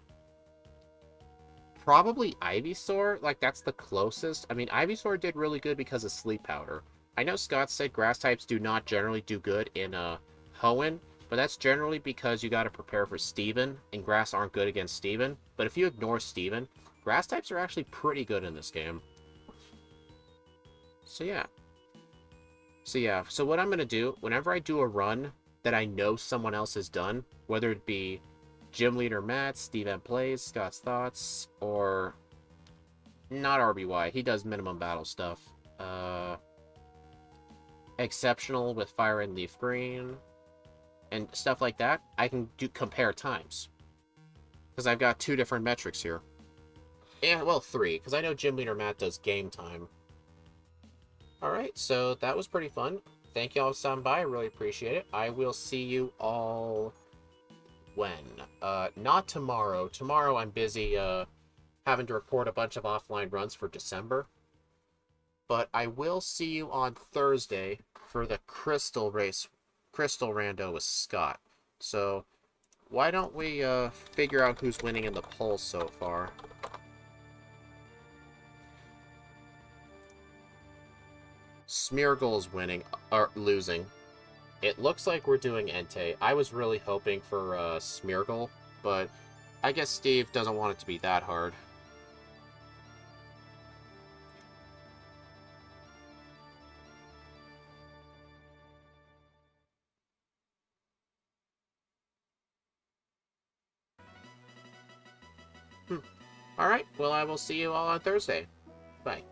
Probably Ivysaur. Like, that's the closest. I mean, Ivysaur did really good because of Sleep Powder. I know Scott said grass types do not generally do good in Hoenn, but that's generally because you got to prepare for Steven, and grass aren't good against Steven. But if you ignore Steven, grass types are actually pretty good in this game. So yeah. So what I'm going to do, whenever I do a run that I know someone else has done, whether it be Gym Leader Matt, Steven Plays, Scott's Thoughts, or not RBY, he does minimum battle stuff. Exceptional with Fire and Leaf Green, and stuff like that, I can compare times. Because I've got 2 different metrics here. Yeah, well, 3, because I know Gym Leader Matt does game time. Alright, so that was pretty fun. Thank you all for stopping by, I really appreciate it. I will see you all... when? Not tomorrow. Tomorrow I'm busy, having to record a bunch of offline runs for December. But I will see you on Thursday for the Crystal race, Crystal Rando with Scott. So, why don't we figure out who's winning in the poll so far? Smeargle is winning, or losing. It looks like we're doing Entei. I was really hoping for Smeargle, but I guess Steve doesn't want it to be that hard. Alright, well I will see you all on Thursday. Bye.